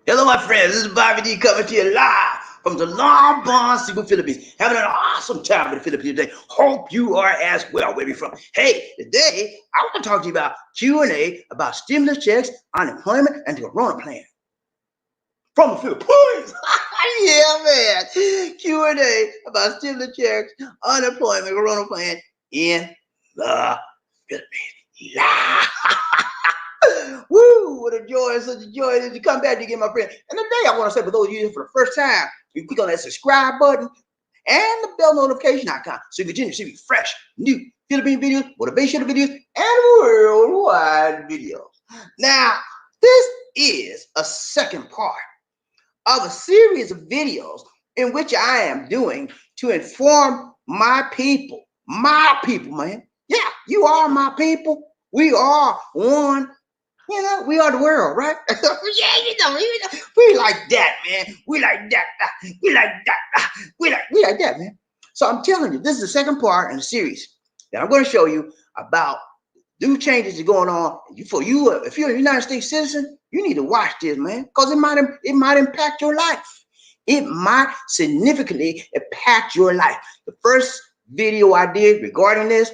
Hello, my friends. This is Bobby D coming to you live from the Long Bon Cebu, Philippines. Having an awesome time in the Philippines today. Hope you are as well. Where we from? Hey, today I want to talk to you about Q&A about stimulus checks, unemployment, and the Corona plan from the Philippines. Yeah, man. Q&A about stimulus checks, unemployment, Corona plan in the Philippines. Yeah. Woo! What a joy, such a joy it is to come back to get my friend. And today I want to say for those of you for the first time, you click on that subscribe button and the bell notification icon so you continue to see fresh, new Philippine videos, motivational videos, and worldwide videos. Now, this is a second part of a series of videos in which I am doing to inform my people, man. Yeah, you are my people. We are one. You know, we are the world, right? Yeah, we like that, man. We like that. We like that. We like that, man. So I'm telling you, this is the second part in the series that I'm going to show you about new changes that are going on. For you, if you're a United States citizen, you need to watch this, man, because it might impact your life. It might significantly impact your life. The first video I did regarding this,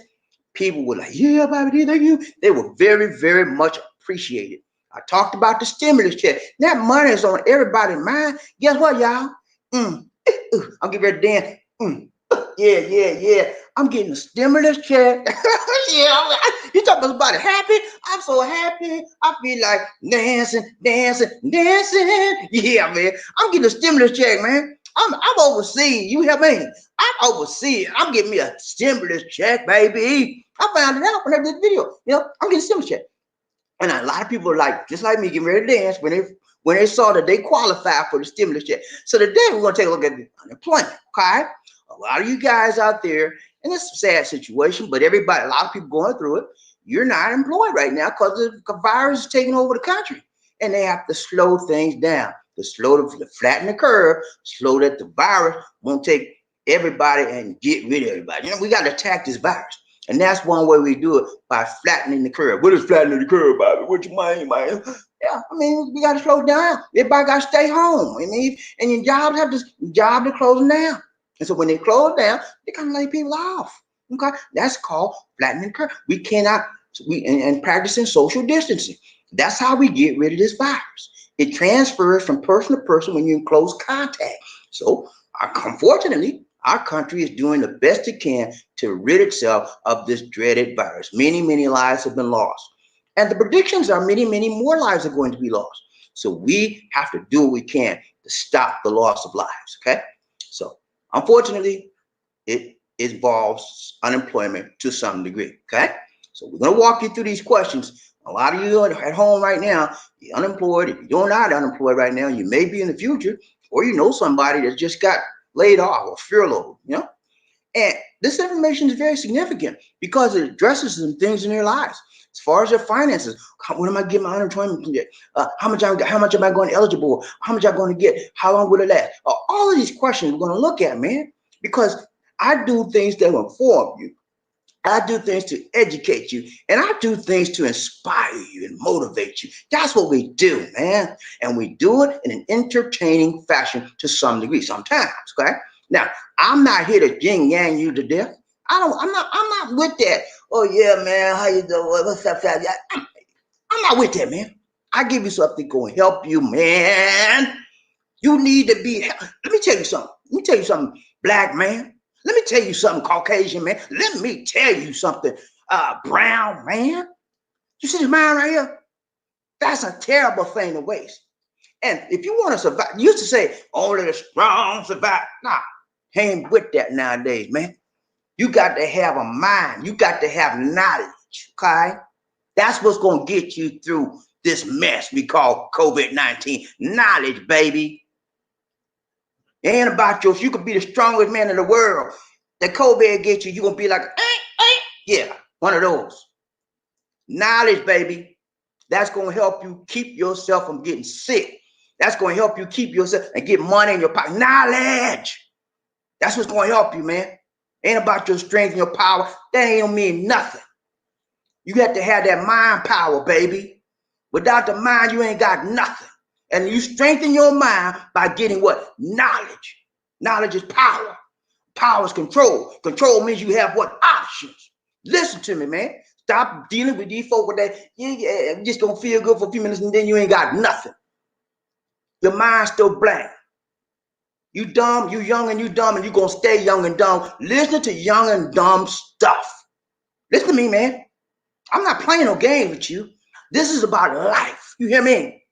people were like, "Yeah, Bobby, thank you." They were very, very much appreciated. I talked about the stimulus check. That money is on everybody's mind. Guess what, y'all? I'm getting ready to dance. Yeah. I'm getting a stimulus check. Yeah, you talking about happy? I'm so happy. I feel like dancing. Yeah, man. I'm getting a stimulus check, man. I'm overseas. You hear me? I'm overseas. I'm getting me a stimulus check, baby. I found it out when I did the video. I'm getting a stimulus check. And a lot of people are like, just like me, getting ready to dance when they saw that they qualify for the stimulus check. So today we're going to take a look at the unemployment. Okay, a lot of you guys out there, and it's a sad situation, but everybody, a lot of people going through it. You're not employed right now because the virus is taking over the country, and they have to slow things down to flatten the curve, slow that the virus won't take everybody and get rid of everybody. We got to attack this virus. And that's one way we do it, by flattening the curve. What is flattening the curve, Bobby? What you mean, man? Yeah, I mean, we got to slow down. Everybody got to stay home. I mean, and your jobs are closing down. And so when they close down, they kind of lay people off. Okay, that's called flattening the curve. We cannot, and practicing social distancing. That's how we get rid of this virus. It transfers from person to person when you're in close contact. So, unfortunately, our country is doing the best it can to rid itself of this dreaded virus. Many, many lives have been lost. And the predictions are many, many more lives are going to be lost. So we have to do what we can to stop the loss of lives. Okay. So unfortunately, it involves unemployment to some degree. Okay. So we're going to walk you through these questions. A lot of you at home right now, you're unemployed. If you're not unemployed right now, you may be in the future, or you know somebody that just got laid off or furloughed. And this information is very significant because it addresses some things in their lives. As far as their finances, when am I getting my unemployment get? How much am I going eligible? How much I'm going to get? How long will it last? All of these questions we're going to look at, man, because I do things that will inform you. I do things to educate you, and I do things to inspire you and motivate you. That's what we do, man. And we do it in an entertaining fashion to some degree, sometimes. Okay. Now, I'm not here to yin yang you to death. I'm not with that. Oh yeah, man. How you doing? What's up, fat? I'm not with that, man. I give you something going to help you, man. You need to be. Let me tell you something. Black man. Let me tell you something, Caucasian man. Let me tell you something, brown man. You see this man right here? That's a terrible thing to waste. And if you want to survive, you used to say only the strong survive. Nah, ain't with that nowadays, man. You got to have a mind. You got to have knowledge. Okay, that's what's gonna get you through this mess we call COVID-19. Knowledge, baby. It ain't about you. If you could be the strongest man in the world, the COVID gets you, you're going to be like, yeah, one of those. Knowledge, baby. That's going to help you keep yourself from getting sick. That's going to help you keep yourself and get money in your pocket. Knowledge. That's what's going to help you, man. Ain't about your strength and your power. That ain't mean nothing. You got to have that mind power, baby. Without the mind, you ain't got nothing. And you strengthen your mind by getting what? Knowledge. Knowledge is power. Power is control. Control means you have what? Options. Listen to me, man. Stop dealing with these folk with that. Yeah, just gonna feel good for a few minutes and then you ain't got nothing. Your mind's still blank. You dumb, you young and you dumb, and you gonna stay young and dumb. Listen to young and dumb stuff. Listen to me, man. I'm not playing no game with you. This is about life. You hear me?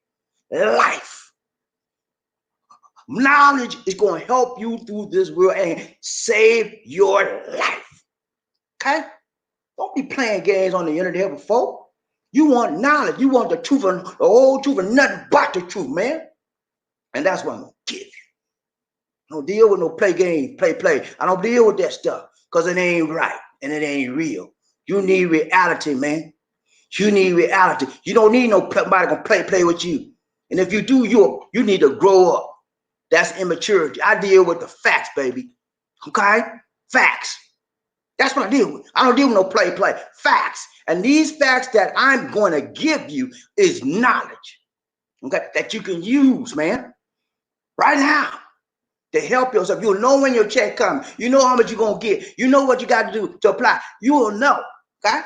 Life. Knowledge is going to help you through this world and save your life. Okay? Don't be playing games on the internet with folk. You want knowledge. You want the truth and the whole truth and nothing but the truth, man. And that's what I'm going to give you. I don't deal with no play games, play. I don't deal with that stuff because it ain't right and it ain't real. You need reality, man. You need reality. You don't need nobody gonna play with you. And if you do, you need to grow up. That's immaturity. I deal with the facts, baby. Okay? Facts. That's what I deal with. I don't deal with no play. Facts. And these facts that I'm going to give you is knowledge. Okay? That you can use, man. Right now. To help yourself. You'll know when your check comes. You know how much you're going to get. You know what you got to do to apply. You will know. Okay?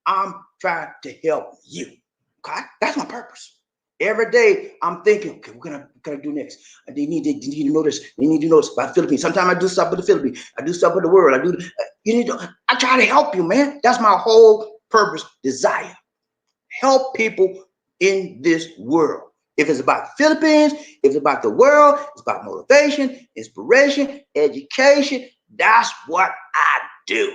I'm trying to help you. Okay? That's my purpose. Every day I'm thinking, okay, what can I do next? They need to know this. They need to know this about the Philippines. Sometimes I do stuff with the Philippines. I do stuff with the world. I try to help you, man. That's my whole purpose, desire. Help people in this world. If it's about the Philippines, if it's about the world, it's about motivation, inspiration, education. That's what I do.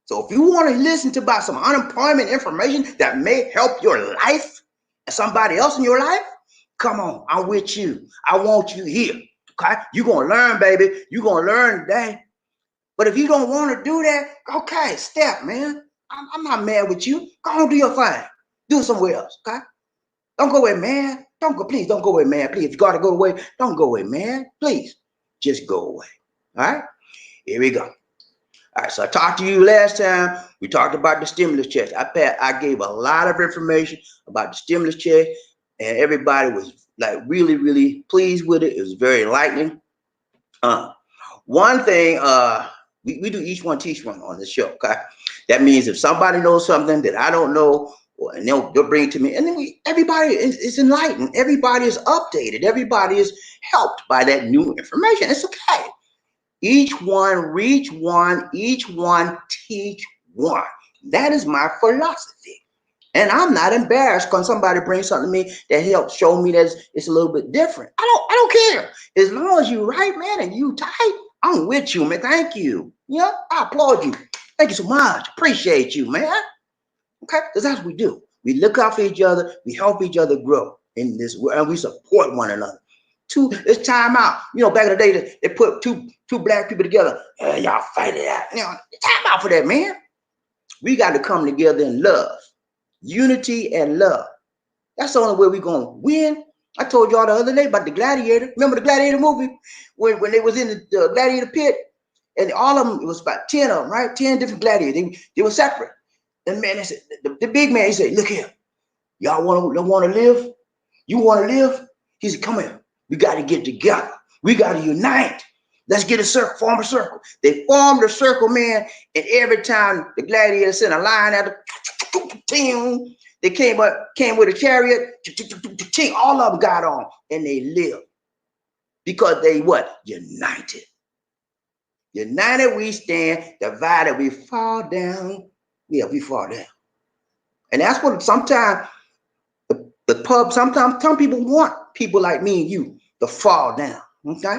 So if you want to listen to about some unemployment information that may help your life and somebody else in your life, come on, I'm with you. I want you here. Okay? You're going to learn, baby. You're going to learn today. But if you don't want to do that, okay, step, man. I'm not mad with you. Go on, do your thing. Do it somewhere else, okay? Don't go away, man. Please don't go away, man. Please, if you got to go away, don't go away, man. Please, just go away. All right? Here we go. All right, so I talked to you last time. We talked about the stimulus checks. I gave a lot of information about the stimulus check, and everybody was like really, really pleased with it. It was very enlightening. One thing, we do each one teach one on the show. Okay, that means if somebody knows something that I don't know, and they'll bring it to me, and then everybody is enlightened. Everybody is updated. Everybody is helped by that new information. It's okay. Each one reach one, each one teach one. That is my philosophy. And I'm not embarrassed when somebody brings something to me that helps show me that it's a little bit different. I don't care. As long as you right, man, and you tight, I'm with you, man. Thank you. Yeah, I applaud you. Thank you so much. Appreciate you, man. Okay, because that's what we do. We look out for each other. We help each other grow in this world, and we support one another. It's time out. You know, back in the day, they put two black people together. Hey, y'all fight it out. You know, time out for that, man. We got to come together in love, unity and love. That's the only way we're gonna win. I told y'all the other day about the Gladiator. Remember the Gladiator movie when they was in the Gladiator pit, and all of them, it was about 10 of them, right? 10 different gladiators. They were separate. And man, they said, the big man, he said, "Look here, y'all want to live? You want to live?" He said, "Come here. We got to get together. We got to unite. Let's get a circle, form a circle." They formed a circle, man. And every time the gladiators sent a line at them, they came with a chariot. All of them got on and they lived because they what? United. United we stand. Divided we fall down. Yeah, we fall down. And that's what sometimes sometimes some people want people like me and you to fall down, okay?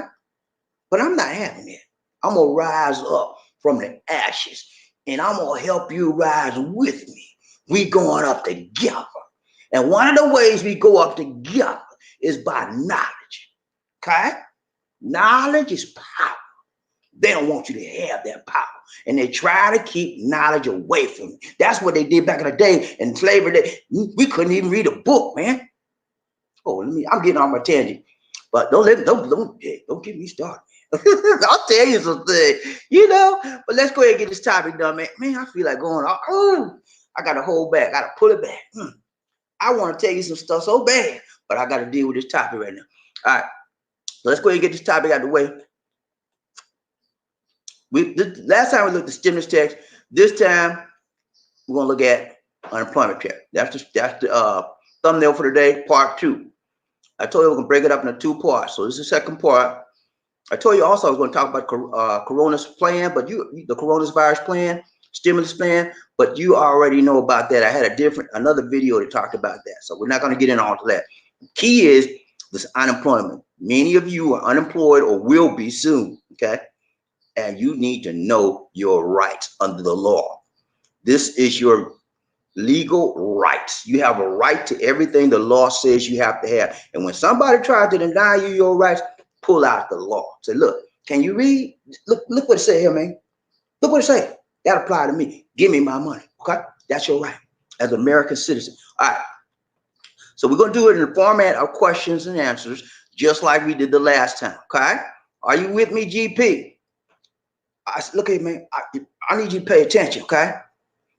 But I'm not having it. I'm gonna rise up from the ashes, and I'm gonna help you rise with me. We going up together. And one of the ways we go up together is by knowledge, okay? Knowledge is power. They don't want you to have that power. And they try to keep knowledge away from you. That's what they did back in the day in slavery. We couldn't even read a book, man. Oh, I'm getting on my tangent. But don't get me started. I'll tell you something, you know. But let's go ahead and get this topic done, man. Man, I feel like going, I gotta hold back, gotta pull it back. I want to tell you some stuff so bad, but I got to deal with this topic right now. All right, so let's go ahead and get this topic out of the way. Last time we looked at stimulus checks. This time we're gonna look at unemployment check. That's the thumbnail for today, part 2. I told you we're gonna break it up into 2 parts. So this is the second part. I told you also I was going to talk about Corona's plan, but the coronavirus plan, stimulus plan, but you already know about that. I had another video that talked about that, so we're not going to get into all of that. Key is this unemployment. Many of you are unemployed or will be soon, okay? And you need to know your rights under the law. This is your legal rights. You have a right to everything the law says you have to have. And when somebody tries to deny you your rights, pull out the law. Say, look, can you read? Look what it say here, man. Look what it say. That apply to me. Give me my money. Okay? That's your right as an American citizen. All right. So we're going to do it in the format of questions and answers, just like we did the last time. Okay? Are you with me, GP? Look at me, man. I need you to pay attention, okay?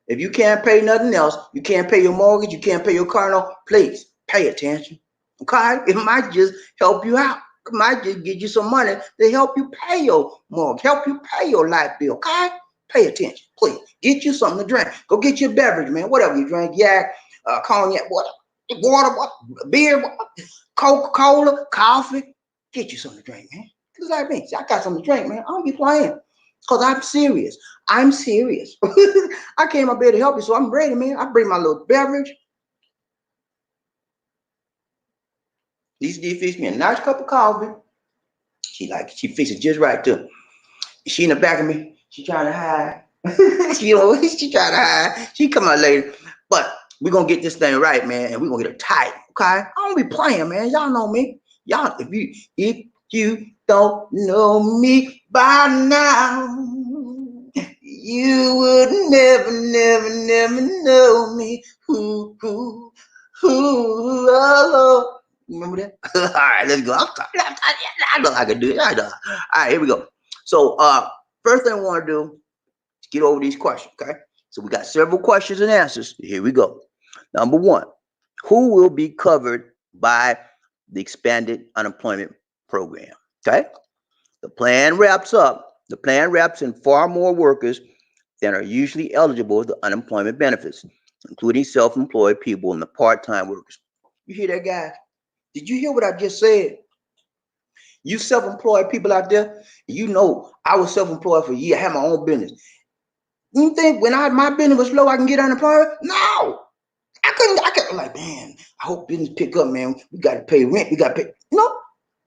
If you can't pay nothing else, you can't pay your mortgage, you can't pay your car note, please pay attention. Okay? It might just help you out. It might just get you some money to help you pay your mortgage, help you pay your light bill. Okay? Pay attention, please. Get you something to drink. Go get your beverage, man. Whatever you drink, yak, cognac, water, beer, Coca-Cola, coffee. Get you something to drink, man. Because like me, see, I got something to drink, man. I don't be playing. Because I'm serious. I'm serious. I came up here to help you, so I'm ready, man. I bring my little beverage. Lisa D fixed me a nice cup of coffee. She fixed it just right too. She in the back of me. She trying to hide. she trying to hide. She come out later. But we're gonna get this thing right, man, and we're gonna get it tight. Okay? I don't be playing, man. Y'all know me. Y'all, if you don't know me by now, you would never know me. Oh. Remember that? All right, let's go. I know I can do it. I know. All right, here we go. So, first thing I want to do is get over these questions, okay? So we got several questions and answers. Here we go. Number 1, who will be covered by the expanded unemployment program? Okay. The plan wraps in far more workers than are usually eligible for the unemployment benefits, including self-employed people and the part-time workers. You hear that, guys? Did you hear what I just said? You self-employed people out there, you know I was self-employed for a year. I had my own business. You think when my business was low, I can get unemployed? No. I couldn't like, man, I hope business pick up, man. We got to pay rent. We got to pay,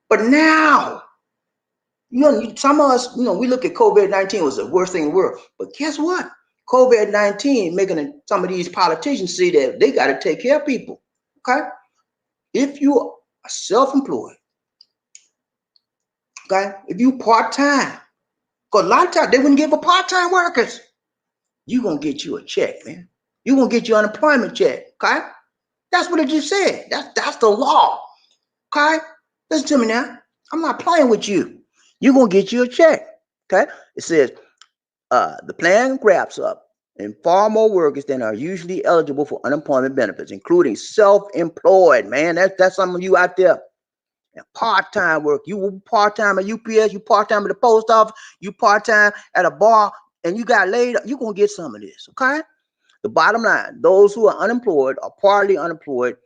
But now, some of us, we look at COVID-19 was the worst thing in the world. But guess what? COVID-19 making some of these politicians see that they got to take care of people. Okay? If you are self-employed, okay, if you part-time, because a lot of times they wouldn't give for part-time workers, you're going to get you a check, man. You're going to get your unemployment check, okay? That's what it just said. That's the law, okay? Listen to me now. I'm not playing with you. You're going to get you a check, okay? It says, the plan wraps up in far more workers than are usually eligible for unemployment benefits, including self-employed, man. That's some of you out there. And part-time work. You part-time at UPS, you part-time at the post office, you part-time at a bar, and you got laid up. You're going to get some of this, okay? The bottom line, those who are unemployed or partly unemployed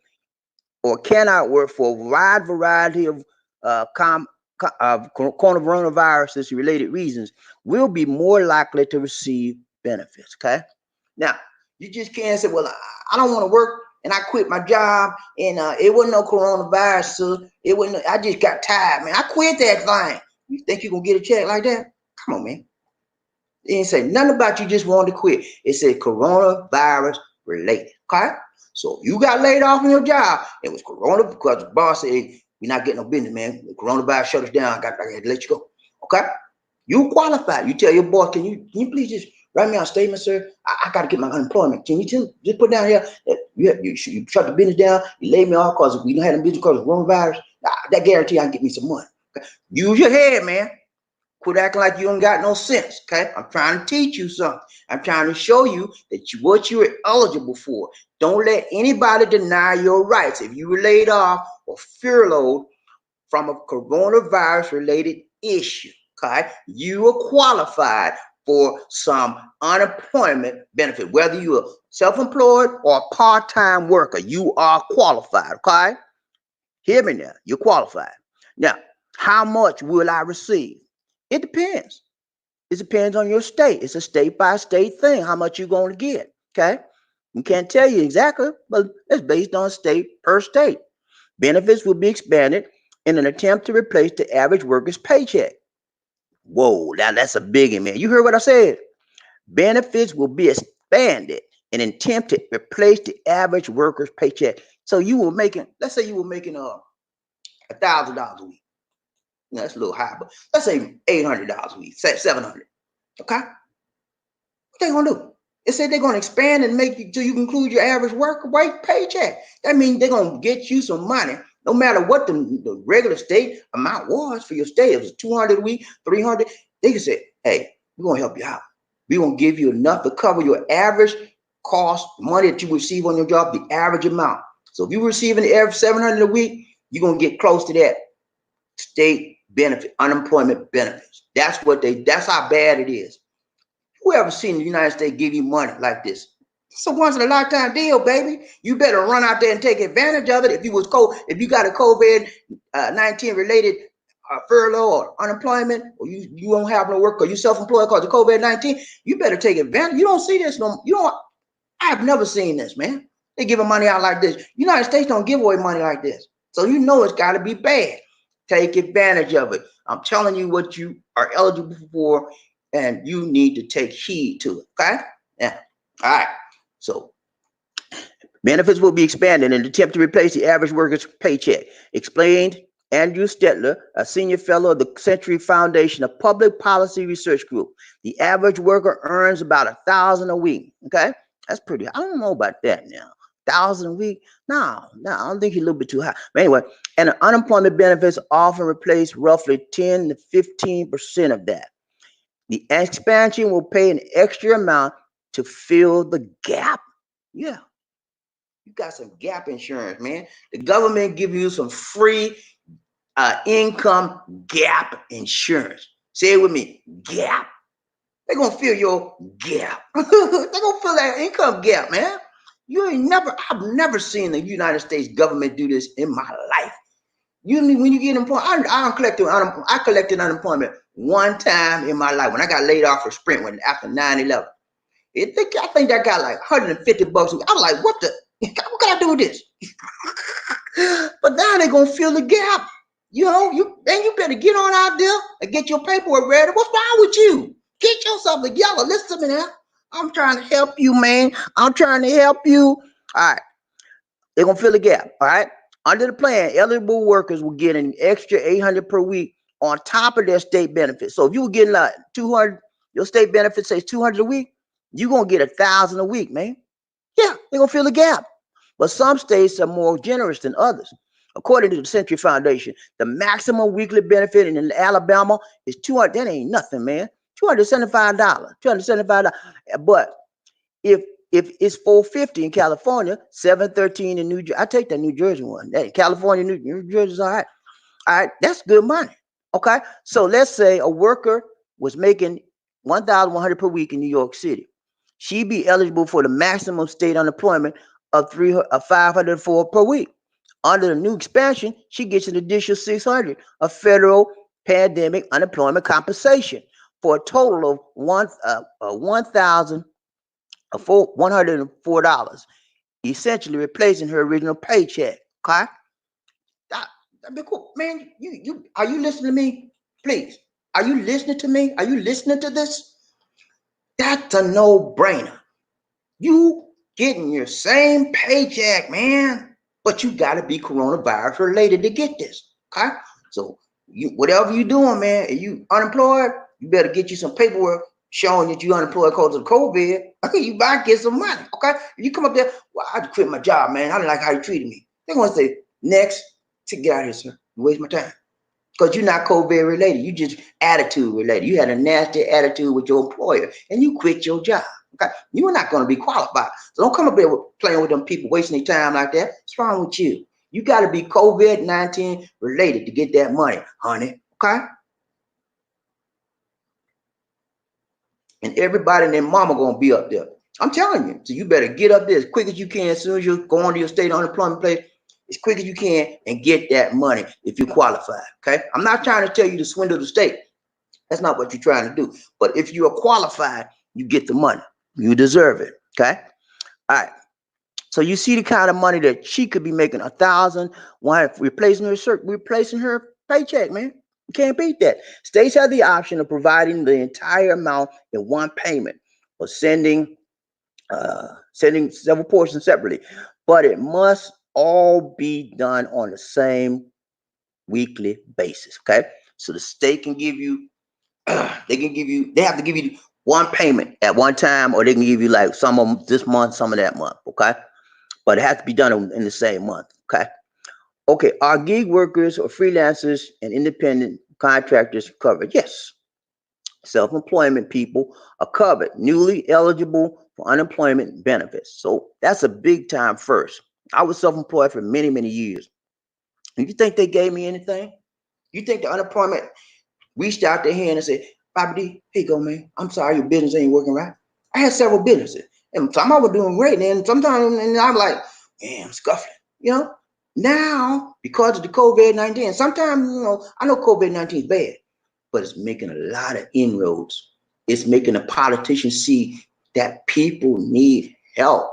or cannot work for a wide variety of coronavirus related reasons will be more likely to receive benefits, okay? Now, you just can't say, well, I don't want to work and I quit my job and it wasn't no coronavirus, so I just got tired, man. I quit that thing. You think you're going to get a check like that? Come on, man. It didn't say nothing about you just wanted to quit. It said coronavirus related. Okay? So if you got laid off from your job, it was corona because the boss said, hey, we're not getting no business, man. The coronavirus shut us down. I had to let you go. Okay? You qualify. You tell your boss, can you please just write me out a statement, sir? I got to get my unemployment. Can you just put down here that you shut the business down, you laid me off because we don't have a business because of coronavirus? That guarantee I can get me some money. Okay? Use your head, man. Quit acting like you don't got no sense, okay? I'm trying to teach you something. I'm trying to show you that what you're eligible for. Don't let anybody deny your rights. If you were laid off or furloughed from a coronavirus-related issue, okay, you are qualified for some unemployment benefit. Whether you're self-employed or a part-time worker, you are qualified, okay? Hear me now. You're qualified. Now, how much will I receive? It depends. It depends on your state. It's a state-by-state thing, how much you're going to get, okay? We can't tell you exactly, but it's based on state per state. Benefits will be expanded in an attempt to replace the average worker's paycheck. Whoa, now that's a biggie, man. You heard what I said? Benefits will be expanded in an attempt to replace the average worker's paycheck. So you were making, let's say you were making $1,000 a week. No, that's a little high, but let's say $800 a week, say $700. Okay, what they gonna do? It said they're gonna expand and make you so you can include your average worker rate paycheck. That means they're gonna get you some money, no matter what the regular state amount was for your state. It was 200 a week, 300. They can say, "Hey, we're gonna help you out. We're gonna give you enough to cover your average cost, money that you receive on your job, the average amount. So if you're receiving the average 700 a week, you're gonna get close to that state benefit, unemployment benefits. That's how bad it is. Who ever seen the United States give you money like this? It's a once in a lifetime deal, baby. You better run out there and take advantage of it. If you got a COVID-19 related furlough or unemployment, or you don't have no work, or you self-employed because of COVID-19, you better take advantage. You don't see this no. I've never seen this, man. They giving money out like this. United States don't give away money like this. So you know it's got to be bad. Take advantage of it. I'm telling you what you are eligible for, and you need to take heed to it. Okay? Yeah. All right. So benefits will be expanded in an attempt to replace the average worker's paycheck. Explained Andrew Stetler, a senior fellow of the Century Foundation, a public policy research group. The average worker earns about $1,000 a week. Okay? That's pretty. I don't know about that now. 1,000 a week? No, I don't think he's a little bit too high. But anyway, and unemployment benefits often replace roughly 10 to 15% of that. The expansion will pay an extra amount to fill the gap. Yeah, you got some gap insurance, man. The government give you some free income gap insurance. Say it with me, gap. They're gonna fill your gap. They're gonna fill that income gap, man. I've never seen the United States government do this in my life. When you get employment, I collected unemployment one time in my life when I got laid off for Sprint after 9/11. I think I got like $150. I was like, what can I do with this? But now they're gonna fill the gap. You better get on out there and get your paperwork ready. What's wrong with you? Get yourself together. Listen to me now. I'm trying to help you, man. I'm trying to help you. All right. They're gonna fill the gap. All right. Under the plan, eligible workers will get an extra $800 per week on top of their state benefits. So if you were getting like 200, your state benefit says 200 a week, you're gonna get 1,000 a week, man. Yeah, they're gonna fill the gap. But some states are more generous than others. According to the Century Foundation, the maximum weekly benefit in Alabama is 200. That ain't nothing, man. $275. $275. But if it's $450 in California, $713 in New Jersey. I take that New Jersey one. That California, New Jersey's all right. All right, that's good money. Okay, so let's say a worker was making $1,100 per week in New York City. She'd be eligible for the maximum state unemployment of $504 per week. Under the new expansion, she gets an additional $600 of federal pandemic unemployment compensation for a total of $1,104, essentially replacing her original paycheck. Okay, that'd be cool, man. You are you listening to me? Please, are you listening to me? Are you listening to this? That's a no-brainer. You getting your same paycheck, man, but you got to be coronavirus related to get this. Okay, so whatever you doing, man, if you unemployed, you better get you some paperwork showing that you unemployed because of COVID. You might get some money. Okay, if you come up there, well, I quit my job, man. I didn't like how you treated me. They're gonna say next to get out of here, sir. You waste my time. because you're not COVID related. You just attitude related. You had a nasty attitude with your employer and you quit your job. Okay, you're not going to be qualified. So don't come up here playing with them people, wasting their time like that. What's wrong with you? You got to be COVID-19 related to get that money, honey. Okay. And everybody and their mama gonna be up there. I'm telling you. So you better get up there as quick as you can. As soon as you go onto your state unemployment place, as quick as you can and get that money if you qualify. Okay. I'm not trying to tell you to swindle the state. That's not what you're trying to do. But if you are qualified, you get the money. You deserve it. Okay. All right. So you see the kind of money that she could be making $1,000, replacing her paycheck, man. You can't beat that. States have the option of providing the entire amount in one payment or sending several portions separately, but it must all be done on the same weekly basis. Okay, so the state can give you, they have to give you one payment at one time, or they can give you like some of them this month, some of that month. Okay, but it has to be done in the same month. Okay. Okay. Are gig workers or freelancers and independent contractors covered? Yes. Self-employment people are covered, newly eligible for unemployment benefits. So that's a big time first. I was self-employed for many, many years. And you think they gave me anything? You think the unemployment reached out their hand and said, Bobby D, here you go, man. I'm sorry your business ain't working right. I had several businesses. And some I was doing great. And sometimes and I'm like, man, I'm scuffling. You know? Now, because of the COVID-19, sometimes, I know COVID-19 is bad, but it's making a lot of inroads. It's making the politicians see that people need help.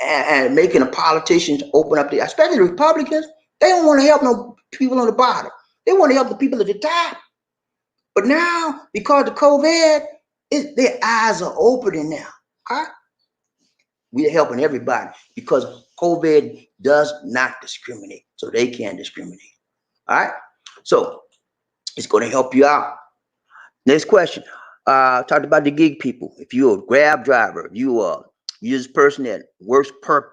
And making the politicians open up especially the Republicans, they don't want to help no people on the bottom. They want to help the people at the top. But now, because of COVID, their eyes are opening now. Okay? We're helping everybody because COVID does not discriminate. So they can't discriminate. All right? So it's going to help you out. Next question. Talked about the gig people. If you're a Grab driver, you're this person that works per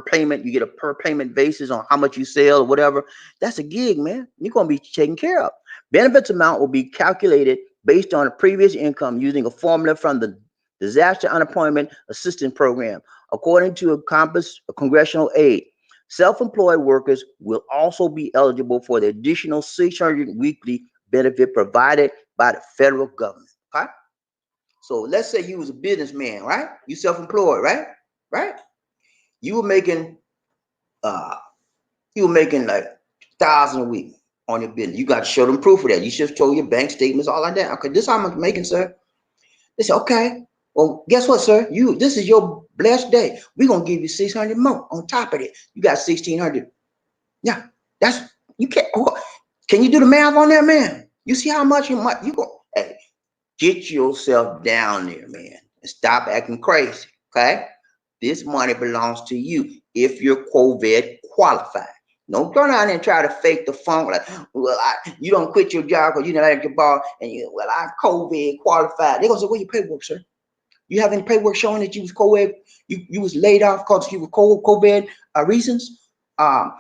payment. You get a per payment basis on how much you sell or whatever. That's a gig, man. You're going to be taken care of. Benefits amount will be calculated based on a previous income using a formula from the Disaster Unemployment Assistance Program. According to a congressional aid, self-employed workers will also be eligible for the additional $600 weekly benefit provided by the federal government. Okay. So let's say you was a businessman, right? You self-employed, right? Right? You were making like 1,000 a week on your business. You got to show them proof of that. You should show your bank statements, all like that. Okay, this is how much I'm making, sir. They say, okay. Well, guess what, sir? This is your blessed day. We're gonna give you 600 more on top of it. You got 1,600. Yeah, you can't. Can you do the math on that, man? You see how much you go. Hey, get yourself down there, man, and stop acting crazy. Okay, this money belongs to you if you're COVID qualified. Don't turn around and try to fake the funk like, well, you don't quit your job because you didn't like your boss, and I'm COVID qualified. They're gonna say, where your paperwork, sir? You have any paperwork showing that you was COVID? You was laid off because you were COVID reasons?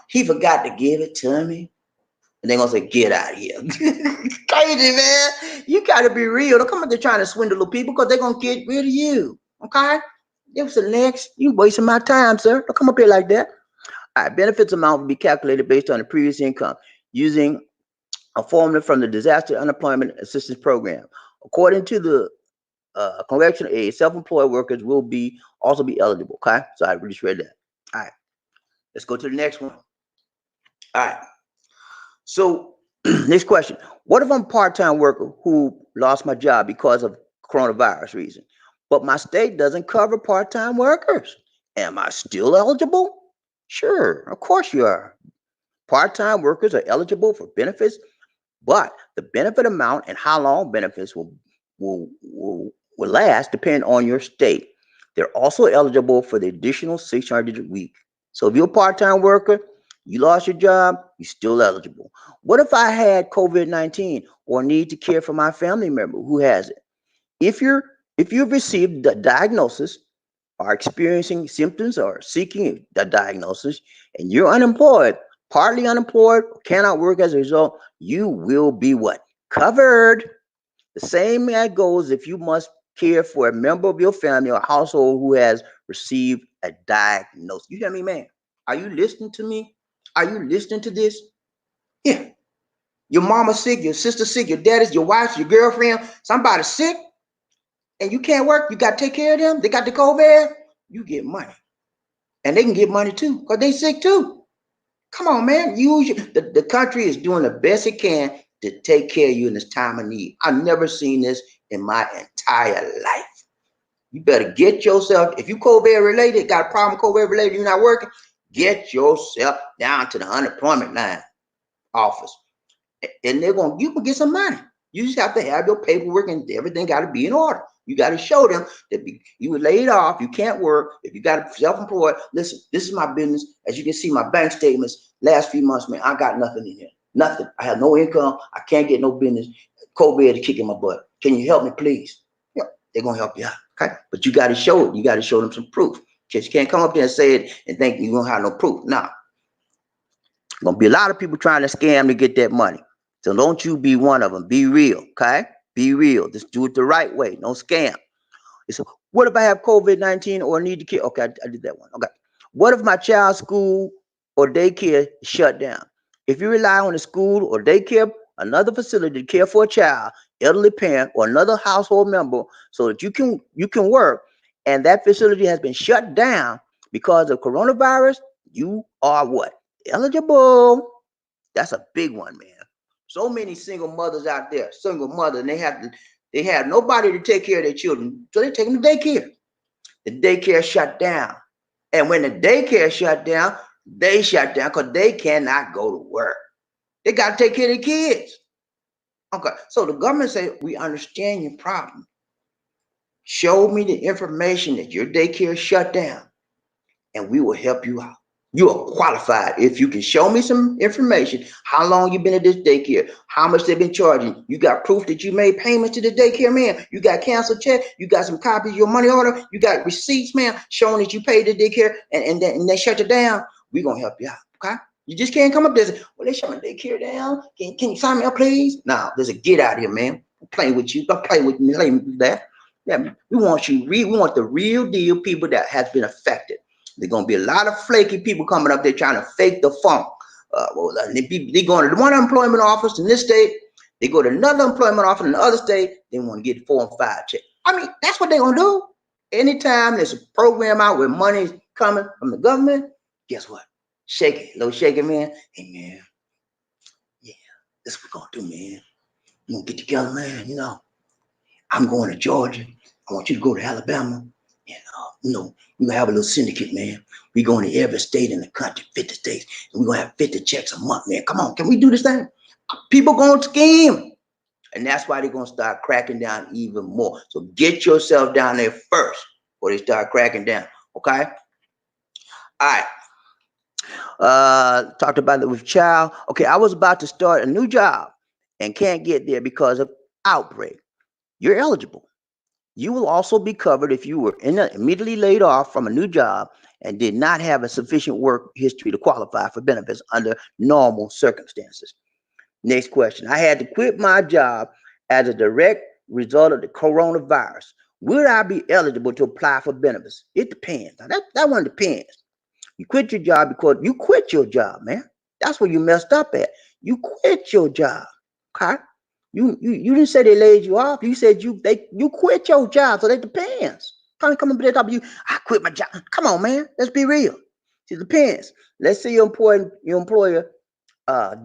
He forgot to give it to me. And they're gonna say, get out of here. Crazy, man. You gotta be real. Don't come up there trying to swindle the people because they're gonna get rid of you. Okay? It was the next. You wasting my time, sir. Don't come up here like that. All right, benefits amount will be calculated based on the previous income using a formula from the Disaster Unemployment Assistance Program. According to the congressional aid, self-employed workers will also be eligible. Okay, so I just read that. All right, let's go to the next one. All right, so next question: what if I'm a part-time worker who lost my job because of coronavirus reason, but my state doesn't cover part-time workers? Am I still eligible? Sure, of course you are. Part-time workers are eligible for benefits, but the benefit amount and how long benefits will last depend on your state. They're also eligible for the additional 600 a week. So if you're a part-time worker, you lost your job, you're still eligible. What if I had COVID-19 or need to care for my family member who has it? If you've received the diagnosis, are experiencing symptoms or seeking a diagnosis, and you're unemployed, partly unemployed, or cannot work as a result, you will be what? Covered. The same that goes if you must care for a member of your family or household who has received a diagnosis. You hear me, man? Are you listening to me? Are you listening to this? Yeah. Your mama sick, your sister sick, your daddy's, your wife, your girlfriend, somebody sick, and you can't work. You got to take care of them. They got the COVID. You get money. And they can get money too because they sick too. Come on, man. The country is doing the best it can to take care of you in this time of need. I've never seen this in my entire life. You better get yourself, if you COVID related, got a problem COVID related, you're not working, get yourself down to the unemployment line office. And you can get some money. You just have to have your paperwork and everything got to be in order. You got to show them that you were laid off, you can't work. If you got self-employed, listen, this is my business. As you can see, my bank statements last few months, man, I got nothing in here. Nothing. I have no income. I can't get no business. COVID is kicking my butt. Can you help me, please? Yeah, they're gonna help you out. Okay, but you got to show it. You got to show them some proof. Just you can't come up there and say it and think you're gonna have no proof. Nah, gonna be a lot of people trying to scam to get that money. So don't you be one of them. Be real, okay? Be real. Just do it the right way. Don't scam. So what if I have COVID-19 or need to care? Okay, I did that one. Okay. What if my child's school or daycare is shut down? If you rely on a school or daycare, another facility to care for a child, elderly parent, or another household member, so that you can work, and that facility has been shut down because of coronavirus, you are what? Eligible. That's a big one, man. So many single mothers out there, single mothers, and they have nobody to take care of their children, so they take them to daycare. The daycare shut down, and when the daycare shut down, they shut down because they cannot go to work. They got to take care of the kids. Okay, so the government say we understand your problem. Show me the information that your daycare shut down, and we will help you out. You are qualified if you can show me some information. How long you been at this daycare? How much they've been charging? You got proof that you made payments to the daycare, man. You got canceled check. You got some copies of your money order. You got receipts, man, showing that you paid the daycare and they shut it down. We're gonna help you out, okay? You just can't come up there and say, well, they shut my daycare down. Can you sign me up, please? No, there's a get out of here, man. I'm playing with you. Don't play with me. Playing with that. Yeah, we want you. We want the real deal people that has been affected. There's gonna be a lot of flaky people coming up there trying to fake the funk. They go to one unemployment office in this state, they go to another employment office in the other state, they want to get 4 and 5 checks. I mean, that's what they're gonna do. Anytime there's a program out where money's coming from the government, guess what? Shake it, little shaking man. Hey man, yeah, this is what we're gonna do, man. We're gonna get together, man. I'm going to Georgia. I want you to go to Alabama. We're gonna have a little syndicate, man. We're going to every state in the country, 50 states, and we're gonna have 50 checks a month, man. Come on, can we do this thing? People gonna scheme. And that's why they're gonna start cracking down even more. So get yourself down there first before they start cracking down. Okay? All right. Talked about it with child. Okay, I was about to start a new job and can't get there because of outbreak. You're eligible. You will also be covered if you were immediately laid off from a new job and did not have a sufficient work history to qualify for benefits under normal circumstances. Next question. I had to quit my job as a direct result of the coronavirus. Would I be eligible to apply for benefits? It depends. Now, that one depends. You quit your job because you quit your job, man. That's where you messed up at. You quit your job. Okay? You didn't say they laid you off. You said you quit your job. So that depends. Come up to the top of you. I quit my job. Come on, man. Let's be real. It depends. Let's say your employer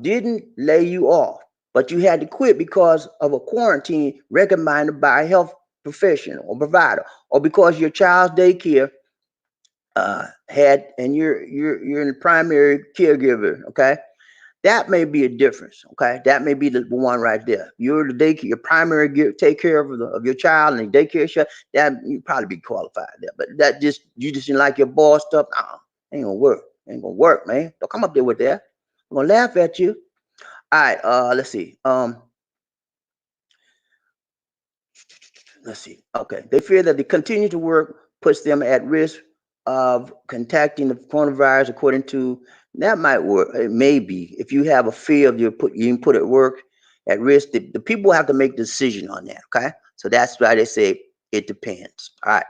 didn't lay you off, but you had to quit because of a quarantine recommended by a health professional or provider, or because your child's daycare and you're the primary caregiver. Okay, that may be a difference. Okay, that may be the one right there. You're the daycare, your primary take care of your child, and the daycare shut. That you probably be qualified there. But you just didn't like your boss stuff. Ain't gonna work. Ain't gonna work, man. Don't come up there with that. I'm gonna laugh at you. All right. Let's see. Let's see. Okay. They fear that the continue to work puts them at risk of contacting the coronavirus, according to That might work. It may be. If you have a fear of you put at work at risk, the people have to make a decision on that. Okay. So that's why they say it depends. All right.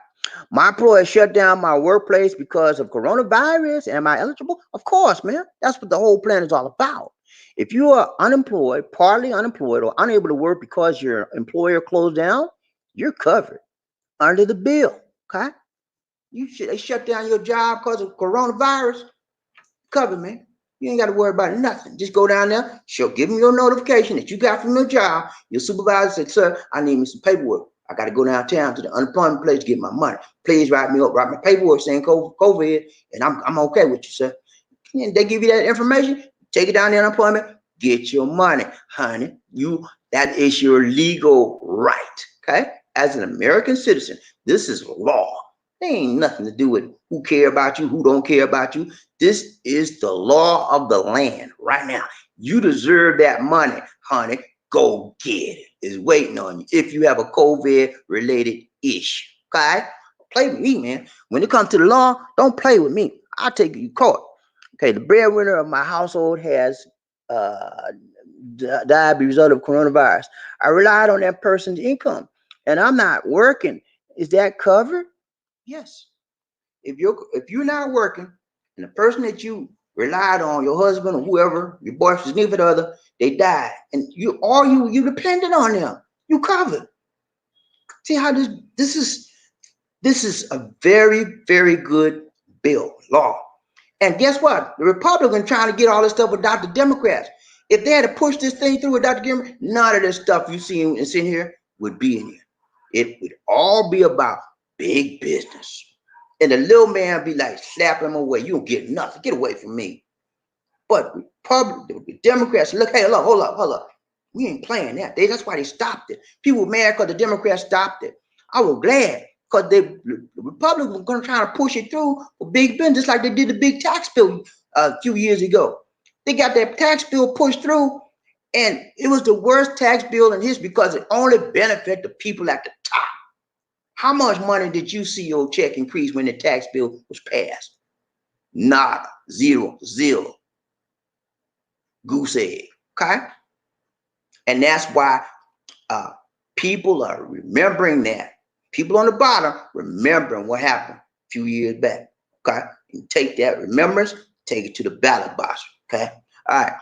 My employer shut down my workplace because of coronavirus. Am I eligible? Of course, man. That's what the whole plan is all about. If you are unemployed, partly unemployed, or unable to work because your employer closed down, you're covered under the bill. Okay. They shut down your job because of coronavirus. Covered, man. You ain't got to worry about nothing. Just go down there, give them your notification that you got from your job. Your supervisor said, sir, I need me some paperwork. I got to go downtown to the unemployment place to get my money. Please write me up, write my paperwork saying COVID, and I'm okay with you, sir. And they give you that information, take it down to unemployment, get your money, honey. That is your legal right. Okay? As an American citizen, this is law. There ain't nothing to do with who care about you, who don't care about you. This is the law of the land right now. You deserve that money, honey. Go get it. It's waiting on you if you have a COVID-related issue. Okay? Play with me, man. When it comes to the law, don't play with me. I'll take you to court. Okay, the breadwinner of my household has died as a result of coronavirus. I relied on that person's income, and I'm not working. Is that covered? Yes. If you're not working, and the person that you relied on, your husband or whoever, your boyfriend, significant other, they died, and you depended on them, you covered. See how this is a very, very good bill, law. And guess what? The Republicans trying to get all this stuff without the Democrats. If they had to push this thing through without the Democrats, none of this stuff you see and in here would be in here. It would all be about big business. And the little man be like, slap him away. You don't get nothing. Get away from me. But the Democrats, look, hey, hold up. We ain't playing that. That's why they stopped it. People were mad because the Democrats stopped it. I was glad because the Republicans were going to try to push it through for big business, like they did the big tax bill a few years ago. They got that tax bill pushed through, and it was the worst tax bill in history because it only benefited the people at the top. How much money did you see your check increase when the tax bill was passed? Nada, zero, goose egg. Okay, and that's why people are remembering that. People on the bottom remembering what happened a few years back. Okay, you take that remembrance, take it to the ballot box. Okay, all right,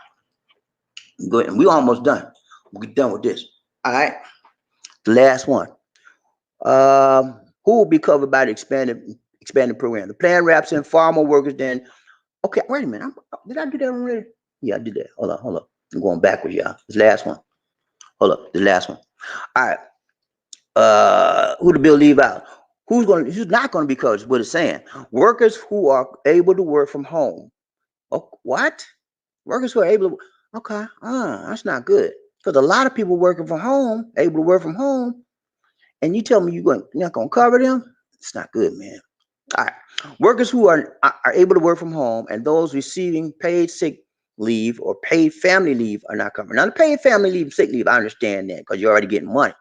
good. And we almost done. We're done with this. All right, the last one. Who will be covered by the expanded program? The plan wraps in far more workers than. Okay, wait a minute. Did I do that already? Yeah, I did that. Hold on. I'm going backwards, y'all. This last one. Hold up, the last one. All right. Who the bill leave out? Who's not going to be covered? What it's saying. Workers who are able to work from home. Oh, what? Workers who are able to. Okay. That's not good. Because a lot of people working from home, able to work from home, and you tell me you're not going to cover them? It's not good, man. All right. Workers who are able to work from home and those receiving paid sick leave or paid family leave are not covered. Now, the paid family leave, sick leave, I understand that because you're already getting money.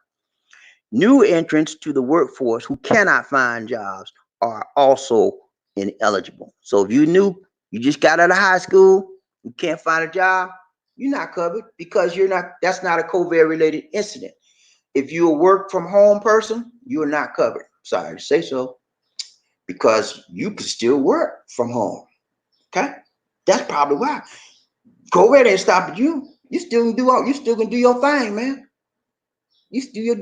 New entrants to the workforce who cannot find jobs are also ineligible. So if you just got out of high school, you can't find a job, you're not covered because that's not a COVID-related incident. If you're a work from home person, you're not covered. Sorry to say so. Because you can still work from home. Okay? That's probably why. COVID ain't stopping you. You still can do your thing, man. You can do your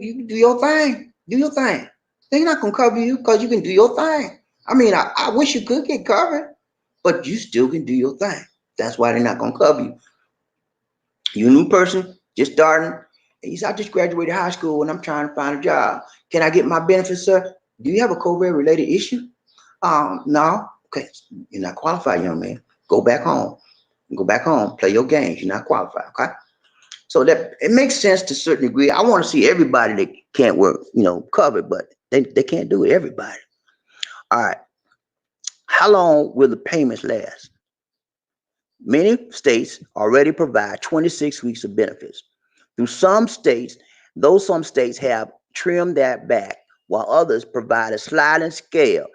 thing. Do your thing. They're not gonna cover you because you can do your thing. I mean, I wish you could get covered, but you still can do your thing. That's why they're not gonna cover you. You a new person, just starting, and you say, I just graduated high school and I'm trying to find a job. Can I get my benefits, sir? Do you have a COVID-related issue? No. Okay, you're not qualified, young man. Go back home. Play your games. You're not qualified. Okay. So that it makes sense to a certain degree. I want to see everybody that can't work, covered, but they can't do it. Everybody. All right. How long will the payments last? Many states already provide 26 weeks of benefits. Through some states have trimmed that back, while others provide a sliding scale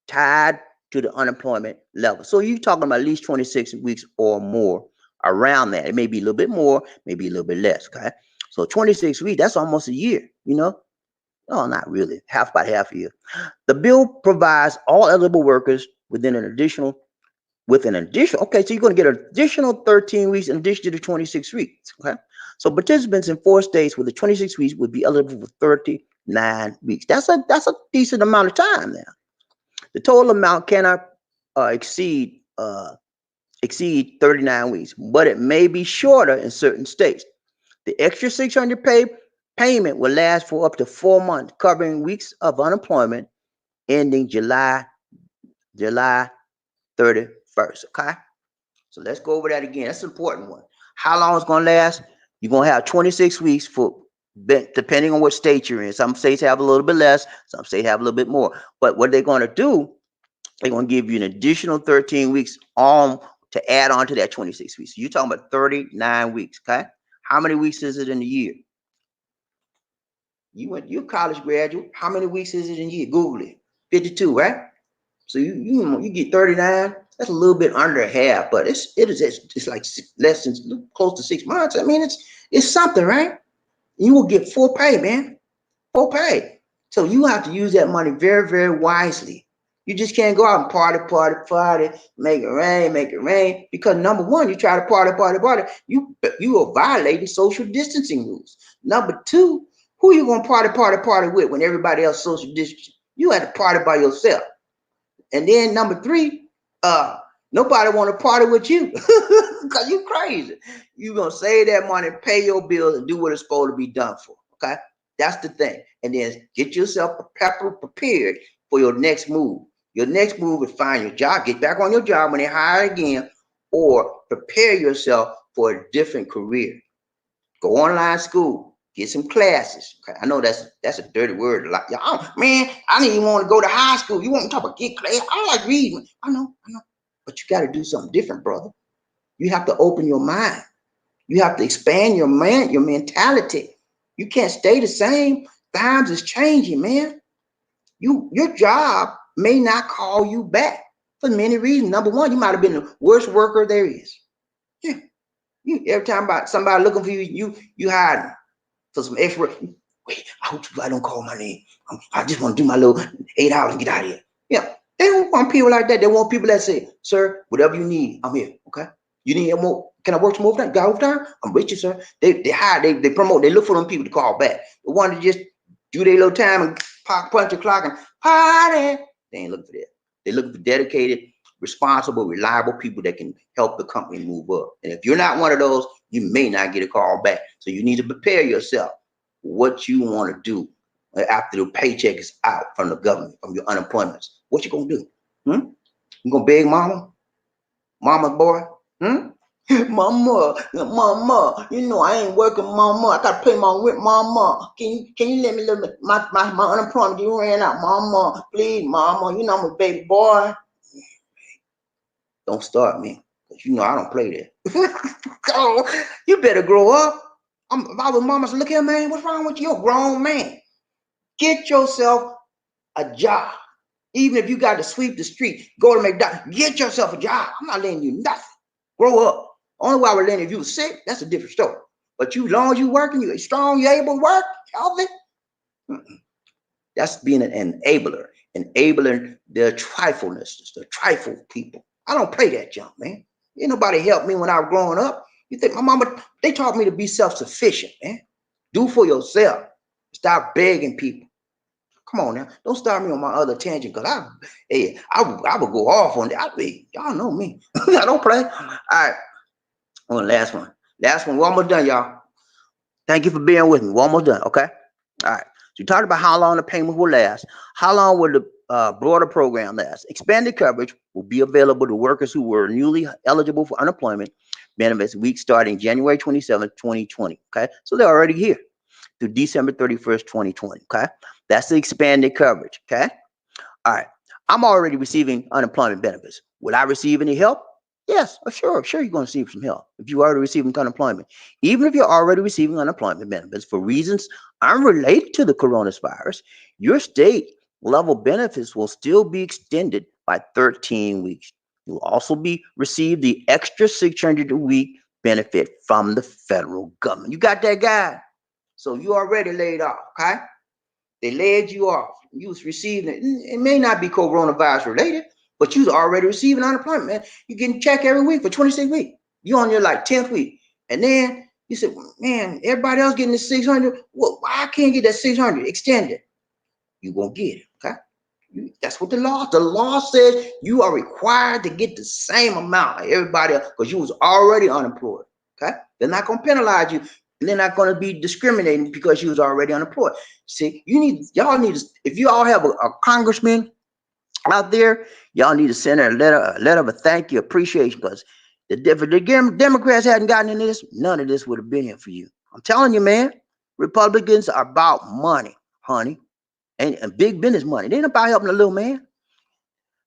tied to the unemployment level. So you're talking about at least 26 weeks or more around that. It may be a little bit more, maybe a little bit less. Okay. So 26 weeks, that's almost a year, you know? No, not really. About half a year. The bill provides all eligible workers with an additional, okay, so you're going to get an additional 13 weeks in addition to the 26 weeks. Okay. So participants in 4 states with the 26 weeks would be eligible for 39 weeks. That's a decent amount of time now. The total amount cannot exceed 39 weeks, but it may be shorter in certain states. The extra $600 payment will last for up to 4 months, covering weeks of unemployment ending July 31st. Okay, so let's go over that again. That's an important one. How long it's going to last? You're going to have 26 weeks for, depending on what state you're in. Some states have a little bit less, some states have a little bit more. But what they're going to do, they're going to give you an additional 13 weeks on to add on to that 26 weeks. So you're talking about 39 weeks. Okay, how many weeks is it in a year? You're a college graduate. How many weeks is it in a year? Google it. 52, right? So you get 39. That's a little bit under half, but it's like less than close to 6 months. I mean, it's something, right? You will get full pay, man. Full pay. So you have to use that money very, very wisely. You just can't go out and party, make it rain. Because number one, you try to party, you are violating social distancing rules. Number two, who you gonna party with when everybody else social distancing? You have to party by yourself. And then number three, nobody want to party with you because you crazy. You're going to save that money, pay your bills, and do what it's supposed to be done for. Okay, that's the thing. And then get yourself prepared for your next move. Your next move is find your job, get back on your job when they hire again, or prepare yourself for a different career. Go online school, get some classes. Okay, I know that's a dirty word. Like, y'all, man, I didn't even want to go to high school. You want to talk about get class? I like reading. I know. But you got to do something different, brother. You have to open your mind. You have to expand your mentality. You can't stay the same. Times is changing, man. Your job may not call you back for many reasons. Number one, you might have been the worst worker there is. Yeah. Every time about somebody looking for you, you hiding for some extra. Wait, I hope you don't call my name. I just want to do my little 8 hours and get out of here. Yeah, they don't want people like that. They want people that say, "Sir, whatever you need, I'm here." Okay, you need more? Can I work some overtime? Got overtime? I'm with you, sir. They hire, they promote, they look for them people to call back. The one to just do their little time and punch the clock and party. They ain't looking for that. They looking for dedicated, responsible, reliable people that can help the company move up. And if you're not one of those, you may not get a call back. So you need to prepare yourself what you want to do after the paycheck is out from the government, from your unemployment. What you gonna do? You gonna beg mama? Mama's boy? Mama, you know I ain't working, mama. I gotta pay my rent, mama. Can you let me live my unemployment? You ran out, mama. Please, mama. You know I'm a baby boy. Don't start me, because you know I don't play that. Oh, you better grow up. If I was mama, so look here, man, what's wrong with you? You're a grown man. Get yourself a job. Even if you got to sweep the street, go to McDonald's, get yourself a job. I'm not letting you nothing. Grow up. Only while we're letting, if you were sick, that's a different story. But you, as long as you working, you're strong, you're able to work, healthy. That's being an enabler. Enabling the trifleness, the trifle people. I don't play that junk, man. Ain't nobody helped me when I was growing up. You think my mama, they taught me to be self-sufficient, man. Do for yourself. Stop begging people. Come on now. Don't start me on my other tangent, because I would go off on that. Y'all know me. I don't play. All right. On last one. Last one. We're almost done, y'all. Thank you for being with me. We're almost done. Okay. All right. So you talked about how long the payment will last. How long will the broader program last? Expanded coverage will be available to workers who were newly eligible for unemployment benefits week starting January 27th, 2020. Okay. So they're already here through December 31st, 2020. Okay. That's the expanded coverage. Okay. All right. I'm already receiving unemployment benefits. Will I receive any help? Yes, sure, you're going to receive some help if you're already receiving unemployment. Even if you're already receiving unemployment benefits for reasons unrelated to the coronavirus, your state level benefits will still be extended by 13 weeks. You'll also receive the extra 600 a week benefit from the federal government. You got that, guy? So you already laid off, okay? They laid you off. You was receiving it may not be coronavirus related, but you was already receiving unemployment, man. You getting check every week for 26 weeks. You on your like 10th week. And then you said, man, everybody else getting the 600. Well, why I can't get that 600 extended? You gonna get it, okay? That's what the law says. You are required to get the same amount like everybody else because you was already unemployed, okay? They're not gonna penalize you. They're not going to be discriminating because you was already unemployed. See, y'all need to, if you all have a congressman out there, y'all need to send her a letter of a thank you, appreciation, because if the Democrats hadn't gotten into this, none of this would have been here for you. I'm telling you, man, Republicans are about money, honey, and big business money. They ain't about helping the little man.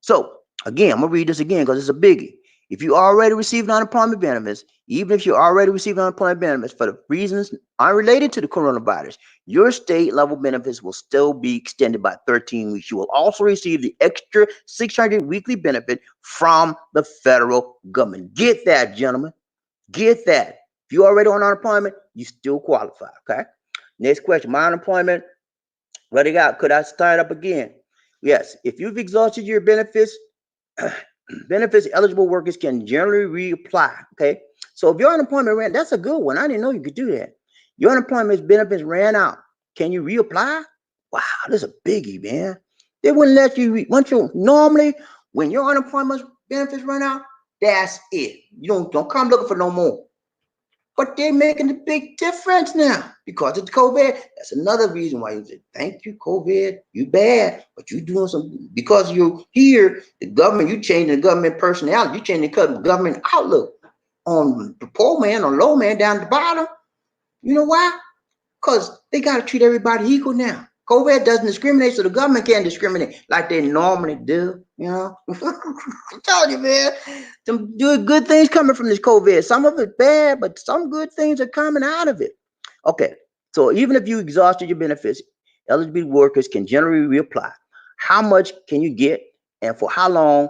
So again, I'm gonna read this again because it's a biggie. If you already received unemployment benefits, even if you already received unemployment benefits for the reasons unrelated to the coronavirus, your state level benefits will still be extended by 13 weeks. You will also receive the extra 600 weekly benefit from the federal government. Get that, gentlemen. Get that. If you already on unemployment, you still qualify. Okay. Next question. My unemployment, what I got? Could I start up again? Yes. If you've exhausted your benefits, benefits eligible workers can generally reapply. Okay. So if your unemployment ran, that's a good one. I didn't know you could do that. Your unemployment benefits ran out. Can you reapply? Wow, this is a biggie, man. They wouldn't let you normally when your unemployment benefits run out, that's it. You don't come looking for no more. But they're making a big difference now because of COVID. That's another reason why you say, thank you, COVID. You bad, but you doing some, because you're here, the government, you changing the government personality, you changing the government outlook on the poor man or low man down the bottom. You know why? Because they got to treat everybody equal now. COVID doesn't discriminate, so the government can't discriminate like they normally do. You know, I'm telling you, man, some good things coming from this COVID. Some of it bad, but some good things are coming out of it. Okay, so even if you exhausted your benefits, eligible workers can generally reapply. How much can you get, and for how long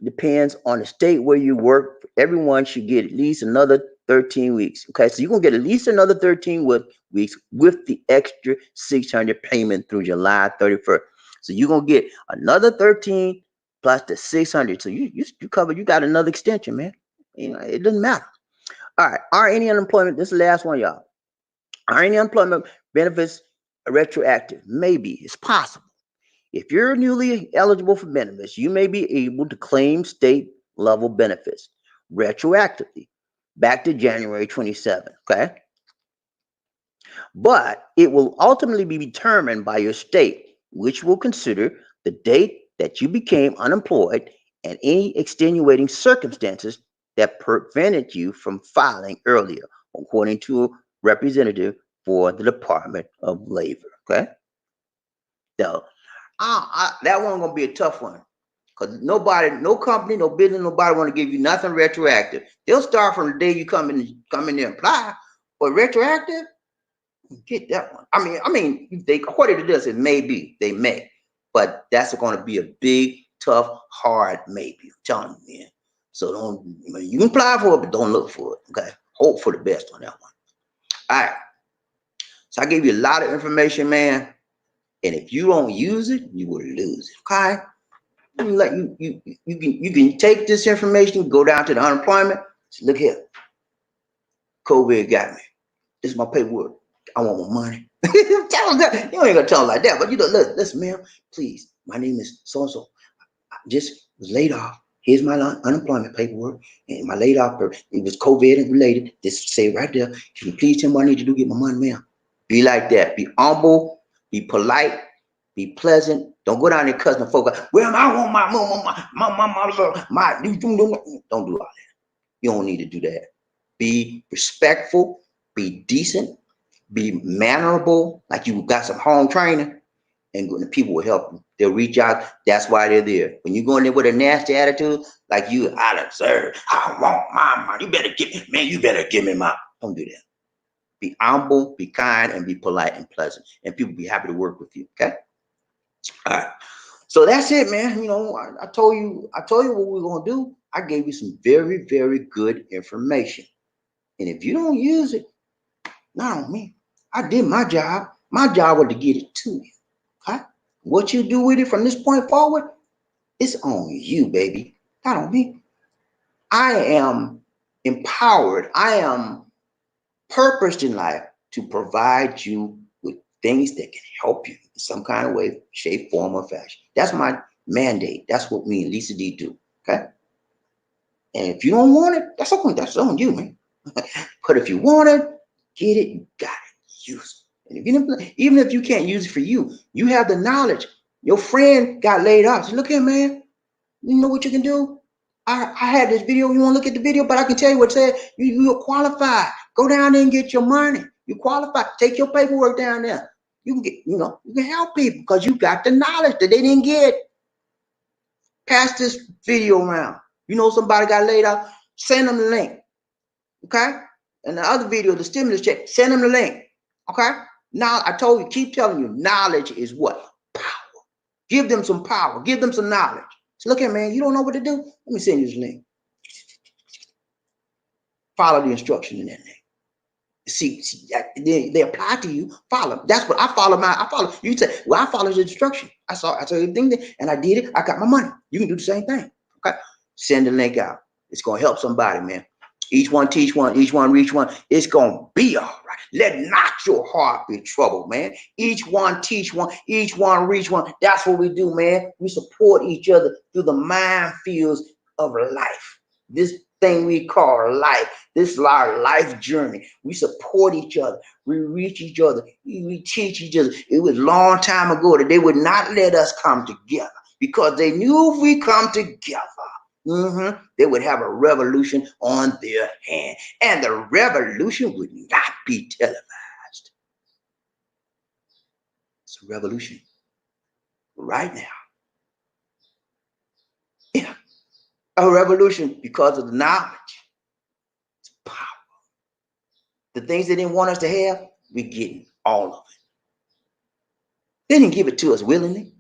depends on the state where you work. Everyone should get at least another 13 weeks. Okay, so you're gonna get at least another 13 weeks with the extra 600 payment through July 31st. So you're gonna get another 13 plus the 600. So you cover, you got another extension, man. You know, it doesn't matter. All right, are any unemployment, this is the last one, y'all. Are any unemployment benefits retroactive? Maybe, it's possible. If you're newly eligible for benefits, you may be able to claim state level benefits retroactively back to January 27, okay? But it will ultimately be determined by your state, which will consider the date that you became unemployed and any extenuating circumstances that prevented you from filing earlier, according to a representative for the Department of Labor, okay? So that one gonna be a tough one. Because nobody, no company, no business, nobody want to give you nothing retroactive. They'll start from the day you come in there and apply. But retroactive, get that one. I mean, they, according to this, it may be, they may, but that's going to be a big, tough, hard maybe. I'm telling you, man. So don't, you can apply for it, but don't look for it. Okay, hope for the best on that one. All right. So I gave you a lot of information, man. And if you don't use it, you will lose it. Okay. Like you can take this information, go down to the unemployment. Say, look here, COVID got me. This is my paperwork. I want my money. Tell them that. You ain't gonna tell them like that, but you know, listen, ma'am, please. My name is so and so. I just was laid off. Here's my unemployment paperwork, and my laid off. It was COVID related. This say right there. Can you please tell me what I need to do to get my money, ma'am? Be like that. Be humble. Be polite. Be pleasant. Don't go down there cussing folk out. Well, I want my don't do all that. You don't need to do that. Be respectful. Be decent. Be mannerable. Like you got some home training, and the people will help you. They'll reach out. That's why they're there. When you go in there with a nasty attitude, like you, I deserve. I want my money. You better give me, man. You better give me my. Don't do that. Be humble. Be kind, and be polite and pleasant, and people be happy to work with you. Okay. All right. So that's it, man. You know, I told you what we are gonna do. I gave you some very, very good information. And if you don't use it, not on me. I did my job. My job was to get it to you. Okay? What you do with it from this point forward, it's on you, baby. Not on me. I am empowered. I am purposed in life to provide you with things that can help you in some kind of way, shape, form, or fashion. That's my mandate. That's what me and Lisa D do. Okay. And if you don't want it, that's okay. That's on you, man. But if you want it, get it, you got it, use it. And even if you can't use it for you, you have the knowledge. Your friend got laid off. So look here, man. You know what you can do? I had this video. You want to look at the video, but I can tell you what it said. You're qualified. Go down there and get your money. You qualify. Take your paperwork down there. You can get, you can help people because you got the knowledge that they didn't get. Pass this video around. You know somebody got laid off, send them the link. Okay? And the other video, the stimulus check, send them the link. Okay? Now I told you, keep telling you, knowledge is what? Power. Give them some power. Give them some knowledge. So look here, man, you don't know what to do? Let me send you this link. Follow the instruction in that link. See they apply to you. Follow. That's what I follow. I follow. You say, well, I follow the instruction. I saw everything and I did it. I got my money. You can do the same thing. Okay. Send the link out. It's gonna help somebody, man. Each one teach one, each one reach one. It's gonna be all right. Let not your heart be troubled, man. Each one teach one, each one reach one. That's what we do, man. We support each other through the minefields of life. This thing we call life. This is our life journey. We support each other. We reach each other. We teach each other. It was a long time ago that they would not let us come together because they knew if we come together, they would have a revolution on their hand. And the revolution would not be televised. It's a revolution right now. Yeah, a revolution because of the knowledge. It's power. The things they didn't want us to have, we're getting all of it. They didn't give it to us willingly.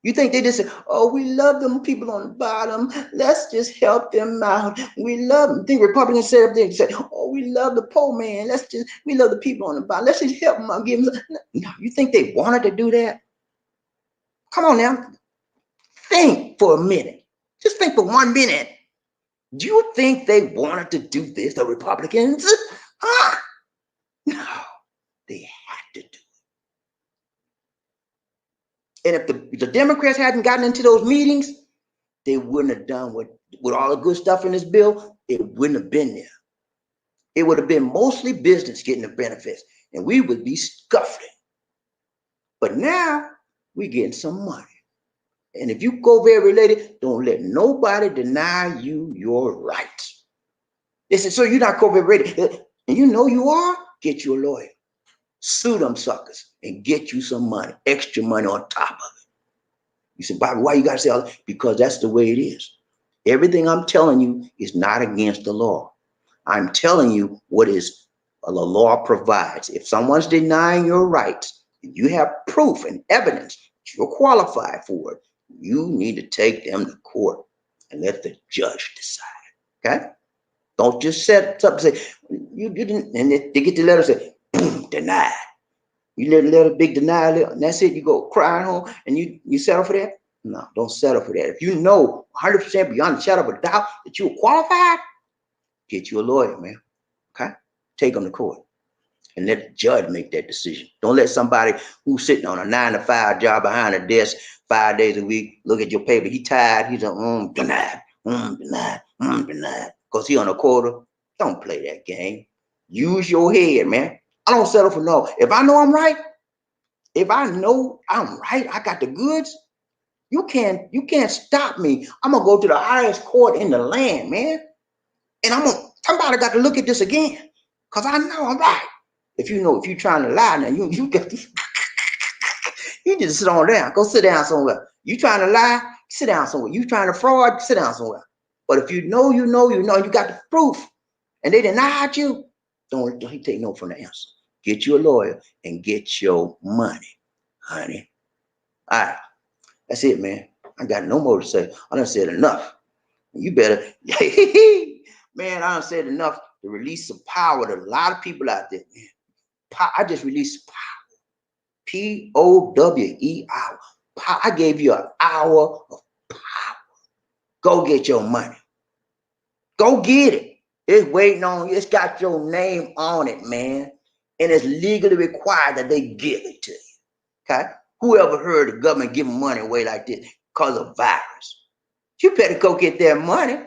You think they just said, oh, we love them people on the bottom. Let's just help them out. We love them. I think Republicans said up there, said, oh, we love the poor man. We love the people on the bottom. Let's just help them out. Give them. No, you think they wanted to do that? Come on now. Think for a minute. Just think for 1 minute. Do you think they wanted to do this, the Republicans? Huh? No, they had to do it. And if the Democrats hadn't gotten into those meetings, they wouldn't have done with all the good stuff in this bill. It wouldn't have been there. It would have been mostly business getting the benefits, and we would be scuffling. But now we're getting some money. And if you go very related, don't let nobody deny you your rights. They said, so you're not COVID ready. And you know you are, get you a lawyer. Sue them suckers and get you some money, extra money on top of it. You said, Bobby, why you got to say all that? Because that's the way it is. Everything I'm telling you is not against the law. I'm telling you what is the law provides. If someone's denying your rights, and you have proof and evidence that you're qualified for it, you need to take them to court and let the judge decide. Okay? Don't just set up and say, you didn't, and they get the letter and say, boom, denied. You let a little big denial, and that's it. You go crying home, and you settle for that? No, don't settle for that. If you know 100% beyond the shadow of a doubt that you're qualified, get you a lawyer, man. Okay? Take them to court and let the judge make that decision. Don't let somebody who's sitting on a 9-to-5 job behind a desk 5 days a week look at your paper. He tired. He's like, denied, denied, denied. Because he on a quarter. Don't play that game. Use your head, man. I don't settle for no. If I know I'm right, if I know I'm right, I got the goods, you can't stop me. I'm gonna go to the highest court in the land, man. And somebody got to look at this again. Because I know I'm right. If you're trying to lie now, you got to you just sit on down. Go sit down somewhere. You trying to lie, sit down somewhere. You trying to fraud, sit down somewhere. But if you know, you got the proof, and they denied you, don't take no from the answer. Get you a lawyer and get your money, honey. All right. That's it, man. I got no more to say. I done said enough. You better, man, I done said enough to release some power to a lot of people out there, man. I just released power. Power. I gave you an hour of power. Go get your money. Go get it. It's waiting on you. It's got your name on it, man. And it's legally required that they give it to you. Okay? Whoever heard the government giving money away like this because of virus? You better go get their money.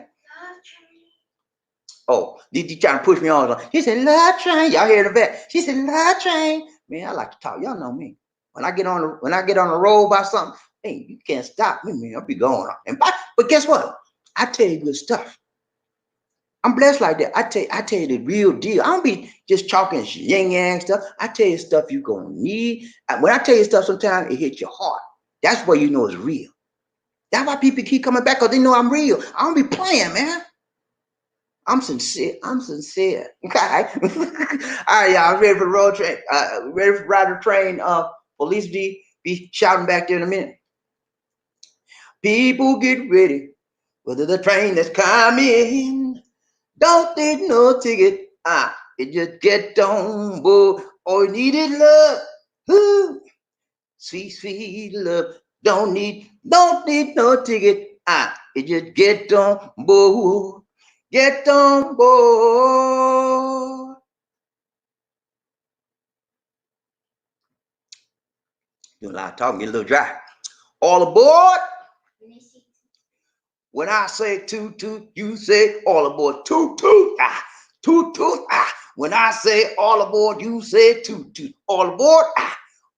Oh, you trying to push me on? He said, "Love train." Y'all hear the back? She said, "Love train." Man, I like to talk. Y'all know me. When I get on the road by something, hey, you can't stop me, man. I'll be going on. But guess what? I tell you good stuff. I'm blessed like that. I tell you the real deal. I don't be just talking yin yang stuff. I tell you stuff you gonna need. When I tell you stuff, sometimes it hits your heart. That's where you know it's real. That's why people keep coming back, because they know I'm real. I don't be playing, man. I'm sincere. Okay. All right, y'all. Ready for the road train? Ready for ride the train? Police be shouting back there in a minute. People get ready. Whether the train that's coming, don't need no ticket. It just get on board. All you need is love. Ooh, sweet, sweet love. Don't need no ticket. It just get on board. Get on board. Doing a lot of talking, get a little dry. All aboard. When I say toot toot, you say all aboard. Toot toot. Toot toot. When I say all aboard, you say toot toot. All aboard.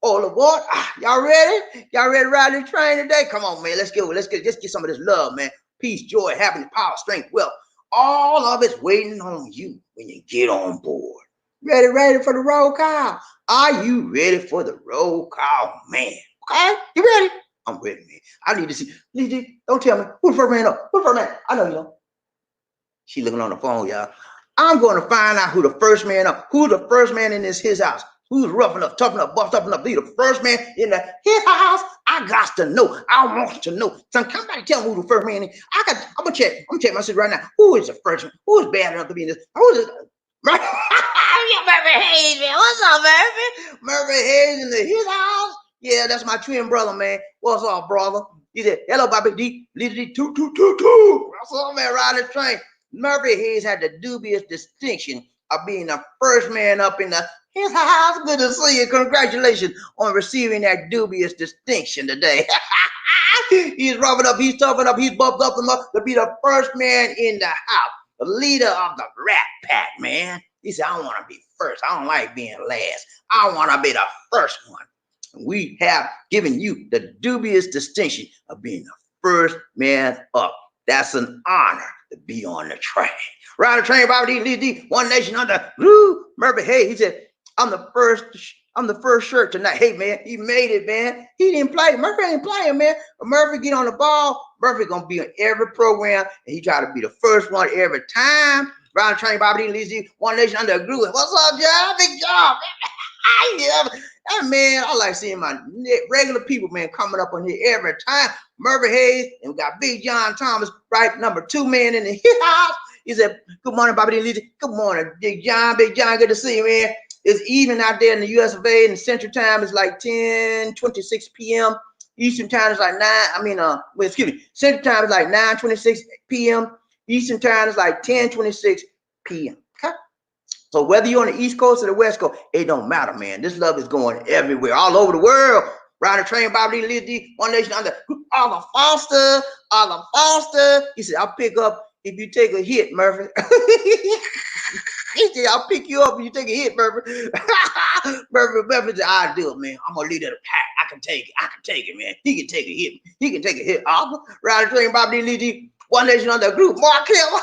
All aboard. Y'all ready? Y'all ready to ride this train today? Come on, man. Let's get some of this love, man. Peace, joy, happiness, power, strength, wealth. All of it's waiting on you when you get on board. Ready for the roll call? Are you ready for the roll call, man? Okay, you ready? I'm ready, man. I need to see. Don't tell me who the first man up. Who the first man? I know you know. She looking on the phone, y'all. I'm going to find out who the first man up. Who the first man in his house? Who's rough enough, tough enough, buffed up enough? Be the first man in his house. I got to know. I want to know. Son, come back and tell me who the first man is. I'm gonna check. I'm gonna check my sister right now. Who is the first one? Who is bad enough to be in this? Who is it? Murphy Hayes, man. What's up, Murphy? Murphy Hayes in his house. Yeah, that's my twin brother, man. What's up, brother? He said, "Hello, Bobby D. Lizzie, toot. What's up, man? Ride the train." Murphy Hayes had the dubious distinction of being the first man up in his house. Good to see you. Congratulations on receiving that dubious distinction today. He's rubbing up, he's toughing up, he's buffed up enough to be the first man in the house, the leader of the Rat Pack, man. He said, "I want to be first. I don't like being last. I want to be the first one." We have given you the dubious distinction of being the first man up. That's an honor to be on the train. Ride the train, Bobby D, one nation under Murphy Hayes. He said, I'm the first shirt tonight. Hey, man, he made it, man. He didn't play. Murphy ain't playing, man. But Murphy get on the ball. Murphy gonna be on every program, and he try to be the first one every time. Ride the train, Bobby D, one nation under a groove. What's up, John? Big job. Yeah. And man, I like seeing my regular people, man, coming up on here every time. Murphy Hayes, and we got Big John Thomas, right? Number 2 man in the house. He said, "Good morning, Bobby D. Good morning, Big John. Big John, good to see you, man." It's evening out there in the US of A, and Central Time is like 10:26 p.m. Eastern Time is like Central Time is like 9:26 p.m. Eastern Time is like 10:26 p.m. Okay? So whether you're on the East Coast or the West Coast, it don't matter, man. This love is going everywhere, all over the world. Ride the train, Bobby Lee, one nation under Arthur Foster. He said, "I'll pick up if you take a hit, Murphy." He said, "I'll pick you up if you take a hit, Murphy." Murphy said, "I'll do it, man. I'm gonna lead the pack. I can take it, man. He can take a hit. Arthur, ride the train, Bobby Lee, one nation under the group. Markel."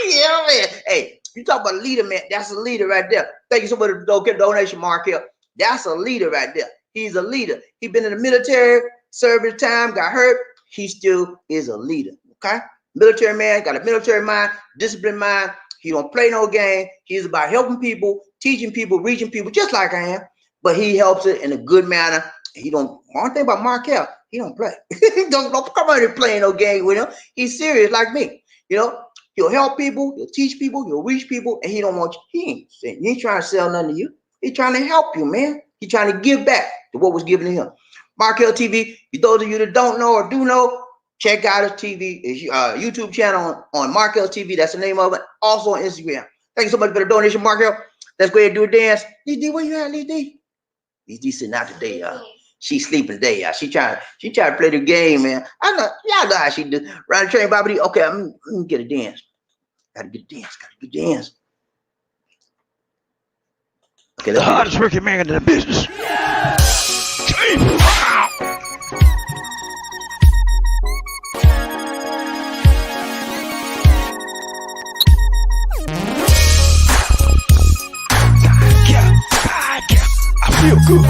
Yeah, man. Hey, you talk about a leader, man. That's a leader right there. Thank you so much for the donation, Markel. That's a leader right there. He's a leader. He been in the military, served his time, got hurt. He still is a leader. Okay? Military man, got a military mind, disciplined mind. He don't play no game. He's about helping people, teaching people, reaching people, just like I am. But he helps it in a good manner. He don't. One thing about Markel, He don't play. don't come out here playing no game with him. He's serious like me. He'll help people, he'll teach people, he'll reach people, and he don't want you. He ain't trying to sell nothing to you. He's trying to help you, man. He's trying to give back to what was given to him. Markel TV, those of you that don't know or do know, check out his TV, his YouTube channel on Markel TV. That's the name of it. Also on Instagram. Thank you so much for the donation, Markel. Let's go ahead and do a dance. Lise D, where you at, Lise D? Lise D sitting out today, y'all. She's sleeping today, y'all. She trying to play the game, man. I know, y'all know how she do. Ride the train, Bobby D. Okay, I'm gonna get a dance. Gotta get a dance. Okay, the hardest working man in the business. I feel good.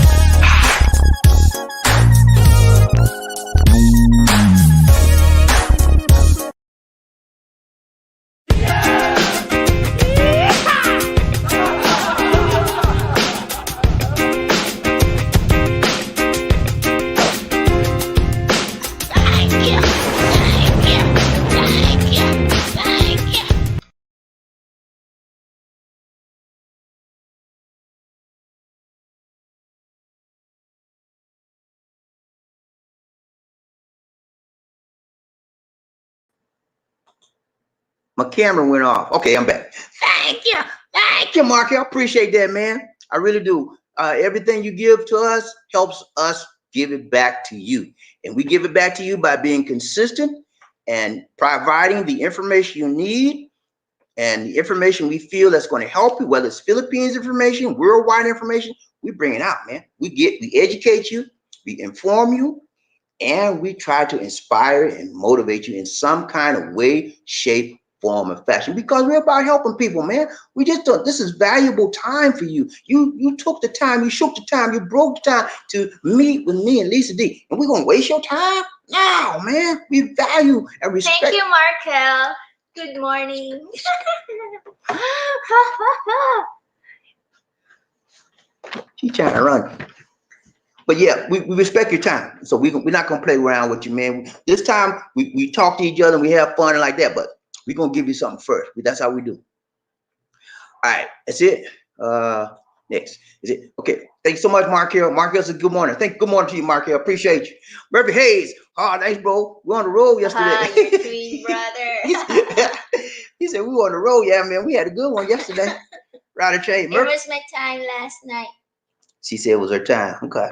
My camera went off. Okay, I'm back. Thank you, Mark. I appreciate that, man. I really do. Everything you give to us helps us give it back to you. And we give it back to you by being consistent and providing the information you need and the information we feel that's going to help you, whether it's Philippines information, worldwide information, we bring it out, man. We educate you, we inform you, and we try to inspire and motivate you in some kind of way, shape, form, and fashion, because we're about helping people, man. We just don't. This is valuable time for you. You took the time, you shook the time, you broke the time to meet with me and Lisa D, and we're gonna waste your time? No, man. We value and respect. Thank you, Markel. Good morning. She's trying to run. But yeah, we respect your time. So we're not going to play around with you, man. This time, we talk to each other and we have fun and like that. But we're going to give you something first. That's how we do. All right. That's it. Next. Is it? Okay. Thank you so much, Markel. Markel said good morning. Good morning to you, Markel. Appreciate you. Murphy Hayes. Oh, thanks, bro. We on the road yesterday. Your twin brother. He said we were on the road. Yeah, man. We had a good one yesterday. Rider train. It was my time last night. She said it was her time. Okay.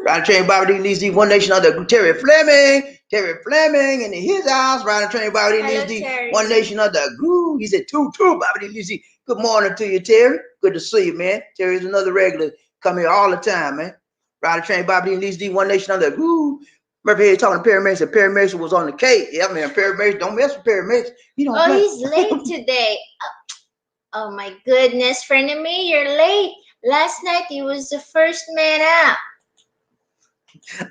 Rider train, Bobby D, Lisa D, One Nation Under Terry Fleming in his house. Rider train, Bobby D, Lisa D, One Nation Under Groove. He said, two, Bobby D, Lisa D. Good morning to you, Terry. Good to see you, man. Terry's another regular. Come here all the time, man. Rider train, Bobby D, Lisa D, One Nation Under Groove. Murphy here talking to Perry Mason. Perry Mason was on the case. Yeah, man. Perry Mason, don't mess with Perry Mason. He don't play. He's late today. Oh my goodness, friend of me, you're late. Last night he was the first man out.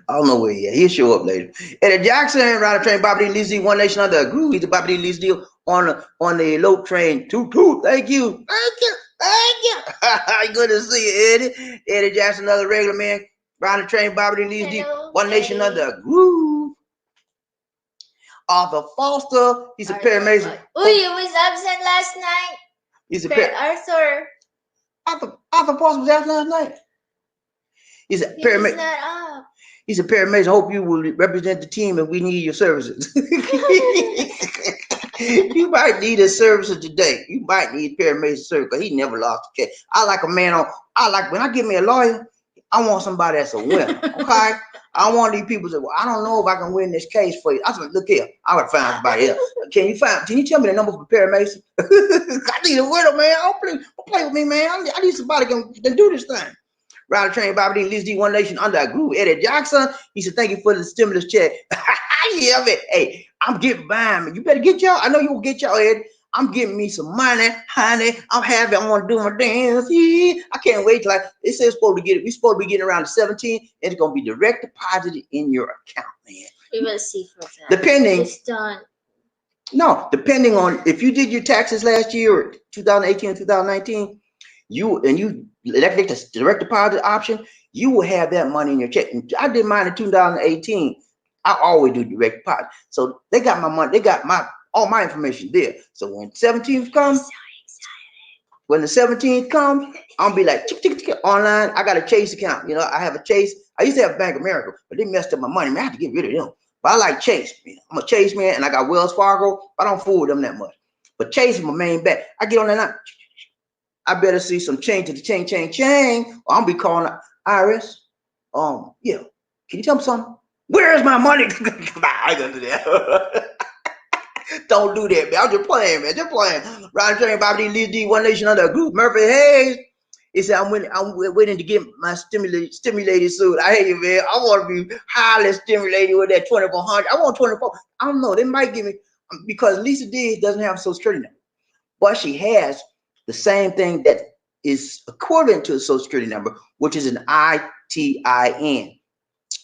I don't know where he is. He'll show up later. Eddie Jackson, Rider train, Bobby D, Lisa D, One Nation Under a Groove. He's the Bobby D, Lisa D on the low train. Toot. Thank you. Good to see you, Eddie. Eddie Jackson, another regular man. Rider train, Bobby D, Lisa D, One Nation Under a Groove. Arthur Foster, he's a Perry Mason. Oh, he was absent last night. He's a Arthur Foster was absent last night. He's a Perry Mason. Not up. He's a Perry Mason. Hope you will represent the team if we need your services. You might need his services today. You might need Perry Mason service because he never lost a case. I like a man when I get me a lawyer, I want somebody that's a winner. Okay? I want these people to say, well, I don't know if I can win this case for you. I said, look here, I would find somebody else. Can you tell me the number for Perry Mason? I need a winner, man. Don't play with me, man. I need somebody can do this thing. Rider train, Bobby D, Lisa D, One Nation Under a Groove. Eddie Jackson, he said, thank you for the stimulus check. Yeah, man. Hey, I'm getting by, man. You better get y'all. I know you will get y'all, Eddie. I'm getting me some money, honey. I'm happy. I want to do my dance. Yeah. I can't wait till it says we're supposed to be getting around the 17th, and it's going to be direct deposited in your account, man. We will see for that. Depending. It's done. No, depending on if you did your taxes last year, or 2018 or 2019, you elect the direct deposit option, you will have that money in your check. And I did mine in 2018. I always do direct deposit. So they got my money, they got all my information there. So when 17th comes, when the 17th comes, I'm be like tick, tick, tick, online. I got a Chase account. You know, I have a Chase. I used to have Bank of America, but they messed up my money. Man, I have to get rid of them. But I like Chase. Man. I'm a Chase man, and I got Wells Fargo. But I don't fool with them that much. But Chase is my main bet. I get on that line. I better see some change to the chain. Or I'll be calling the IRS. Yeah. Can you tell me something? Where's my money? I ain't gonna do that. Don't do that, man. I'm just playing, man. Just playing. Ron Train, Bobby D, Lee D, One Nation Under a Group, Murphy Hayes. He said, I'm waiting to get my stimulated suit. I hate you, man. I want to be highly stimulated with that 2400. I want 24. I don't know. They might give me, because Lisa D doesn't have a Social Security number, but she has the same thing that is equivalent to a Social Security number, which is an ITIN,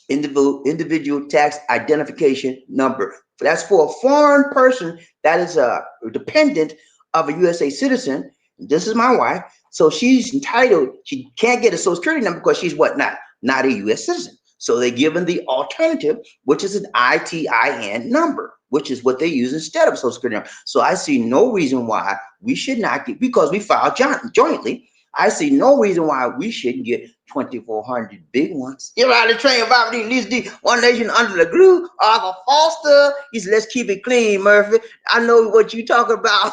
individual tax identification number. That's for a foreign person that is a dependent of a USA citizen. This is my wife, so she's entitled. She can't get a Social Security number because she's what, not a US citizen. So they're given the alternative, which is an ITIN number, which is what they use instead of Social Security number. So I see no reason why we should not get, because we filed jointly. I see no reason why we shouldn't get 2,400 big ones. You're out of the train about these One Nation Under the Groove. Arthur Foster. He said, let's keep it clean, Murphy. I know what you talking about.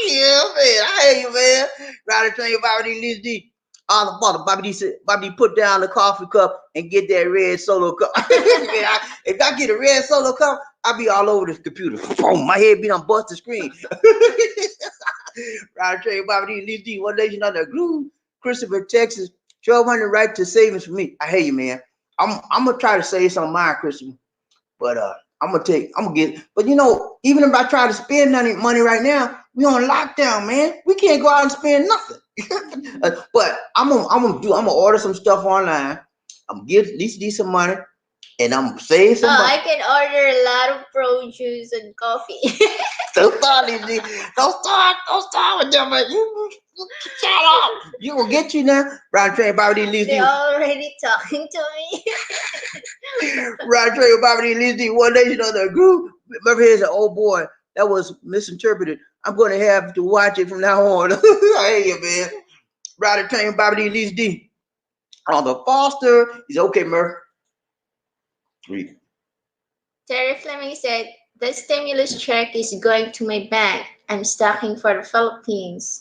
Yeah, man. I hear you, man. Right, the train about these Arthur Foster. Bobby D said, Bobby D, put down the coffee cup and get that red solo cup. If I get a red solo cup, I'll be all over this computer. Boom, my head be on bust the screen. Right, train Bobby D, One Nation Under the Groove. Christopher, Texas. 1,200 right to savings for me. I hear you, man. I'm gonna try to save some of mine, Christopher. But I'm gonna get. But you know, even if I try to spend money right now, we on lockdown, man. We can't go out and spend nothing. But I'm gonna order some stuff online. I'm gonna give Lisa some money, and I'm gonna save some money. I can order a lot of produce and coffee. Don't start, Lisa. Don't start with them. Shut up. You gonna get you now. Round train, Bobby D, Lisa. They're already talking to me. Round train, Bobby D, Lisa. One Nation Under a Group. Remember, here's an old boy that was misinterpreted. I'm gonna have to watch it from now on. I hear you, man. Round train, Bobby D, Lisa D. On the Foster. He's okay, Murph. Read. Terry Fleming said, the stimulus check is going to my bank. I'm stocking for the Philippines.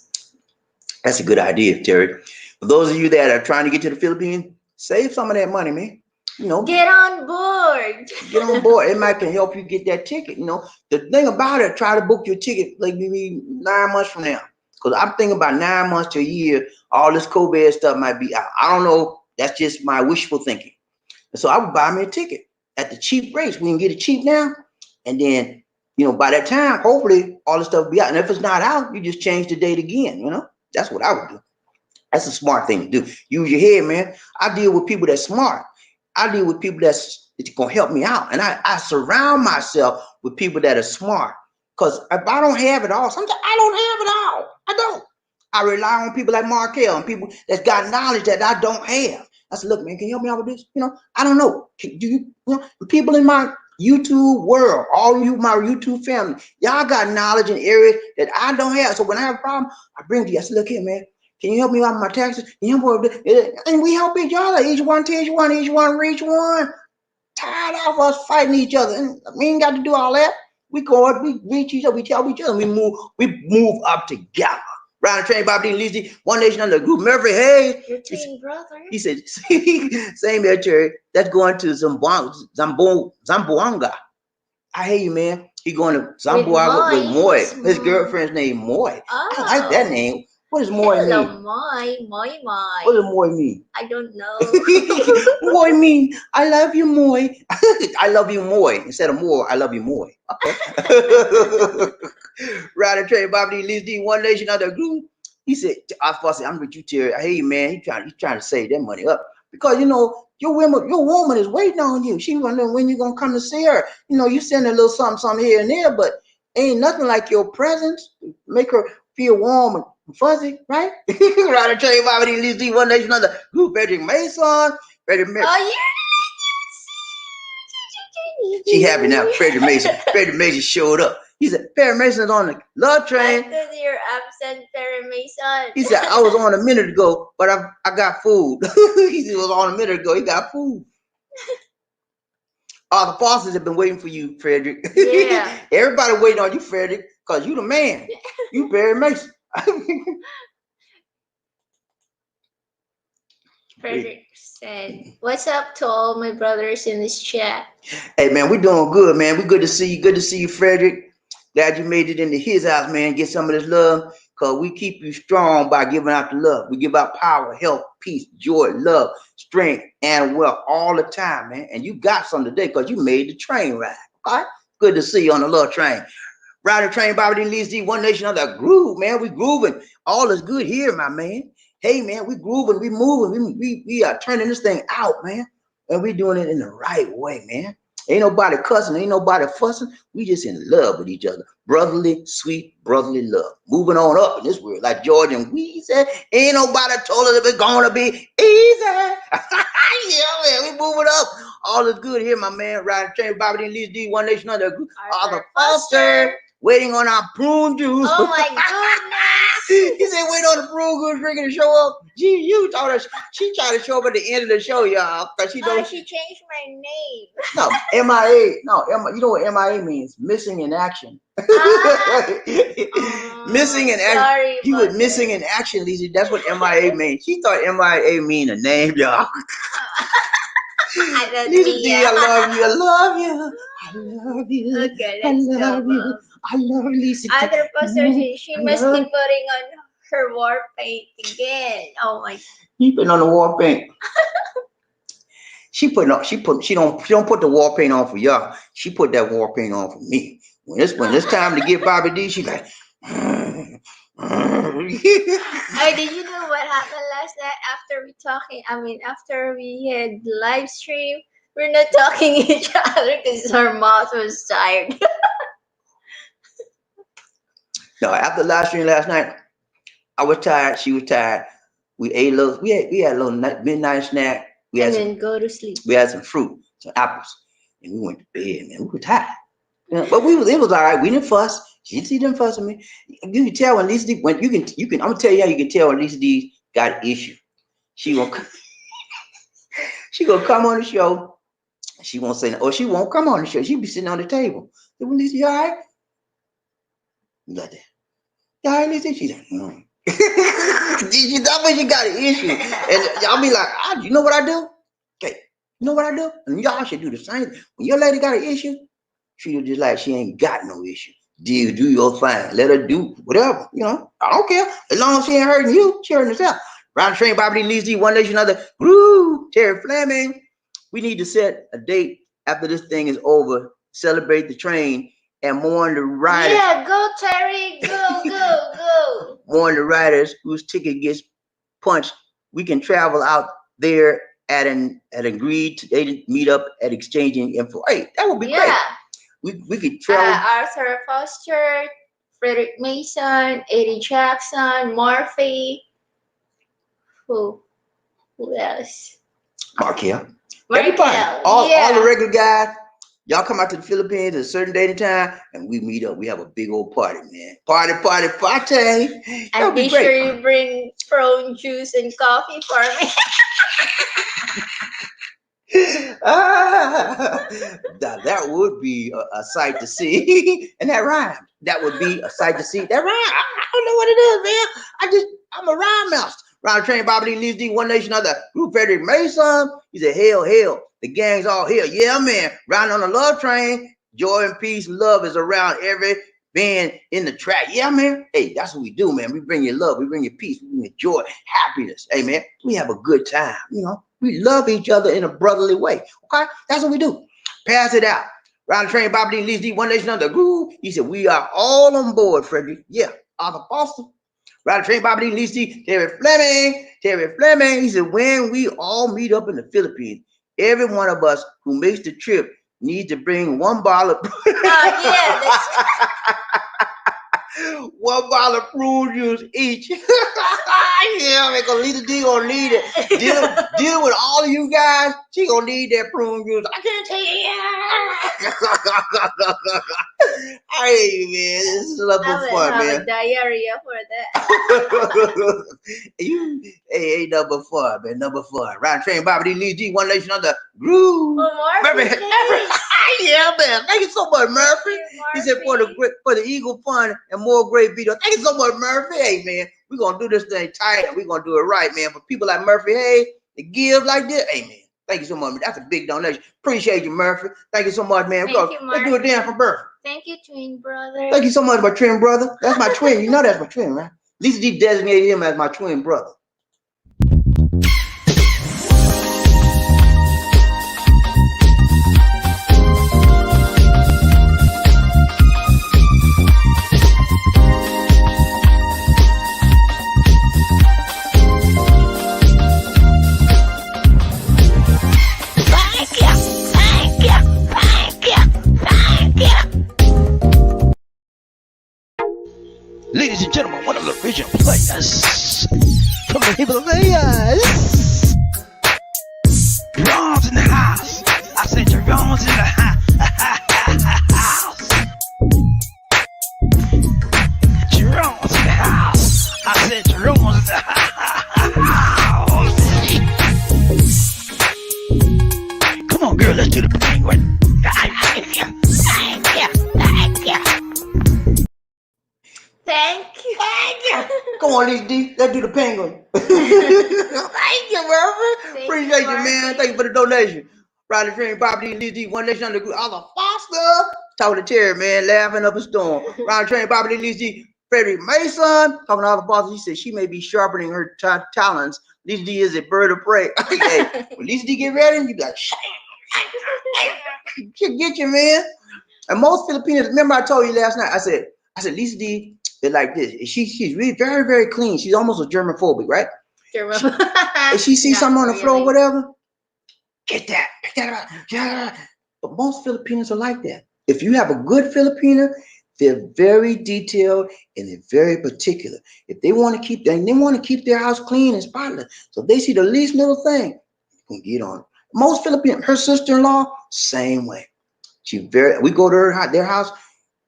That's a good idea, Terry. For those of you that are trying to get to the Philippines, save some of that money, man. You know, get on board. Get on board. It might can help you get that ticket. You know, the thing about it, try to book your ticket like maybe 9 months from now. Because I'm thinking about 9 months to a year, all this COVID stuff might be out. I don't know. That's just my wishful thinking. And so I would buy me a ticket at the cheap rates. We can get it cheap now. And then, you know, by that time, hopefully all this stuff will be out. And if it's not out, you just change the date again, you know. That's what I would do. That's a smart thing to do. Use your head, man. I deal with people that's smart. I deal with people that's gonna help me out. And I surround myself with people that are smart. Because if I don't have it all, sometimes I don't have it all. I don't. I rely on people like Markel and people that's got knowledge that I don't have. I said, look, man, can you help me out with this? You know, I don't know. Do you know, people in my YouTube world, all you, my YouTube family, y'all got knowledge in areas that I don't have. So when I have a problem, I bring it to you. I say, look here, man, can you help me out with my taxes? Can you help me with this? And we help each other. Each one teach one, each one reach one. Tired of us fighting each other. And we ain't got to do all that. We go up, we reach each other, we help each other, we move up together. Round the train, Bobby D, Lizzie, One Nation Under the Group, Murphy Hayes. Your twin brother. He said, same here, Terry. That's going to Zamboanga. I hear you, man. He going to Zamboanga with Moy. His girlfriend's name Moy. Oh. I like that name. What does Moy mean? Moy. What does Moy mean? I don't know. Moy mean, I love you, Moy. I love you, Moy. Instead of more, I love you, Moy. Okay. Rider Trey, Bobby D, Liz D, One Nation Under a Group. He said, I'm with you, Terry. I hear you, man. He's trying to save that money up. Because, you know, your woman is waiting on you. She wondering when you're going to come to see her. You know, you send a little something here and there, but ain't nothing like your presence. Make her feel warm and Fuzzy, right? Ride a train, Bobby D, Lizzie, one nation, another group, Frederick Mason, Frederick Mason. Oh, She happy now. Frederick Mason showed up. He said, Perry Mason's on the love train. After your absent, Perry Mason. He said, I was on a minute ago, but I got food. He said, was on a minute ago. He got food. All the Fosters have been waiting for you, Frederick. Yeah. Everybody waiting on you, Frederick, because you the man. You Perry Mason. Frederick said, "What's up to all my brothers in this chat?" Hey, man, we doing good, man. We good to see you. Good to see you, Frederick. Glad you made it into his house, man. Get some of this love, because we keep you strong by giving out the love. We give out power, health, peace, joy, love, strength, and wealth all the time, man. And you got some today because you made the train ride. All right? Good to see you on the love train. Ride the train, Bobby D, Lizzie, one nation under groove, man. We grooving. All is good here, my man. Hey, man, we grooving, we moving, we are turning this thing out, man. And we doing it in the right way, man. Ain't nobody cussing, ain't nobody fussing. We just in love with each other. Brotherly, sweet, brotherly love. Moving on up in this world. Like George and we said, ain't nobody told us it's gonna be easy. Yeah, man, we moving up. All is good here, my man. Riding train, Bobby D, Lizzie, one nation under group. Arthur Foster. Waiting on our prune juice. Oh my goodness. He said, wait on the prune juice drinking to show up. Gee, you told her she tried to show up at the end of the show, y'all. Cause she don't. She changed my name. No, MIA. No, you know what MIA means? Missing in action. Missing in action. Sorry, He was missing in action, Lizzie. That's what MIA means. She thought MIA mean a name, y'all. Lizzie, I love you. I love you. I love you. Okay, let's go. I love Lisa. Other Foster, she must be putting on her war paint again. Oh my. She putting on the war paint. She don't put the war paint on for y'all. She put that war paint on for me. When it's time to get Bobby D, she like. Hey, did you know what happened last night after we had live stream? We're not talking to each other because our mouth was tired. No, after live stream last night, I was tired. She was tired. We ate a little. We had a little midnight snack. Then go to sleep. We had some fruit, some apples, and we went to bed. Man, we were tired. Yeah, but it was all right. We didn't fuss. She didn't fuss with me. You can tell when Lisa D, when you can. I'm gonna tell you how you can tell when Lisa D got an issue. She gonna come on the show. She won't say, or she won't come on the show. She'll be sitting on the table. So when Lisa, you all right? You got that? You all right, Lisa? She's like, no. That's when you got an issue. And y'all be like, you know what I do? Okay, you know what I do? And y'all should do the same. When your lady got an issue, treat her just like she ain't got no issue. Do your thing. Let her do whatever. You know, I don't care. As long as she ain't hurting you, she hurting herself. Round train, Bobby D, Lizzie, one nation, another. Groove, Terry Fleming. We need to set a date after this thing is over. Celebrate the train and mourn the riders. Yeah, go Terry, go. Mourn the riders whose ticket gets punched. We can travel out there at agreed to they meet up at exchanging info. Hey, that would be great. We could travel. Arthur Foster, Frederick Mason, Eddie Jackson, Murphy. Who else? Markel. Everybody. All the regular guys. Y'all come out to the Philippines at a certain date and time, and we meet up. We have a big old party, man. Party. And be sure you bring prune juice and coffee for me. That would be a sight to see. And that rhymed. That would be a sight to see. That rhyme. I don't know what it is, man. I'm a rhyme master. Round train, Bobby D, Lizzie, one nation, other group, Frederick Mason. He said, hell. The gang's all here. Yeah, man. Riding on the love train. Joy and peace, love is around every band in the track. Yeah, man. Hey, that's what we do, man. We bring you love. We bring you peace. We bring you joy, happiness. Hey, man, we have a good time. You know, we love each other in a brotherly way. Okay? That's what we do. Pass it out. Round the train, Bobby D, Lizzie, one nation under groove. He said, we are all on board, Frederick. Yeah. Arthur Foster. Round the train, Bobby D, Lizzie, Terry Fleming. He said, when we all meet up in the Philippines, every one of us who makes the trip needs to bring one bottle of $1 prune juice each. Yeah, man, cause Lisa D gonna need it. Deal with all of you guys. She gonna need that prune juice. I can't tell you. Hey man, this is a lot I of will fun, have man. a diarrhea for that. Ain't nothing but fun, man. Nothing but fun. Round train, Bobby D, Lee G, one nation under groove. Oh, Murphy, Murphy, please. yeah, man. Thank you so much, Murphy. Thank you, He said for Murphy. the Eagle Fun and more great videos. Thank you so much, Murphy. Hey man, we're gonna do this thing tight and we're gonna do it right, man. For people like Murphy, hey, to give like this, hey man. Thank you so much, man. That's a big donation. Appreciate you, Murphy. Thank you so much, man. Thank you, Let's do it down for Murphy. Thank you, twin brother. Thank you so much, my twin brother. That's my twin. You know that's my twin, right? Lisa D designated him as my twin brother. Ladies and gentlemen, one of the original players from the Himalayas. Jerome's in the house. I said Jerome's in the house. Jerome's in the house. I said Jerome's in the house. Come on, girl, let's do the penguin. Thank you. Come on, Lisa D. Let's do the penguin. Thank you, Murphy. Appreciate you, man. Thank you for the donation. Riley Train, Bobby D, Lisa D, one nation under group. Oliver Foster. Talking to Terry, man, laughing up a storm. Riley Train, Bobby D, Lisa D, Freddie Mason. Talking to Oliver Foster. He said she may be sharpening her talents. Lisa D is a bird of prey. Hey, when Lisa D get ready, you be like, she'll get you, man. And most Filipinos, remember I told you last night, I said, Lisa D is like this. She's really very, very clean. She's almost a Germophobic, right? If she sees something on the floor or whatever, get that, pick that up. Yeah. But most Filipinos are like that. If you have a good Filipino, they're very detailed and they're very particular. If they want to keep their house clean and spotless. So if they see the least little thing, you can get on it. Most Filipinos, her sister-in-law, same way. We go to their house,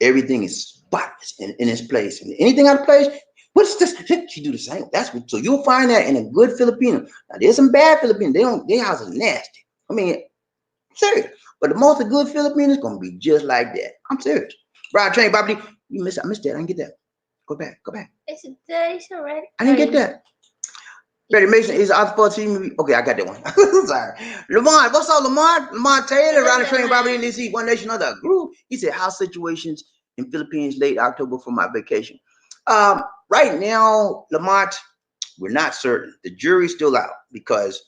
everything is spotless in its place. And anything out of place, what's this? She do the same. So you'll find that in a good Filipino. Now there's some bad Filipinos. Their house is nasty. I mean, I'm serious. But the most good Filipinos gonna be just like that. I'm serious. Ride train, Bobby. I missed that. I didn't get that. Go back. It's already. I didn't get that. Freddie Mason is out for team. Okay, I got that one. Sorry. Lamont, what's up, Lamont? Lamont Taylor, Ronnie Train, Bobby Lee, one nation under a group. He said, house situations in Philippines late October for my vacation. Right now, Lamont, we're not certain. The jury's still out because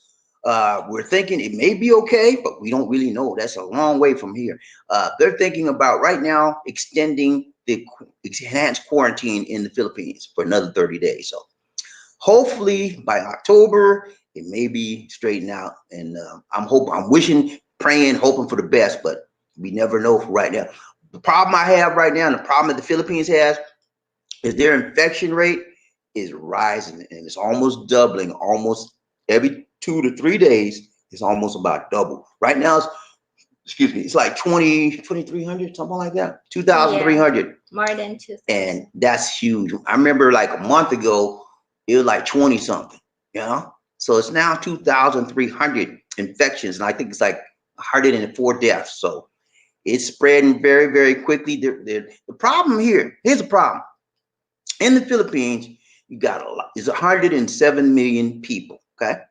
we're thinking it may be okay, but we don't really know. That's a long way from here. They're thinking about right now extending the enhanced quarantine in the Philippines for another 30 days. So hopefully by October, it may be straightened out. And I'm wishing, praying, hoping for the best, but we never know right now. The problem I have right now, and the problem that the Philippines has, is their infection rate is rising and it's almost doubling. Almost every 2 to 3 days, it's almost about double. Right now, it's like 2,300, something like that, 2,300. Yeah, more than 2,000. And that's huge. I remember like a month ago, it was like 20 something, So it's now 2,300 infections. And I think it's like 104 deaths. So it's spreading very, very quickly. The problem here's the problem. In the Philippines, you got a lot. It's 107 million people, okay?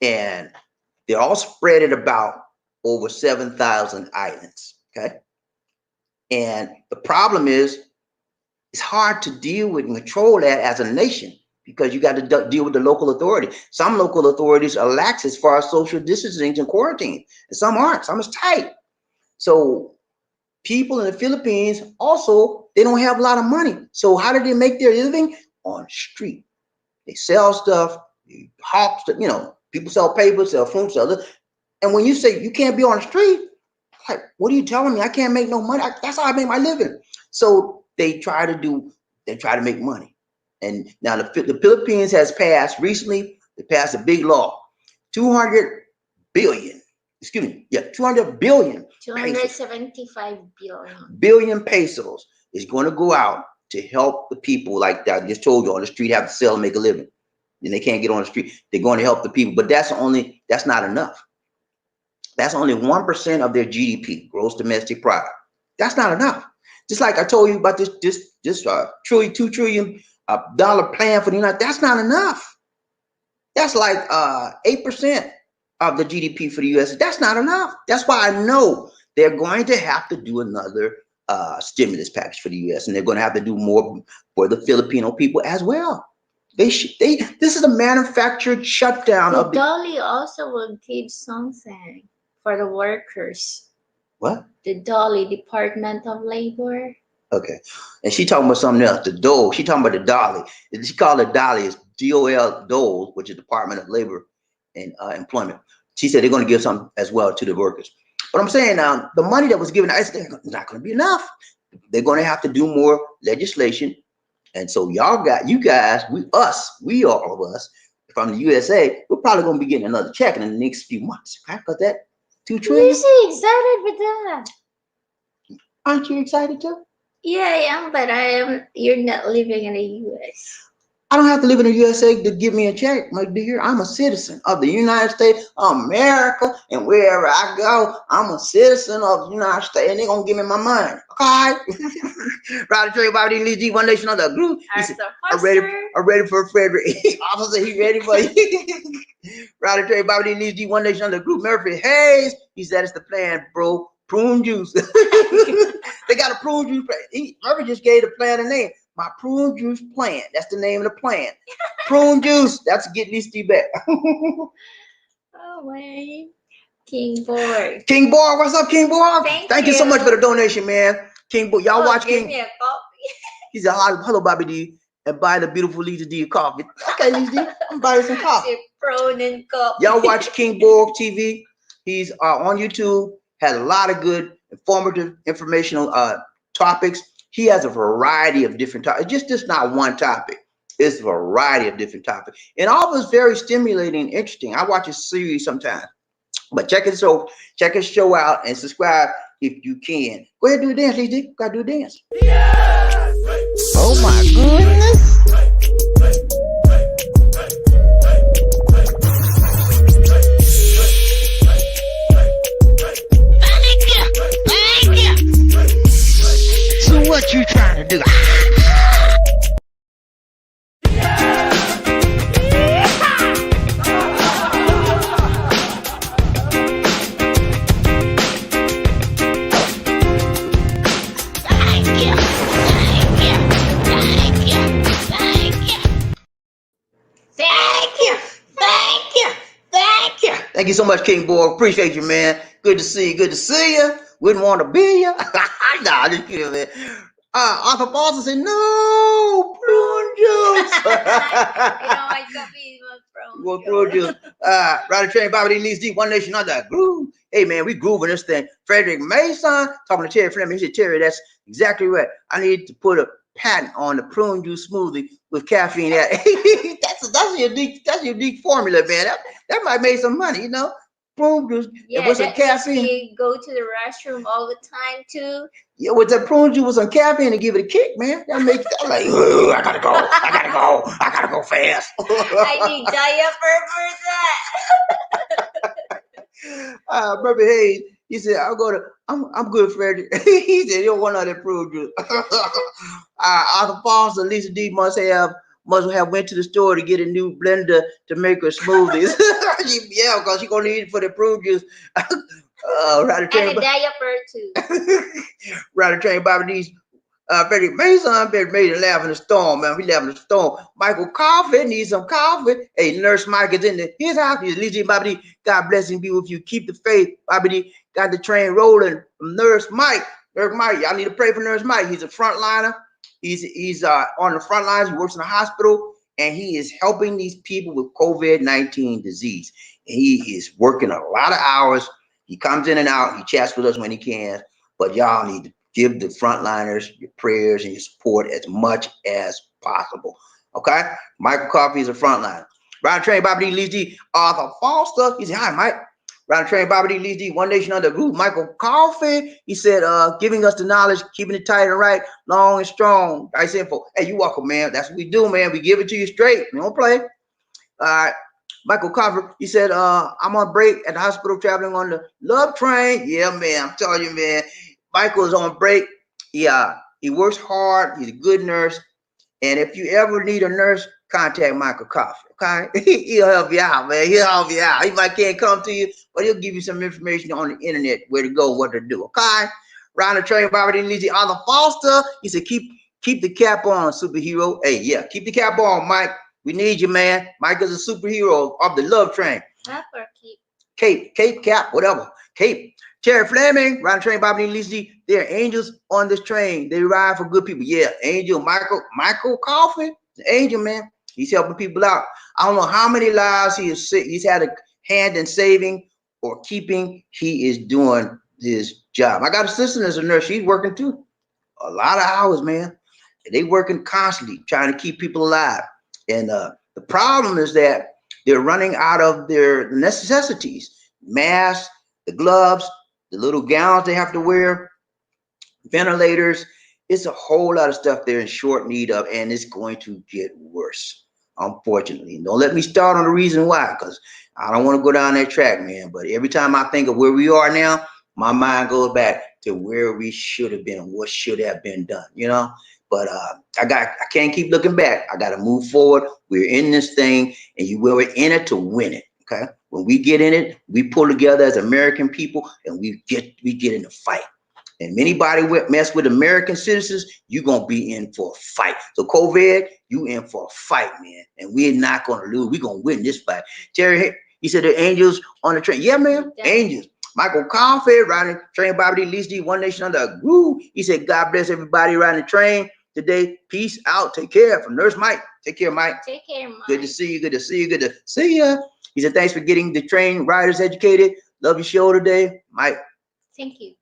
And they're all spread at about over 7,000 islands, okay? And the problem is, it's hard to deal with and control that as a nation because you got to deal with the local authority. Some local authorities are lax as far as social distancing and quarantine, and some aren't. Some is tight. So people in the Philippines also, they don't have a lot of money. So how do they make their living? On the street. They sell stuff, they hawk stuff, people sell paper, sell food, sell this. And when you say you can't be on the street, like, what are you telling me? I can't make no money. That's how I make my living. So they try to make money. And now the Philippines has passed recently. They passed a big law, 200 billion. Excuse me, yeah, 200 billion. 275 billion. Billion pesos is going to go out to help the people like that. I just told you on the street have to sell and make a living. And they can't get on the street. They're going to help the people, but that's not enough. That's only 1% of their GDP, gross domestic product. That's not enough. Just like I told you about this $2 trillion dollar plan for the United. That's not enough. That's like 8% of the GDP for the U.S. That's not enough. That's why I know they're going to have to do another stimulus package for the U.S. and they're going to have to do more for the Filipino people as well. This is a manufactured shutdown The Dolly also will give something for the workers. What? The Dolly, Department of Labor. Okay. And she talking about something else. The Dole. She talking about the Dolly. She called it Dolly. It's DOL, Dole, which is Department of Labor and Employment. She said they're going to give something as well to the workers. But I'm saying now, the money that was given, it's not going to be enough. They're going to have to do more legislation. And so you guys, all of us from the USA, we're probably going to be getting another check in the next few months. Right? Because that $2 trillion. We're so excited with that. Aren't you excited too? Yeah, I am, but you're not living in the US. I don't have to live in the USA to give me a check, my dear. I'm a citizen of the United States of America, and wherever I go, I'm a citizen of the United States, and they're gonna give me my money. Okay? Right, to tell you about the Lee G, One Nation Under a Group. I'm ready for Frederick. Officer, he ready for you. Right, to tell you about the Lee G, One Nation Under a Group. Murphy Hayes, he said it's the plan, bro. Prune juice. They got a prune juice plan. Murphy just gave the plan a name. My prune juice plan. That's the name of the plan. Prune juice. That's getting these tea back. Oh my. King Boy. King Boy, what's up, King Boy? Thank you so much for the donation, man. King Boy, y'all watch King. Give me a coffee. He said, hello, Bobby D, and buy the beautiful Lisa D coffee. Okay, Lisa D, I'm buying some coffee. Prune and coffee. Y'all watch King Boy TV. He's on YouTube. Has a lot of good, informative, informational topics. He has a variety of different topics. Just not one topic. It's a variety of different topics. And all of it's very stimulating and interesting. I watch his series sometimes. But check his show out and subscribe if you can. Go ahead and do a dance, Lisa. Gotta do a dance. Oh my goodness. So what you trying to do? Thank you so much, King Boy. Appreciate you, man. Good to see you. Good to see you. Wouldn't want to be you. Nah, just kidding, man. Arthur Paulson said, no, prune juice. My coffee is prune juice. Rider Train, Bobby D, Lee's Deep, One Nation Under a Groove. Hey, man, we grooving this thing. Frederick Mason, talking to Terry Fleming. He said, Terry, that's exactly right. I need to put a patent on the prune juice smoothie with caffeine. That's a unique formula, man. That might make some money, you know. Prune juice with some caffeine. You go to the restroom all the time too. Yeah, with the prune juice with some caffeine to give it a kick, man. That makes that like, I gotta go fast. I need diaper for that. Brother Hayes, he said, I'm good, Freddie. He said, you don't want none of that prune juice. Arthur Falls and Lisa D must have went to the store to get a new blender to make her smoothies. Yeah, because she's gonna need it for the prune juice. And a diaper too. Rider Train Bobby D's Frederick Mason made it laugh in the storm, man. We laugh in the storm. Michael Coffee needs some coffee. Hey, Nurse Mike is in his house. He's Lizzie Bobby D. God bless and be with you. Keep the faith. Bobby D got the train rolling from Nurse Mike. Nurse Mike, y'all need to pray for Nurse Mike. He's a frontliner. He's on the front lines. He works in a hospital, and he is helping these people with COVID-19 disease. And he is working a lot of hours. He comes in and out. He chats with us when he can. But y'all need to give the frontliners your prayers and your support as much as possible. Okay? Michael Coffey is a frontliner. Round train Bobby D. Lee D. Arthur Foster. He said, hi, Mike. Round train Bobby D. Lee D. One Nation Under Group. Michael Coffey. He said, giving us the knowledge, keeping it tight and right, long and strong. Nice info. Hey, you welcome, man. That's what we do, man. We give it to you straight. We don't play. All right. Michael Coffey, he said, I'm on break at the hospital traveling on the love train. Yeah, man. I'm telling you, man. Michael's on break. Yeah, he works hard. He's a good nurse. And if you ever need a nurse, contact Michael Coffey, okay? He'll help you out, man. He'll help you out. He might can't come to you, but he'll give you some information on the internet, where to go, what to do, okay? Round the train, Bobby didn't leave Arthur Foster. He said, keep the cap on, superhero. Hey, yeah, keep the cap on, Mike. We need you, man. Mike is a superhero of the love train. Cap or cape? Cape, cap, whatever. Cape. Terry Fleming, round the train, Bobby and Lizzie. They're angels on this train. They ride for good people. Yeah, angel Michael Coffey, the angel, man. He's helping people out. I don't know how many lives he's had a hand in saving or keeping. He is doing his job. I got a sister as a nurse. She's working too. A lot of hours, man. They working constantly trying to keep people alive. And the problem is that they're running out of their necessities. Masks, the gloves, the little gowns they have to wear, ventilators. It's a whole lot of stuff they're in short need of, and it's going to get worse, unfortunately. Don't let me start on the reason why, because I don't want to go down that track, man. But every time I think of where we are now, my mind goes back to where we should have been and what should have been done, you know? But I can't keep looking back. I got to move forward. We're in this thing, and we're in it to win it. Okay, when we get in it, we pull together as American people, and we get in the fight. And anybody mess with American citizens, you're gonna be in for a fight. So COVID, you in for a fight, man. And we're not gonna lose. We're gonna win this fight. Terry, he said the angels on the train. Yeah, man, angels. Michael Coffey riding train, Bobby D. Least D. One Nation Under a Groove. He said, God bless everybody riding the train today. Peace out. Take care. From Nurse Mike. Take care, Mike. Take care, Mike. Good to see you. Good to see you. Good to see ya. He said, thanks for getting the train riders educated. Love your show today, Mike. Thank you.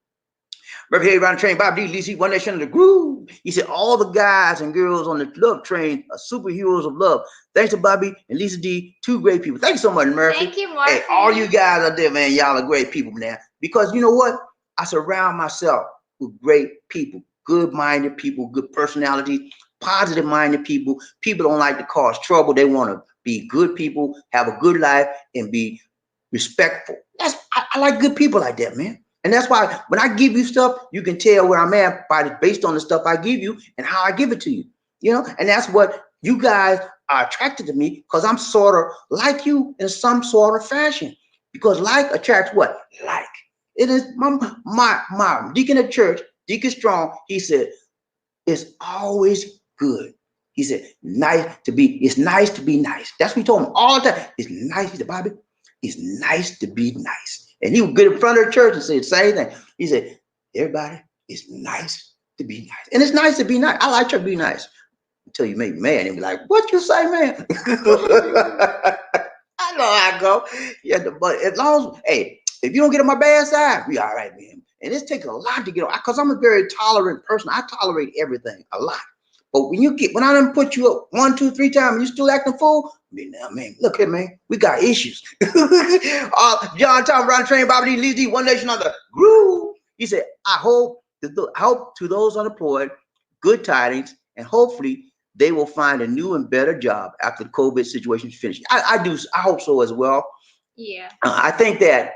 Reverend Around the train, Bob D. Lisi, One Nation of the Groove. He said, all the guys and girls on the love train are superheroes of love. Thanks to Bobby and Lisa D, two great people. Thank you so much, Murphy. Thank you, Murphy. Hey, all you guys out there, man, y'all are great people, man. Because you know what? I surround myself with great people, good-minded people, good personalities, positive-minded people. People don't like to cause trouble. They want to be good people, have a good life, and be respectful. I like good people like that, man. And that's why when I give you stuff, you can tell where I'm at based on the stuff I give you and how I give it to you. You know, and that's what you guys are attracted to me, because I'm sort of like you in some sort of fashion. Because like attracts what? Like. It is my deacon at church, Deacon Strong, he said, it's always good. He said, it's nice to be nice. That's what he told him all the time. It's nice. He said, Bobby, it's nice to be nice. And he would get in front of the church and say the same thing. He said, everybody, it's nice to be nice. And it's nice to be nice. I like to be nice. Until you make me mad and be like, what you say, man? I know how I go. Yeah, but as long as, hey, if you don't get on my bad side, we all right, man. And it's taking a lot to get on, because I'm a very tolerant person. I tolerate everything a lot. But when I done put you up 1, 2, 3 times, and you still acting fool, man, look here, man, we got issues. John Tom, Ron Train, Bobby D, Lee D, One Nation Under Groove. He said, I hope to those unemployed, good tidings, and hopefully they will find a new and better job after the COVID situation is finished. I hope so as well. Yeah. I think that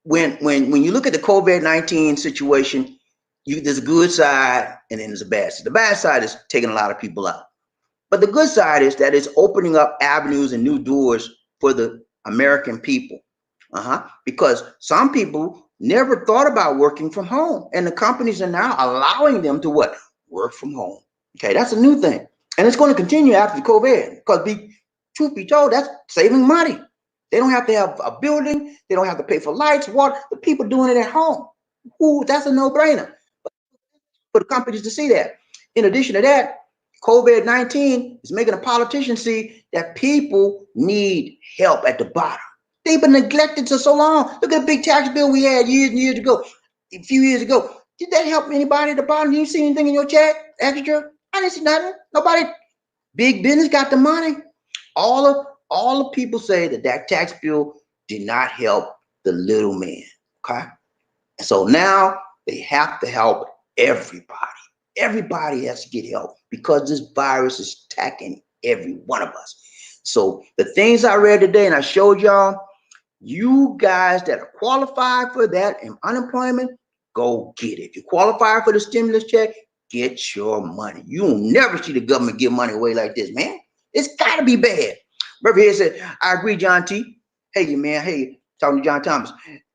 when you look at the COVID-19 situation, there's a good side and then there's a bad side. The bad side is taking a lot of people out. But the good side is that it's opening up avenues and new doors for the American people. Because some people never thought about working from home. And the companies are now allowing them to what? Work from home. Okay, that's a new thing. And it's going to continue after the COVID. Because truth be told, that's saving money. They don't have to have a building. They don't have to pay for lights, water. The people doing it at home. Ooh, that's a no-brainer. For the companies to see that. In addition to that, COVID-19 is making the politicians see that people need help at the bottom. They've been neglected for so long. Look at the big tax bill we had years and years ago, a few years ago. Did that help anybody at the bottom? You see anything in your check extra? I didn't see nothing. Nobody. Big business got the money. All the people say that that tax bill did not help the little man. Okay, so now they have to help everybody. Everybody has to get help because this virus is attacking every one of us. So the things I read today and I showed y'all, you guys that are qualified for that and unemployment, go get it. If you qualify for the stimulus check, get your money. You'll never see the government give money away like this, man. It's got to be bad. Brother here said, I agree, John T. Hey, man. Hey, talking to John Thomas.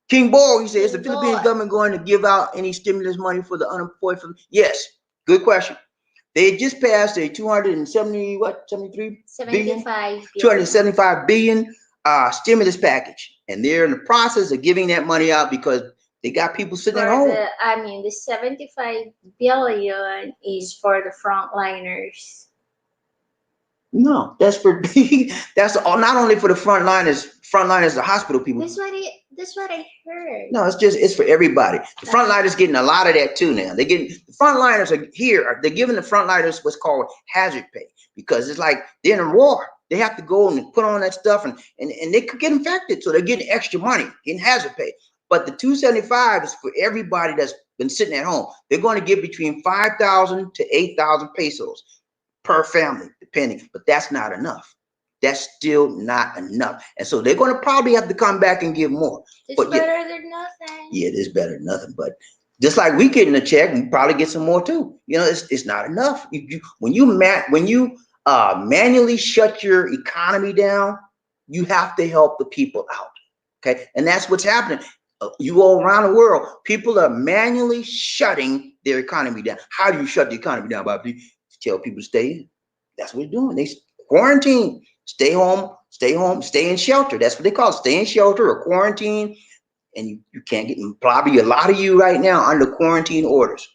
King Ball, he says, is the Philippines government going to give out any stimulus money for the unemployed? Yes. Good question. They just passed a 270, what, 73 billion? 275 billion stimulus package. And they're in the process of giving that money out because they got people sitting at home. The 75 billion is for the frontliners. No, that's for that's not only for the frontliners, the hospital people. That's what I heard. No, it's for everybody. The frontliners getting a lot of that too now. They're getting the frontliners are here. They're giving the frontliners what's called hazard pay because it's like they're in a war. They have to go and put on that stuff and they could get infected, so they're getting extra money, getting hazard pay. But the 275 is for everybody that's been sitting at home. They're going to give between 5,000 to 8,000 pesos per family, depending, but that's not enough. That's still not enough. And so they're going to probably have to come back and give more. It's better than nothing. Yeah, it is better than nothing. But just like we getting a check, we probably get some more too. You know, it's not enough. When you manually shut your economy down, you have to help the people out. Okay, and that's what's happening. You all around the world, people are manually shutting their economy down. How do you shut the economy down, Bobby? Tell people to stay in. That's what they're doing. They quarantine, stay home, stay in shelter. That's what they call it, stay in shelter or quarantine. And you can't get, probably a lot of you right now under quarantine orders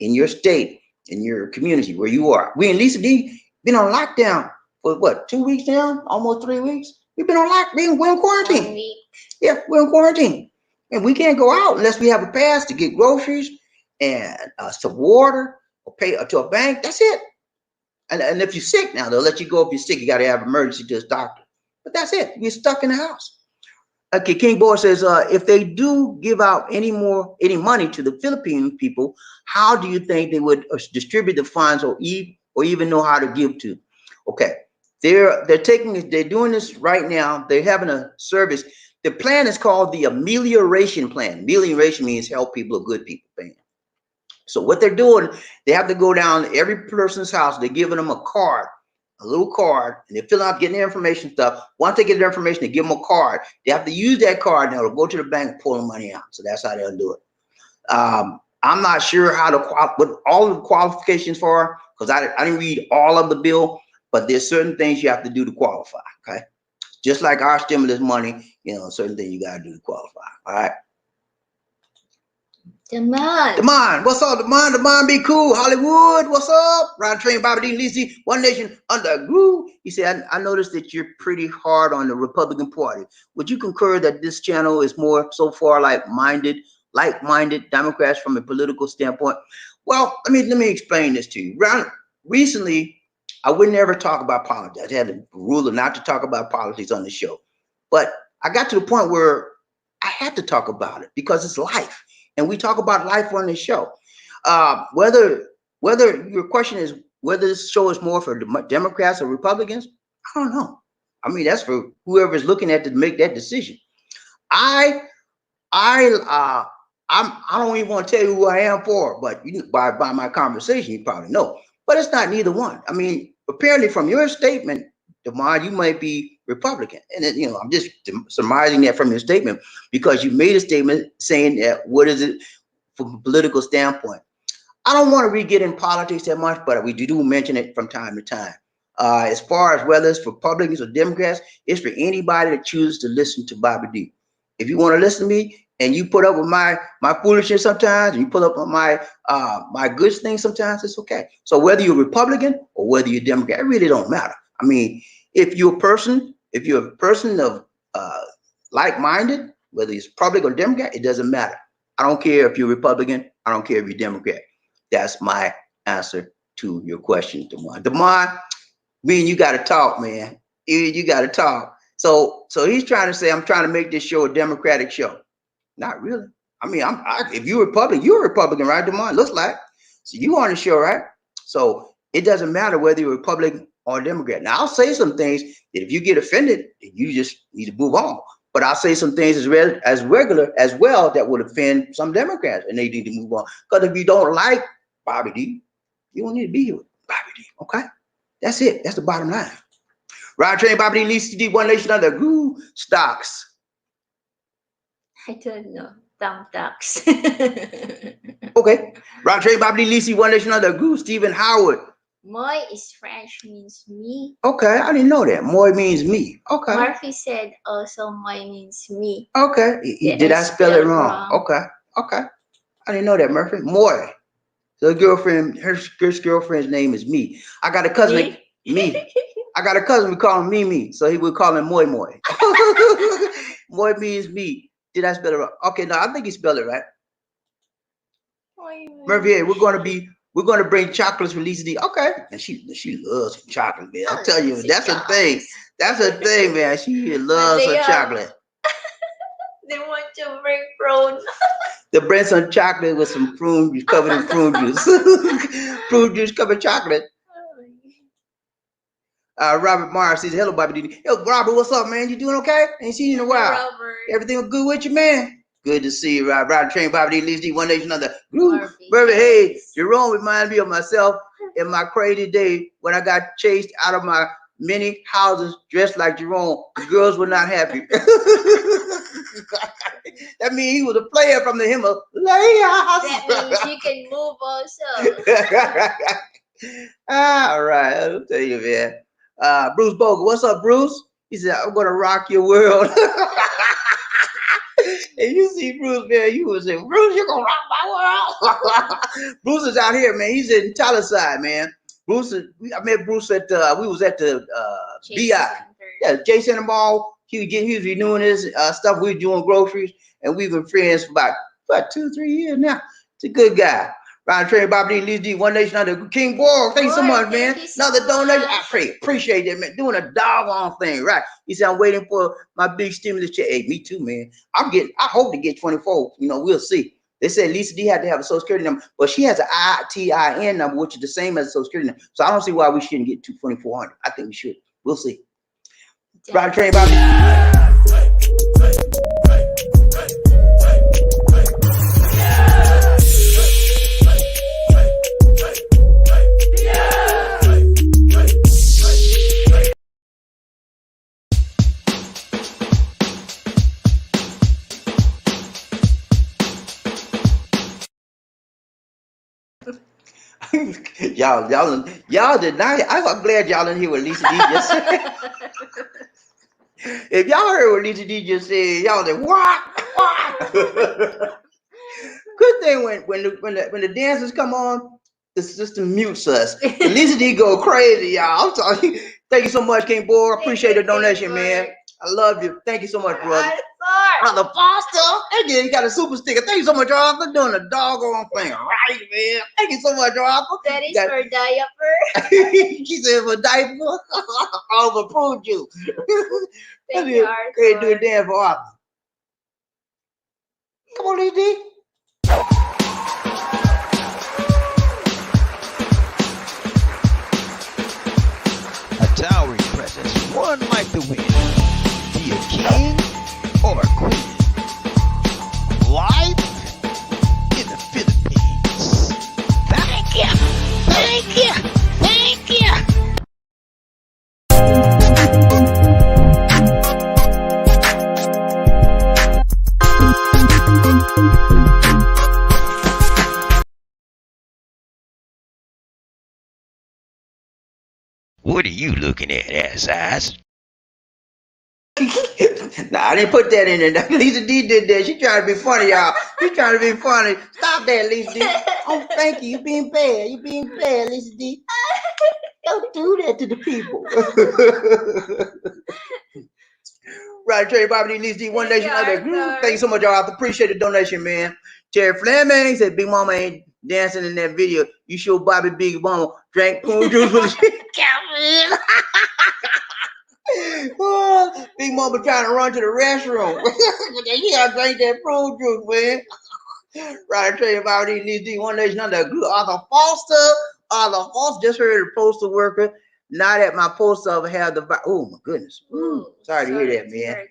in your state, in your community where you are. We in Lisa D been on lockdown for what, 2 weeks now? Almost 3 weeks. We've been on lockdown. We're in quarantine. 1 week. Yeah, we're in quarantine. And we can't go out unless we have a pass to get groceries and some water or pay to a bank. That's it. And if you're sick now, they'll let you go if you're sick. You got to have emergency to a doctor. But that's it. You're stuck in the house. Okay, King Boy says, if they do give out any money to the Philippine people, how do you think they would distribute the funds or even know how to give to? Okay, they're doing this right now. They're having a service. The plan is called the amelioration plan. Amelioration means help people or good people. So what they're doing, they have to go down to every person's house. They're giving them a card, a little card, and they're filling out, getting their information stuff. Once they get their information, they give them a card. They have to use that card now to go to the bank and pull the money out. So that's how they'll do it. I'm not sure what all the qualifications for, because I didn't read all of the bill, but there's certain things you have to do to qualify. Okay, just like our stimulus money, certain things you got to do to qualify. All right. Demond, what's up, Demond? Demond, be cool. Hollywood, what's up? Ryan Train, Bobby Dean, Lizzie, One Nation Under a Groove. He said, I noticed that you're pretty hard on the Republican Party. Would you concur that this channel is more so far like-minded Democrats from a political standpoint? Well, let me explain this to you. Recently, I would never talk about politics. I had a rule not to talk about politics on the show. But I got to the point where I had to talk about it because it's life. And we talk about life on this show. Whether your question is whether this show is more for Democrats or Republicans, I don't know. I mean, that's for whoever is looking at to make that decision. I don't even want to tell you who I am for, but by my conversation, you probably know. But it's not neither one. I mean, apparently from your statement, Demond, you might be Republican, and I'm just surmising that from your statement because you made a statement saying that what is it from a political standpoint. I don't want to really get in politics that much, but we do mention it from time to time. As far as whether it's for Republicans or Democrats, it's for anybody that chooses to listen to Bobby D. If you want to listen to me and you put up with my foolishness sometimes, and you put up with my good things sometimes, it's okay. So whether you're Republican or whether you're Democrat, it really don't matter. I mean, if you're a person of like-minded, whether it's Republican or Democrat, it doesn't matter. I don't care if you're Republican I don't care if you're Democrat. That's my answer to your question, Demond. Demond, me and you got to talk, man. You got to talk. So he's trying to say I'm trying to make this show a Democratic show. Not really. I mean, if you're Republican, you're a Republican, right, Demond? Looks like. So you on the show, right? So it doesn't matter whether you're Republican or Democrat. Now I'll say some things that if you get offended, you just need to move on. But I'll say some things as regular as well that would offend some Democrats, and they need to move on. Because if you don't like Bobby D, you don't need to be here with Bobby D. Okay, that's it. That's the bottom line. Ride Train, Bobby D, Lisa D, One Nation Under Goo Stocks. I don't know. Thumb tax. Okay. Ride Train, Bobby D, Lisa, One Nation Under Goo. Stephen Howard. Moi is French, means me. Okay, I didn't know that. Moi means me. Okay. Murphy said also moi means me. Okay. Did I spell it wrong? Okay. Okay. I didn't know that, Murphy. Moi. So girlfriend, her girlfriend's name is me. I got a cousin. Me. I got a cousin we call him Mimi, so he would call him Moi Moi. Moi means me. Did I spell it wrong? Okay, no, I think he spelled it right. Murphy, hey, we're gonna bring chocolates for Lisa D. Okay, and she loves chocolate, man. I'm telling you, that's a thing. That's a thing, man. She loves her chocolate. They want to bring prune. They bring some chocolate with some prune juice covered in prune juice. Prune juice covered chocolate. Robert Mars says, hello, Bobby D. Yo, Robert, what's up, man? You doing okay? Ain't seen you in a while. Robert. Everything good with you, man? Good to see you, Robert. Train, Bobby D, Lisa D, One Nation Under. Murphy, hey, Jerome reminded me of myself in my crazy day when I got chased out of my many houses dressed like Jerome. The girls were not happy. That means he was a player from the Himalayas. That means you can move also. All right, I'll tell you, man. Bruce Bogle, what's up, Bruce? He said, I'm gonna rock your world. And you see Bruce, man, you would say, Bruce, you're gonna rock my world. Bruce is out here, man. He's in Taliside, man. I met Bruce at we was at the BI. Yeah, J Center Mall. He was renewing his stuff. We were doing groceries, and we've been friends for about 2-3 years now. It's a good guy. Ryan Trey, Bobby D, Lisa D, One Nation Under King Borg. Thank you so much, man. Another donation. I appreciate that, man. Doing a doggone thing, right? He said, I'm waiting for my big stimulus check. Hey, me too, man. I hope to get 24. You know, we'll see. They said Lisa D had to have a social security number, but she has an ITIN number, which is the same as a social security number. So I don't see why we shouldn't get 2,400. I think we should. We'll see. Ryan Trey, Bobby. y'all did not. I'm glad y'all didn't hear what Lisa D just said. If y'all heard what Lisa D just said, y'all said what? Good thing when the dancers come on, the system mutes us. And Lisa D go crazy, y'all. I'm sorry. Thank you so much, King Boy. Appreciate the donation, man. I love you. Thank you so much, brother. Brother Foster. Again, you got a super sticker. Thank you so much, Arthur. Doing a doggone thing. All right, man. Thank you so much, Arthur. That is for diaper. She said for diaper. All the prune juice. Thank you, Arthur. Go ahead, do a dance for Arthur. Come on, Lisa D. A towering presence, one like the wind. Be a king or a queen. Live in the Philippines. Thank you. Thank you. Thank you. What are you looking at, ass? Nah, I didn't put that in there. Lisa D did that. She trying to be funny, y'all. She trying to be funny. Stop that, Lisa D. Oh, thank you. You being bad. You being bad, Lisa D. Don't do that to the people. Right, Trey, Bobby D, Lisa D, One Nation Under Group. Thank you so much, y'all. I appreciate the donation, man. Terry Fleming said Big Mama ain't dancing in that video. You show Bobby Big Mama drank prune juice with Calvin. Oh, Big Mama trying to run to the restroom. Yeah, drink that prune juice, man. Right, I tell you about these one nation under good Arthur Foster. Arthur Foster just heard a postal worker. Now that my post office have the oh my goodness. Sorry to hear that, man.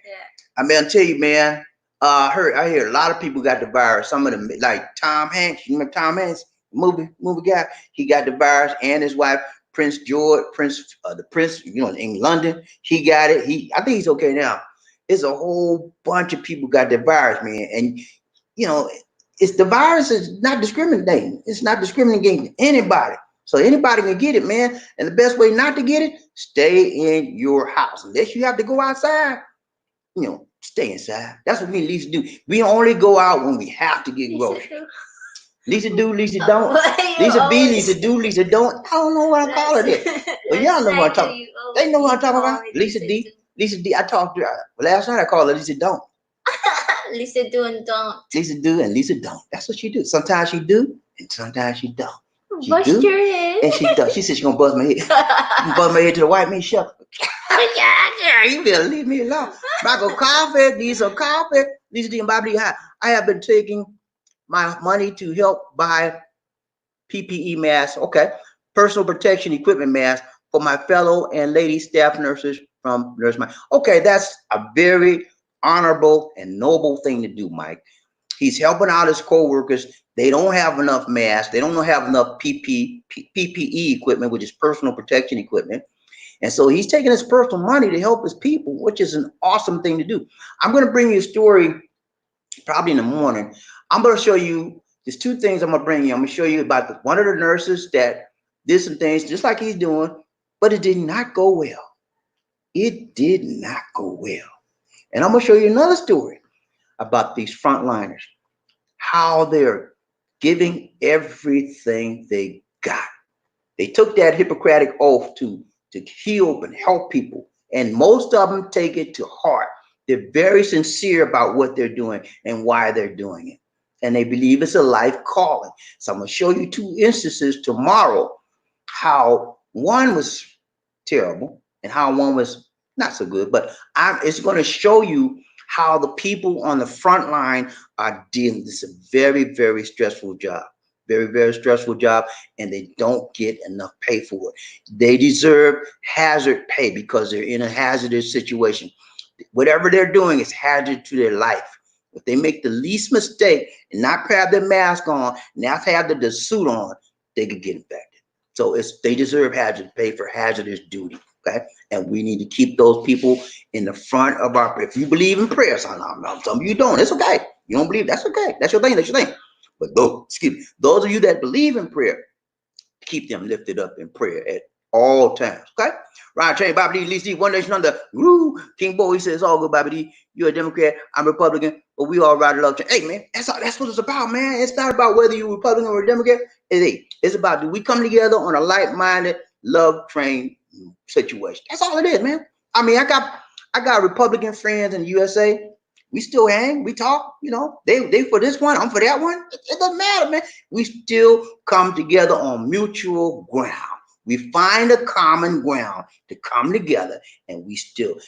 I mean, I'll tell you, man. I hear a lot of people got the virus. Some of them, like Tom Hanks. You remember Tom Hanks, movie guy? He got the virus, and his wife, Prince George, the Prince, in London. He got it. I think he's okay now. It's a whole bunch of people got the virus, man, and it's the virus is not discriminating. It's not discriminating against anybody. So anybody can get it, man. And the best way not to get it, stay in your house. Unless you have to go outside, stay inside. That's what we Lisa do. We only go out when we have to get groceries. Lisa do, Lisa don't. Lisa be, Lisa do, Lisa don't. I don't know what I call her that. But y'all know what I'm talking about. They know what I'm talking about. Lisa D. Lisa D. I talked to her. Last night I called her Lisa don't. Lisa do and don't. Lisa do and Lisa don't. That's what she do. Sometimes she do and sometimes she don't. She Bust do your head. and she don't. She said she gonna bust my head. Bust my head to the white meat shelf. Yeah, you better leave me alone. Michael coffee, need some coffee. Lisa D and Bobby D. I have been taking my money to help buy PPE masks. Okay, personal protection equipment masks for my fellow and lady staff nurses from Nurse Mike. Okay, that's a very honorable and noble thing to do, Mike. He's helping out his co-workers. They don't have enough masks. They don't have enough PPE equipment, which is personal protection equipment. And so he's taking his personal money to help his people, which is an awesome thing to do. I'm going to bring you a story probably in the morning. I'm going to show you, there's two things I'm going to bring you. I'm going to show you about one of the nurses that did some things just like he's doing, but it did not go well. It did not go well. And I'm going to show you another story about these frontliners, how they're giving everything they got. They took that Hippocratic oath to heal and help people, and most of them take it to heart. They're very sincere about what they're doing and why they're doing it, and they believe it's a life calling. So I'm going to show you two instances tomorrow, how one was terrible and how one was not so good, but it's going to show you how the people on the front line are dealing. This is a very, very stressful job. Very, very stressful job, and they don't get enough pay for it. They deserve hazard pay because they're in a hazardous situation. Whatever they're doing is hazard to their life. If they make the least mistake and not have their mask on, not have the suit on, they could get infected. So they deserve hazard pay for hazardous duty. Okay, and we need to keep those people in the front of our. If you believe in prayer, some of you don't. It's okay. You don't believe, that's okay. That's your thing. That's your thing. But those of you that believe in prayer, keep them lifted up in prayer at all times. Okay? Ryan Train, Bobby D, Lisa D, One Nation Under. Woo! King Bo, he says, it's all good, Bobby D. You're a Democrat, I'm a Republican, but we all ride love train. Hey, man, that's what it's about, man. It's not about whether you're Republican or a Democrat. It's about, do we come together on a like-minded love train situation? That's all it is, man. I mean, I got Republican friends in the USA. We still hang, we talk, they for this one, I'm for that one. It doesn't matter, man. We still come together on mutual ground. We find a common ground to come together, and we still,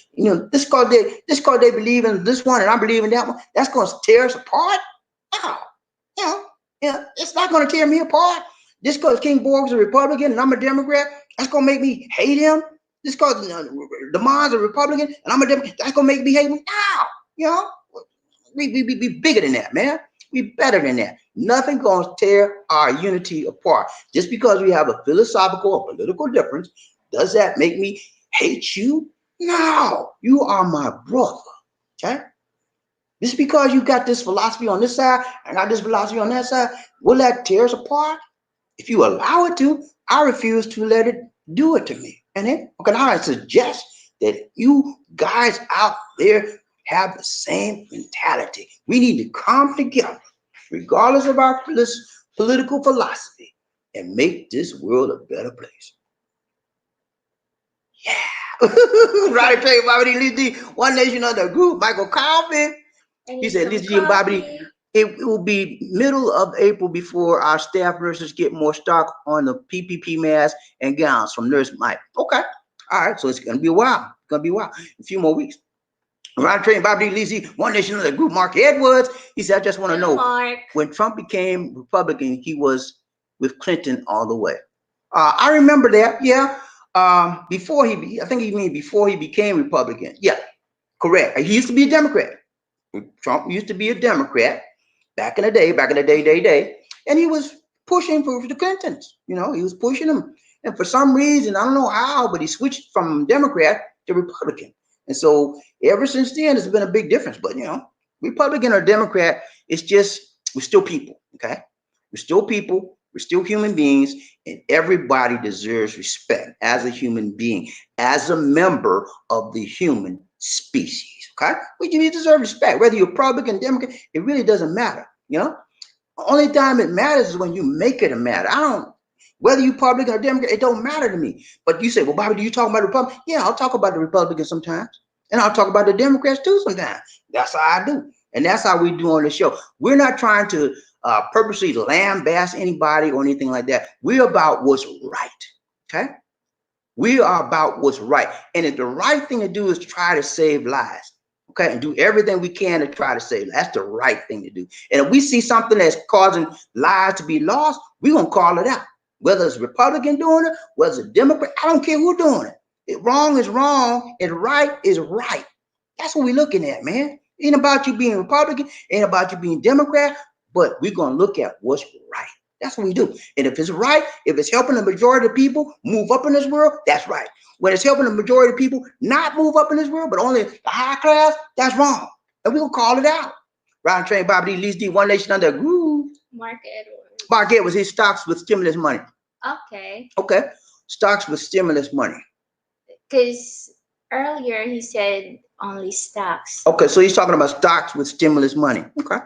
this cause they believe in this one and I believe in that one. That's going to tear us apart. No, it's not going to tear me apart. Just because King Borg's a Republican and I'm a Democrat, that's going to make me hate him. Just because DeMond's a Republican and I'm a Democrat, that's going to make me hate him. No. We bigger than that, man. We better than that. Nothing gonna tear our unity apart. Just because we have a philosophical or political difference, does that make me hate you? No, you are my brother. Okay? Just because you got this philosophy on this side and I got this philosophy on that side, will that tear us apart? If you allow it to, I refuse to let it do it to me. And then, okay, now I suggest that you guys out there have the same mentality. We need to come together, regardless of our political philosophy, and make this world a better place. Yeah. Right, Bobby D, One Nation Under Group. Michael Coffin. He said, Lisa D and Bobby D, It will be middle of April before our staff nurses get more stock on the PPP masks and gowns from Nurse Mike. Okay. All right. So it's going to be a while. It's going to be a while. A few more weeks. Ron Train, Bobby Lisi, One Nation Under Group, Mark Edwards. He said, I just want to know, Mark. when Trump became Republican, he was with Clinton all the way. I remember that. Yeah. Before I think he mean before he became Republican. Yeah, correct. He used to be a Democrat. Trump used to be a Democrat back in the day, and he was pushing for the Clintons. You know, he was pushing them, and for some reason, I don't know how, but he switched from Democrat to Republican. And so ever since then, there's been a big difference. But you know, Republican or Democrat, it's just we're still people. Okay, we're still people. We're still human beings, and everybody deserves respect as a human being, as a member of the human species. Okay, you deserve respect, whether you're Republican, Democrat. It really doesn't matter. You know, only time it matters is when you make it a matter. I don't. Whether you Republican or Democrat, it don't matter to me. But you say, well, Bobby, do you talk about the Republican? Yeah, I'll talk about the Republicans sometimes. And I'll talk about the Democrats too sometimes. That's how I do. And that's how we do on the show. We're not trying to purposely lambaste anybody or anything like that. We're about what's right. Okay? We are about what's right. And if the right thing to do is try to save lives, okay, and do everything we can to try to save. That's the right thing to do. And if we see something that's causing lives to be lost, we're going to call it out. Whether it's Republican doing it, whether it's a Democrat, I don't care who's doing it. Wrong is wrong, and right is right. That's what we're looking at, man. Ain't about you being Republican, ain't about you being Democrat, but we're going to look at what's right. That's what we do. And if it's right, if it's helping the majority of people move up in this world, that's right. When it's helping the majority of people not move up in this world, but only the high class, that's wrong. And we're going to call it out. Round Train, Bobby D, Least D, One Nation Under a Groove. Mark Edwards. Mark Edwards, his stocks with stimulus money. Okay. Okay. Stocks with stimulus money. Because earlier he said only stocks. Okay, so he's talking about stocks with stimulus money. Okay.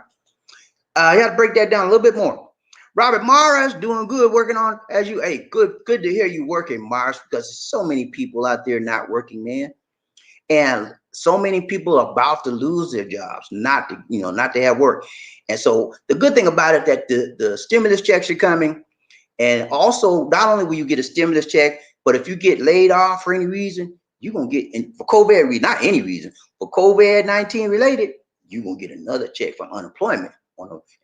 You have to break that down a little bit more. Robert Morris doing good, working on as you. Hey, good to hear you working, Morris, because there's so many people out there not working, man, and so many people are about to lose their jobs, not to have work. And so the good thing about it that the stimulus checks are coming, and also not only will you get a stimulus check, but if you get laid off for any reason, you're gonna get for COVID, not any reason, for COVID-19 related, you're gonna get another check for unemployment.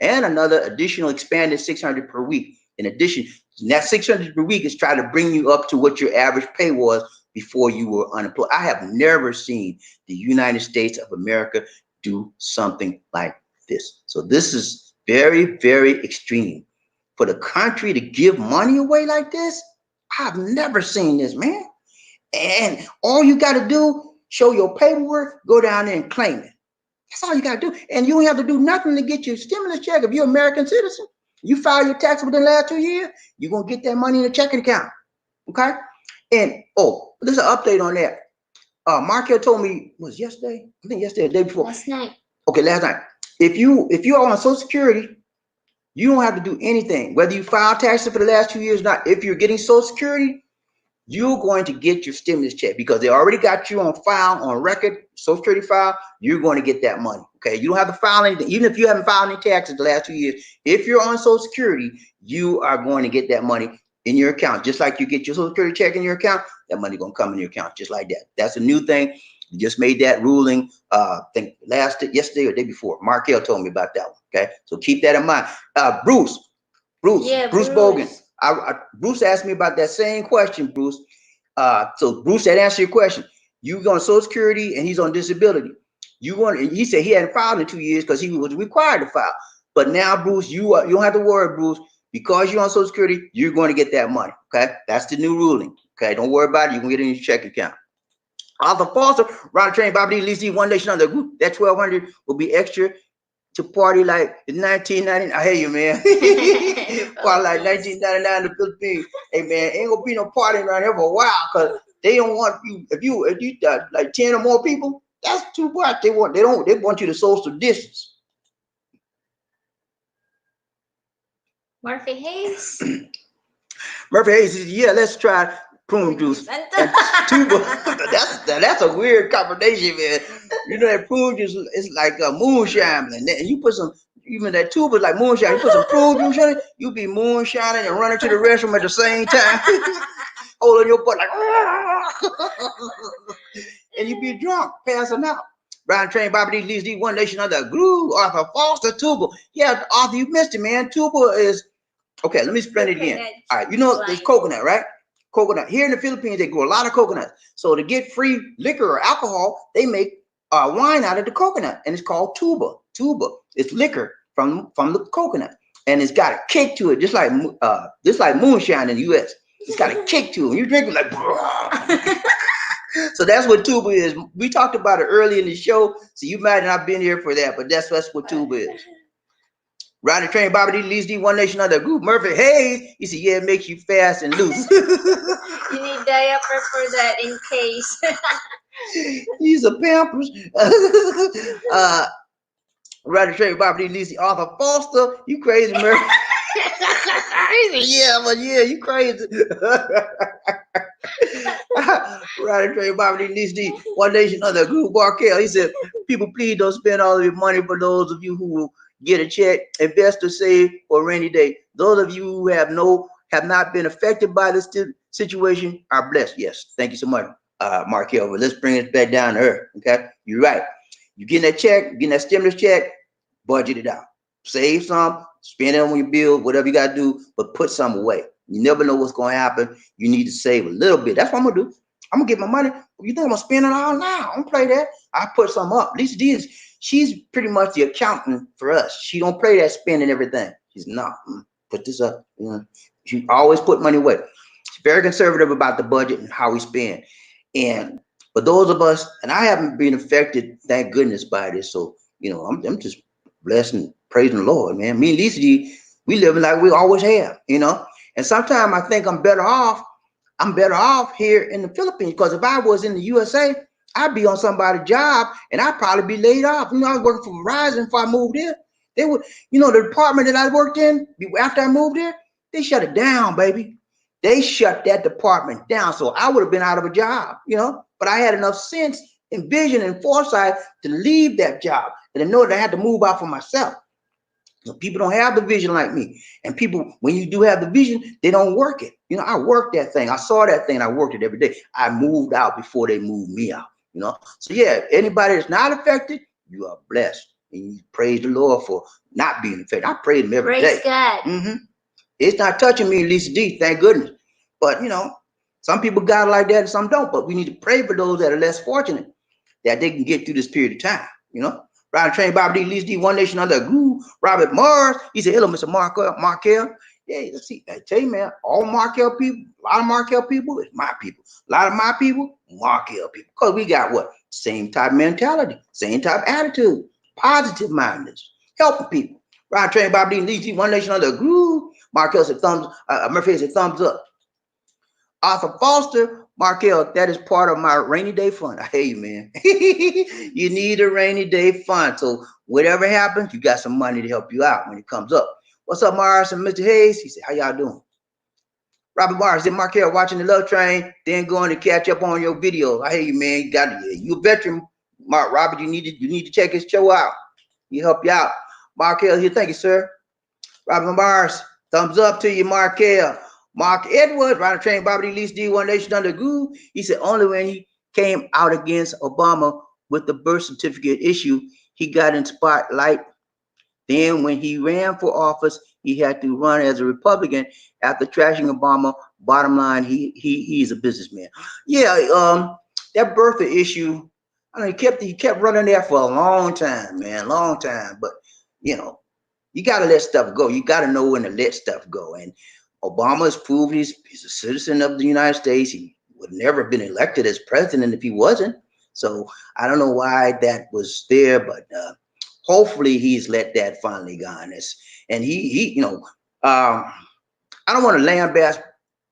And another additional expanded 600 per week. In addition, that 600 per week is trying to bring you up to what your average pay was before you were unemployed. I have never seen the United States of America do something like this. So this is very, very extreme. For the country to give money away like this, I've never seen this, man. And all you got to do, show your paperwork, go down there and claim it. That's all you got to do. And you don't have to do nothing to get your stimulus check. If you're an American citizen, you file your tax within the last 2 years, you're going to get that money in a checking account. Okay? And, there's an update on that. Markel told me, was yesterday? I think yesterday, the day before. Last night. Okay, last night. If you are on Social Security, you don't have to do anything. Whether you file taxes for the last 2 years or not, if you're getting Social Security, you're going to get your stimulus check because they already got you on file, on record, Social Security file. You're going to get that money. Okay, you don't have to file anything, even if you haven't filed any taxes the last 2 years. If you're on Social Security, you are going to get that money in your account, just like you get your Social Security check in your account. That money going to come in your account just like that. That's a new thing. You just made that ruling. I think yesterday or day before. Markel told me about that one. Okay, so keep that in mind. Bruce Bogan. Bruce asked me about that same question, Bruce. So Bruce had answered your question. You on Social Security and he's on disability. He said he hadn't filed in 2 years because he was required to file. But now, Bruce, you don't have to worry, Bruce, because you're on Social Security, you're going to get that money. Okay, that's the new ruling. Okay, don't worry about it. You can get it in your checking account. Arthur Foster, Ron Train, Bobby D, Lisi, One Nation Under Group. That 1,200 will be extra to party like in 1999. I hear you, man. Party like 1999 in the Philippines. Hey, man, ain't gonna be no party around here for a while because they don't want you. If you like 10 or more people, that's too much. They want you to social distance. Murphy Hayes. Murphy Hayes says, yeah, let's try prune juice and tuba. That's a weird combination, man. You know that prune juice is like a moonshine, and you put some Even that tuba like moonshine. You put some proof, you be moonshining and running to the restroom at the same time, holding your butt like, and you be drunk, passing out. Brian Train, Bobby D, Leeds D, One Nation Under Groove, Arthur Foster, tuba. Yeah, Arthur, you missed it, man. Tuba is okay. Let me explain it again. All right, you know there's coconut, right? Coconut. Here in the Philippines, they grow a lot of coconuts. So to get free liquor or alcohol, they make wine out of the coconut, and it's called tuba. Tuba. It's liquor from the coconut, and it's got a kick to it, just like moonshine in the U.S. It's got a kick to it. You drink it like. So that's what tuba is. We talked about it early in the show, so you might not have been here for that, but that's what tuba is. Riding the train, Bobby D, Leeds D, One Nation Under Group. Murphy Hayes, he said, yeah, it makes you fast and loose. You need diaper for that in case. He's a Pampers. Riding the train, Bobby D, Leeds D, Arthur Foster, you crazy, Murphy. He said, yeah, but yeah, you crazy. Riding the train, Bobby D, Leeds D, One Nation Under Group. Barkel, he said, people, please don't spend all of your money for those of you who will get a check, invest or save for a rainy day. Those of you who have not been affected by this situation are blessed. Yes, thank you so much, Markel. But let's bring it back down to earth. Okay, you're right. You getting that check, getting that stimulus check, budget it out. Save some, spend it on your bill, whatever you gotta do, but put some away. You never know what's gonna happen. You need to save a little bit. That's what I'm gonna do. I'm gonna get my money. You think I'm gonna spend it all now? I don't play that. I put some up. Lisa D is, she's pretty much the accountant for us. She don't play that spending everything. She's not. Put this up. You know, she always put money away. She's very conservative about the budget and how we spend. And but those of us, and I haven't been affected, thank goodness, by this. So I'm just blessed and praising the Lord, man. Me and Lisa D, we living like we always have, And sometimes I think I'm better off here in the Philippines, because if I was in the USA, I'd be on somebody's job and I'd probably be laid off. I was working for Verizon before I moved here. They would, the department that I worked in after I moved here, they shut it down, baby. They shut that department down. So I would have been out of a job, but I had enough sense and vision and foresight to leave that job and to know that I had to move out for myself. So people don't have the vision like me. And people, when you do have the vision, they don't work it. I worked that thing. I saw that thing. I worked it every day. I moved out before they moved me out, So yeah, anybody that's not affected, you are blessed. And you praise the Lord for not being affected. I praise him every day. Praise God. It's not touching me, Lisa D, thank goodness. But, some people got it like that and some don't. But we need to pray for those that are less fortunate, that they can get through this period of time, Riding train, Bobby D, Leeds D, One Nation Under a Groove. Robert Mars, he said, hello, Mr. Markel. Yeah, let's see. I tell you, man, all Markel people, a lot of Markel people is my people. A lot of my people, Markel people. Because we got what? Same type of mentality, same type of attitude, positive mindedness, helping people. Riding train, Bobby D, Leeds D, One Nation Under a Groove. Markel said Murphy said thumbs up. Arthur Foster, Markel, that is part of my rainy day fund. I hear you, man. You need a rainy day fund. So whatever happens, you got some money to help you out when it comes up. What's up, Mars and Mr. Hayes? He said, how y'all doing? Robert Mars, then Markel watching the Love Train, then going to catch up on your video. I hear you, man. You a veteran, Robert. You need to check his show out. He help you out. Markel here, thank you, sir. Robert Mars, thumbs up to you, Markel. Mark Edwards, Riding Train, Bobby D, Leeds D, One Nation Under Groove. He said only when he came out against Obama with the birth certificate issue, he got in spotlight. Then when he ran for office, he had to run as a Republican after trashing Obama. Bottom line, he's a businessman. Yeah, that birther issue, he kept running there for a long time, man, long time. But you gotta let stuff go. You gotta know when to let stuff go. And Obama has proved he's a citizen of the United States. He would never have been elected as president if he wasn't. So I don't know why that was there, but hopefully he's let that finally go. And I don't want to lambaste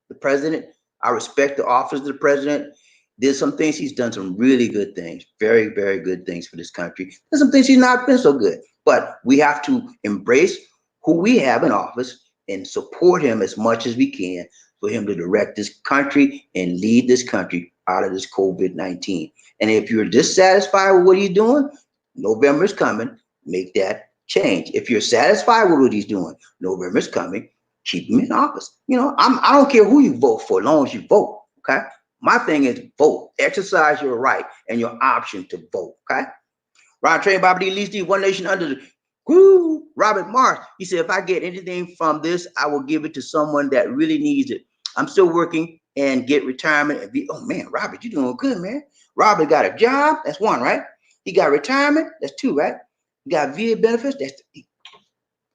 the president. I respect the office of the president. There's some things he's done, some really good things, very, very good things for this country. There's some things he's not been so good, but we have to embrace who we have in office and support him as much as we can for him to direct this country and lead this country out of this COVID-19. And if you're dissatisfied with what he's doing, November is coming. Make that change. If you're satisfied with what he's doing, November's coming, keep him in office. You know, I don't care who you vote for, as long as you vote. Okay. My thing is vote. Exercise your right and your option to vote. Okay. Ron Train Bobby D. Lee, One Nation Under the Woo. Robert Marsh. He said, if I get anything from this, I will give it to someone that really needs it. I'm still working and get retirement and be, oh man, Robert, you're doing good, man. Robert got a job. That's one, right? He got retirement. That's two, right? He got VA benefits. That's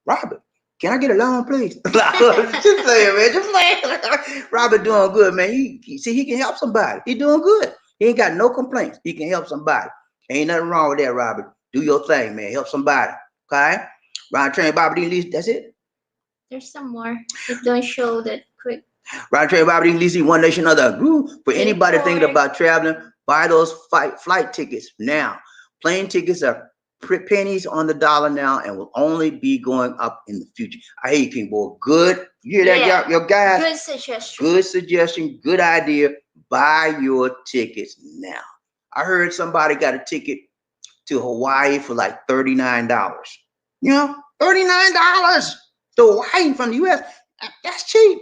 Robert. Can I get a loan, please? Just playing, man. Just playing. Robert doing good, man. See, he can help somebody. He doing good. He ain't got no complaints. He can help somebody. Ain't nothing wrong with that, Robert. Do your thing, man. Help somebody. Okay? Ron Train Bobby D. That's it. There's some more. It don't show that quick. Ron Train Bobby D. One Nation Other Group. For anybody thinking about traveling, buy those flight tickets now. Plane tickets are pennies on the dollar now and will only be going up in the future. I hear you people. Good. You hear that, your guys? Good suggestion. Good suggestion. Good idea. Buy your tickets now. I heard somebody got a ticket to Hawaii for like $39. You know, $39 to Hawaii from the U.S. That's cheap.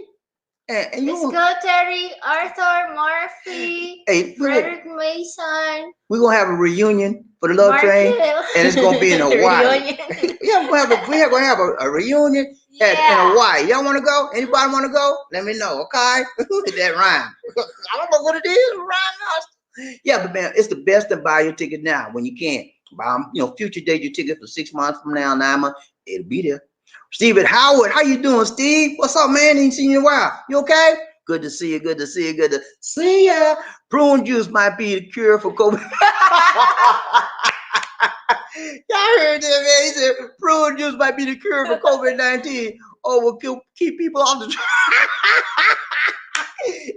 And Let's go, Terry, Arthur, Murphy, Frederick Mason. We're going to have a reunion for the Love Train, and it's going to be in Hawaii. Yeah, we're going to have a reunion in Hawaii. Y'all want to go? Anybody want to go? Let me know, okay? That rhyme. I don't know what it is. Rhyme. Yeah, but man, it's the best to buy your ticket now when you can. Buy, future date your ticket for 6 months from now, 9 months. It'll be there. Stephen Howard, how you doing, Steve? What's up, man? Ain't seen you in a while. You okay? Good to see you. Good to see you. Good to see ya. Prune juice might be the cure for COVID. Y'all heard that, man? He said prune juice might be the cure for COVID-19. Oh, we'll keep people off the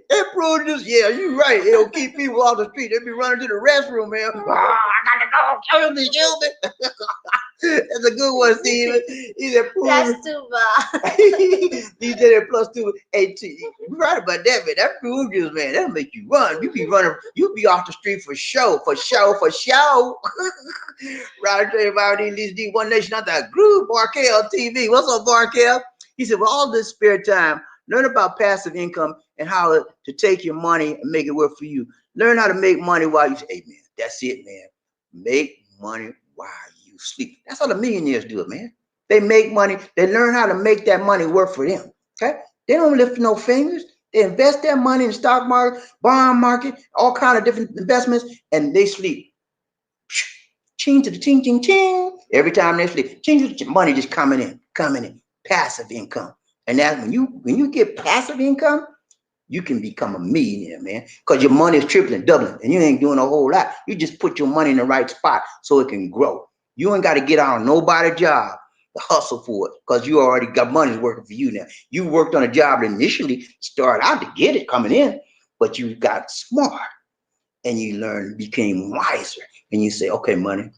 and prune juice, yeah, you right. It'll keep people off the street. They'll be running to the restroom, man. Oh, I gotta go. Kill me. That's a good one, Steven. He said prune. That's too bad. He said that plus two. Hey, you right about that, man. That prune juice, man, that'll make you run. You be running. You be off the street for show. Roger Trey about these D One Nation out that group. Barkel TV. What's up, Barkel? He said, with all this spare time, learn about passive income and how to take your money and make it work for you. Learn how to make money while you hey man, that's it, man. Make money while you sleep. That's how the millionaires do it, man. They make money. They learn how to make that money work for them. Okay? They don't lift no fingers. They invest their money in the stock market, bond market, all kind of different investments, and they sleep. Ching to the ching, ching, ching. Every time they sleep, ching, money just coming in. Passive income. And that when you get passive income, you can become a millionaire, man. Because your money is tripling, doubling, and you ain't doing a whole lot. You just put your money in the right spot so it can grow. You ain't got to get out on nobody's job to hustle for it because you already got money working for you now. You worked on a job that initially started out to get it coming in, but you got smart and you learned, became wiser, and you say, okay, money,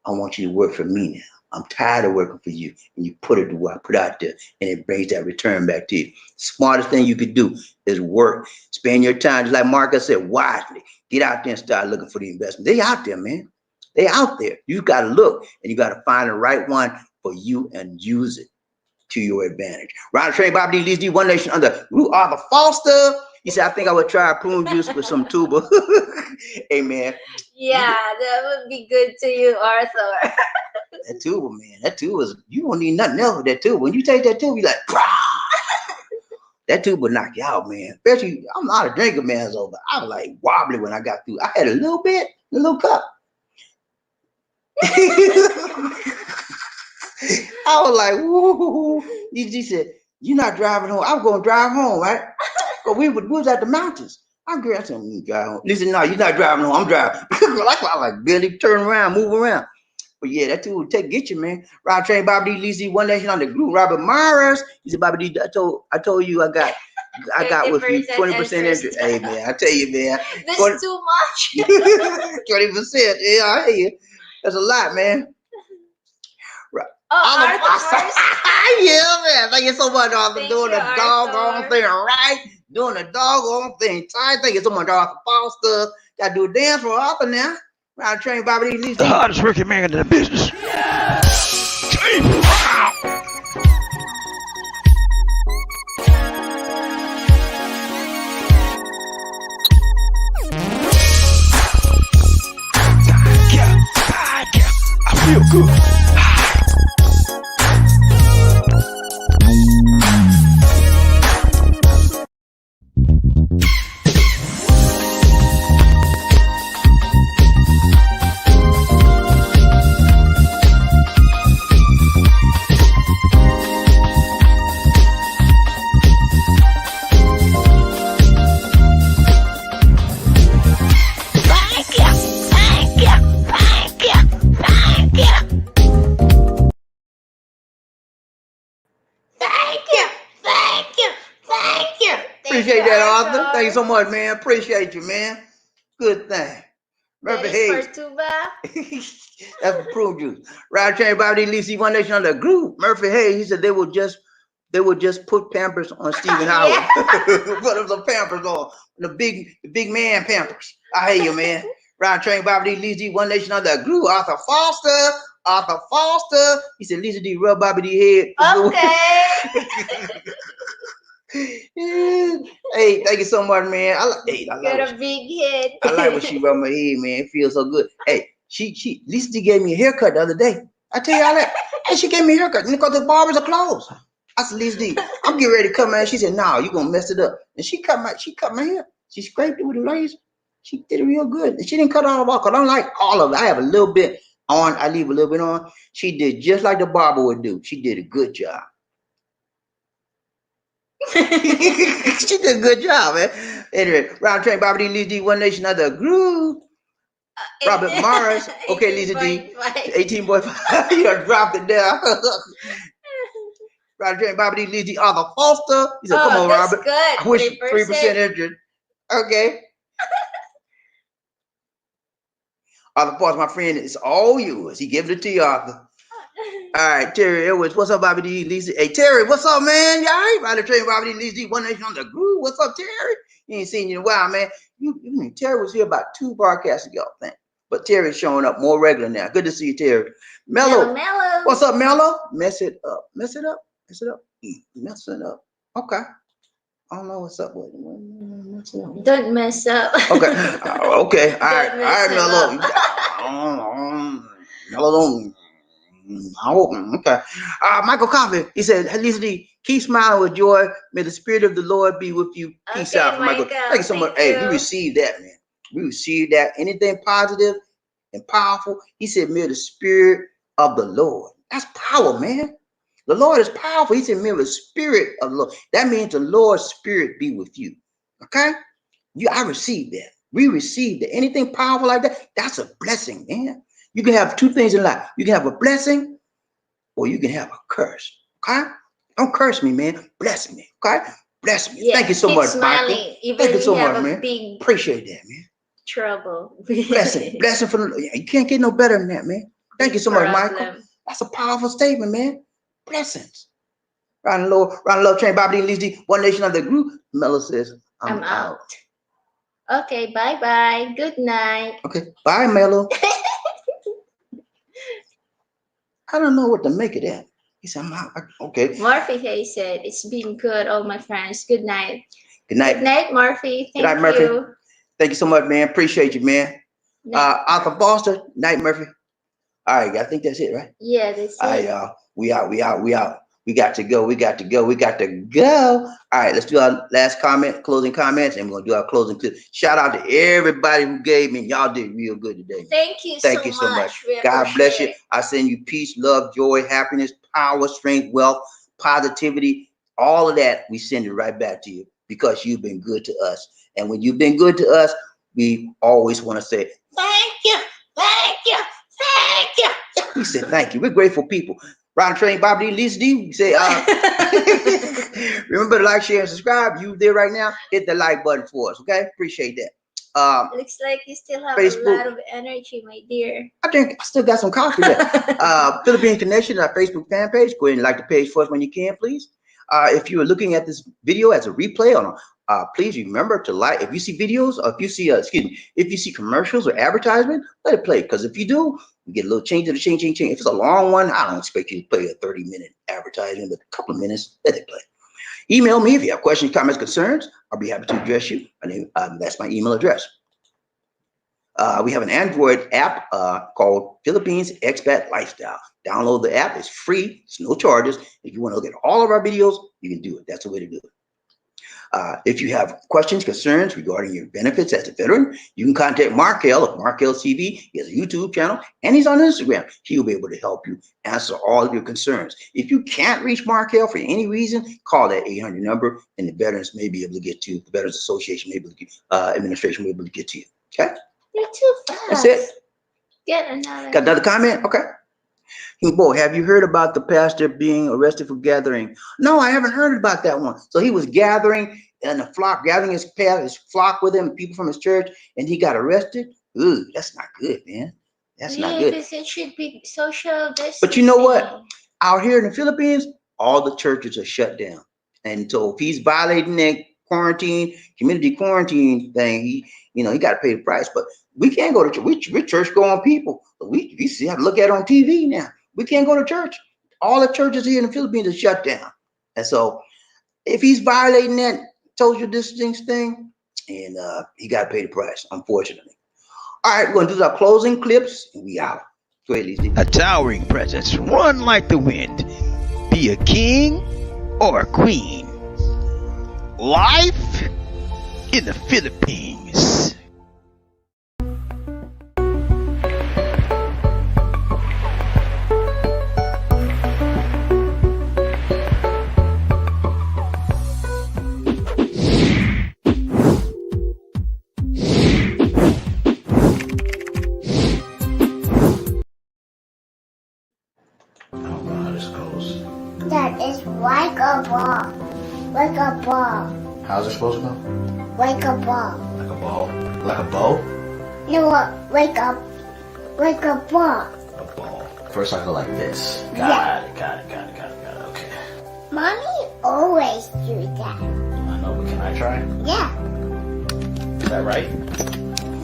I want you to work for me now. I'm tired of working for you. And you put it out there, and it brings that return back to you. Smartest thing you could do is work. Spend your time, just like Marcus said, wisely. Get out there and start looking for the investment. They out there, man. They out there. You got to look, and you got to find the right one for you and use it to your advantage. Ron Train, Bobby D. Lee, One Nation Under. Blue Arthur Foster. He said, I think I would try prune juice with some tuba. Hey, man. Yeah, that would be good to you, Arthur. That tuba, man. That tuba is, you don't need nothing else with that tuba. When you take that tuba, you're like, that tuba will knock you out, man. Especially, I'm not a drinker, man, so but I was like wobbly when I got through. I had a little bit, a little cup. I was like, woo. He said, you're not driving home. I was going to drive home, right? But we was at the mountains. I said, drive home. He said, no, you're not driving home. I'm driving. I like Billy, turn around, move around. But yeah, that too will get you, man. Rob Train, Bobby D, Lizzie, One Nation on the group. Robert Myers. He said, Bobby D, I told you I got with you 20% interest. Hey man, I tell you, man. That's too much. 20%. Yeah, I hear you. That's a lot, man. Yeah, man. Thank you so much, Arthur, doing the doggone thing, right? Doing the doggone thing. Thank you so much, Arthur Foster. Got to do a dance for Arthur now. Round Train, Bobby D. The hardest working man in the business. Good. Appreciate that, Arthur. Thank you so much, man. Appreciate you, man. Good thing. Murphy Hayes. For tuba. That's for prune juice. Ride train Bobby at least one nation under group. Murphy Hayes, he said they would just put Pampers on Stephen Howard. Put some Pampers on. The big man Pampers. I hear you, man. Ride train Bobby at least one nation under group. Arthur Foster. He said Lisa D rub Bobby D head. Okay. Hey, thank you so much, man. Got a big head. I like when she rub my head, man. It feels so good. Hey, Lisa D gave me a haircut the other day. I tell y'all that. Hey, she gave me a haircut because the barbers are closed. I said, Lisa D, I'm getting ready to cut my hair. She said, no, you're gonna mess it up. And she cut my hair. She scraped it with a razor. She did it real good. And she didn't cut all off, because I don't like all of it. I have a little bit on, I leave a little bit on. She did just like the barber would do. She did a good job. She did a good job, man. Anyway, round train, Bobby D, Lisa D, one nation under groove. Robert Morris, okay, Lisa D, 18.5. You done dropped it down. Round train, Bobby D, Lisa D, Arthur Foster. He said, come on, Robert. Good. I wish 3% interest. Okay. Arthur Foster, my friend, it's all yours. He gave it to you, Arthur. All right, Terry Edwards, what's up, Bobby D, Lisa? Hey, Terry, what's up, man? You all right? Ride the train, Bobby D, Lisa D, one nation on the groove. What's up, Terry? You ain't seen you in a while, man. Terry was here about 2 broadcasts ago, I think. But Terry's showing up more regular now. Good to see you, Terry. Mello. What's up, Mello? Mess it up. Mess it up. Okay. I don't know what's up with it. Don't mess up. Okay. Okay. All right, Mello. Mello don't. Okay. Michael Coffey, he said, hey, Lisa D, keep smiling with joy. May the spirit of the Lord be with you. Peace out, Michael. Thank you so much. Hey, we received that, man. We received that. Anything positive and powerful, he said, may the spirit of the Lord. That's power, man. The Lord is powerful. He said, may the spirit of the Lord. That means the Lord's spirit be with you. Okay? I received that. We received that. Anything powerful like that, that's a blessing, man. You can have 2 things in life. You can have a blessing or you can have a curse. Okay? Don't curse me, man. Bless me. Okay? Bless me. Yeah, thank you so much, Michael. Thank you so much, man. Appreciate that, man. Trouble. Blessing. Blessing for the, you can't get no better than that, man. Thank you so much, Michael. That's a powerful statement, man. Blessings. Riding low train, Bobby D, Lisa D, one nation of the group. Mello says, I'm out. Okay, bye-bye. Good night. Okay, bye, Mello. I don't know what to make of that. He said, I'm out. Okay. Murphy Hayes said, it's been good, all my friends. Good night. Good night. Good night, Murphy. Thank you. Murphy. Thank you so much, man. Appreciate you, man. Arthur Foster. Night, Murphy. All right, I think that's it, right? Yeah, that's it. All right, y'all. We out. We got to go. All right, let's do our last closing comments, and we're gonna do our closing clip. Shout out to everybody who gave me. Y'all did real good today. Thank you so much. God bless you. I send you peace, love, joy, happiness, power, strength, wealth, positivity. All of that, we send it right back to you because you've been good to us. And when you've been good to us, we always want to say, thank you. We said thank you. We're grateful people. Ron Train, Bobby D, Lisa D, we say, remember to like, share, and subscribe. You there right now, hit the like button for us, okay? Appreciate that. Looks like you still have Facebook, a lot of energy, my dear. I think I still got some coffee there. Philippine Connection, our Facebook fan page. Go ahead and like the page for us when you can, please. If you are looking at this video as a replay on please remember to like. If you see videos, or if you see if you see commercials or advertisement, let it play. Because if you do, you get a little change. If it's a long one, I don't expect you to play a 30-minute advertisement, but a couple of minutes, let it play. Email me if you have questions, comments, concerns. I'll be happy to address you. That's my email address. We have an Android app called Philippines Expat Lifestyle. Download the app. It's free. It's no charges. If you want to look at all of our videos, you can do it. That's the way to do it. If you have questions, concerns regarding your benefits as a veteran, you can contact Markel of Markel TV. He has a YouTube channel and he's on Instagram. He will be able to help you answer all of your concerns. If you can't reach Markel for any reason, call that 800 number and the veterans may be able to get to you. The Veterans Association may be able to get, administration may be able to get to you. Okay? You're too fast. That's it. Get another. Got another comment? Okay. Boy, have you heard about the pastor being arrested for gathering? No, I haven't heard about that one. So he was gathering in a flock, gathering his flock with him, people from his church, and he got arrested. Ooh, that's not good, man. That's not good. Because it should be social distancing. But you know what? Out here in the Philippines, all the churches are shut down. And so if he's violating that community quarantine thing, he got to pay the price. But we can't go to church. We're church going people. We have to look at it on TV now. We can't go to church. All the churches here in the Philippines are shut down. And so if he's violating that social distancing thing, and he got to pay the price, unfortunately. All right, we're going to do our closing clips, and we out. Go ahead, Lizzie. A towering presence, run like the wind. Be a king or a queen. Life in the Philippines. That is like a ball. Like a ball. How's it supposed to go? Like a ball. Like a ball? Like a bow? No, like a ball. A ball. First I go like this. Yeah. Got it. Okay. Mommy always do that. I know, but can I try? Yeah. Is that right?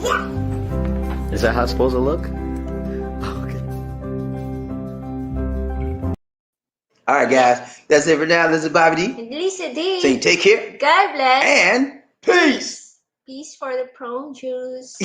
Yeah. Is that how it's supposed to look? All right, guys. That's it for now. This is Bobby D. And Lisa D. Saying take care God bless. and peace. Peace for the prone Jews.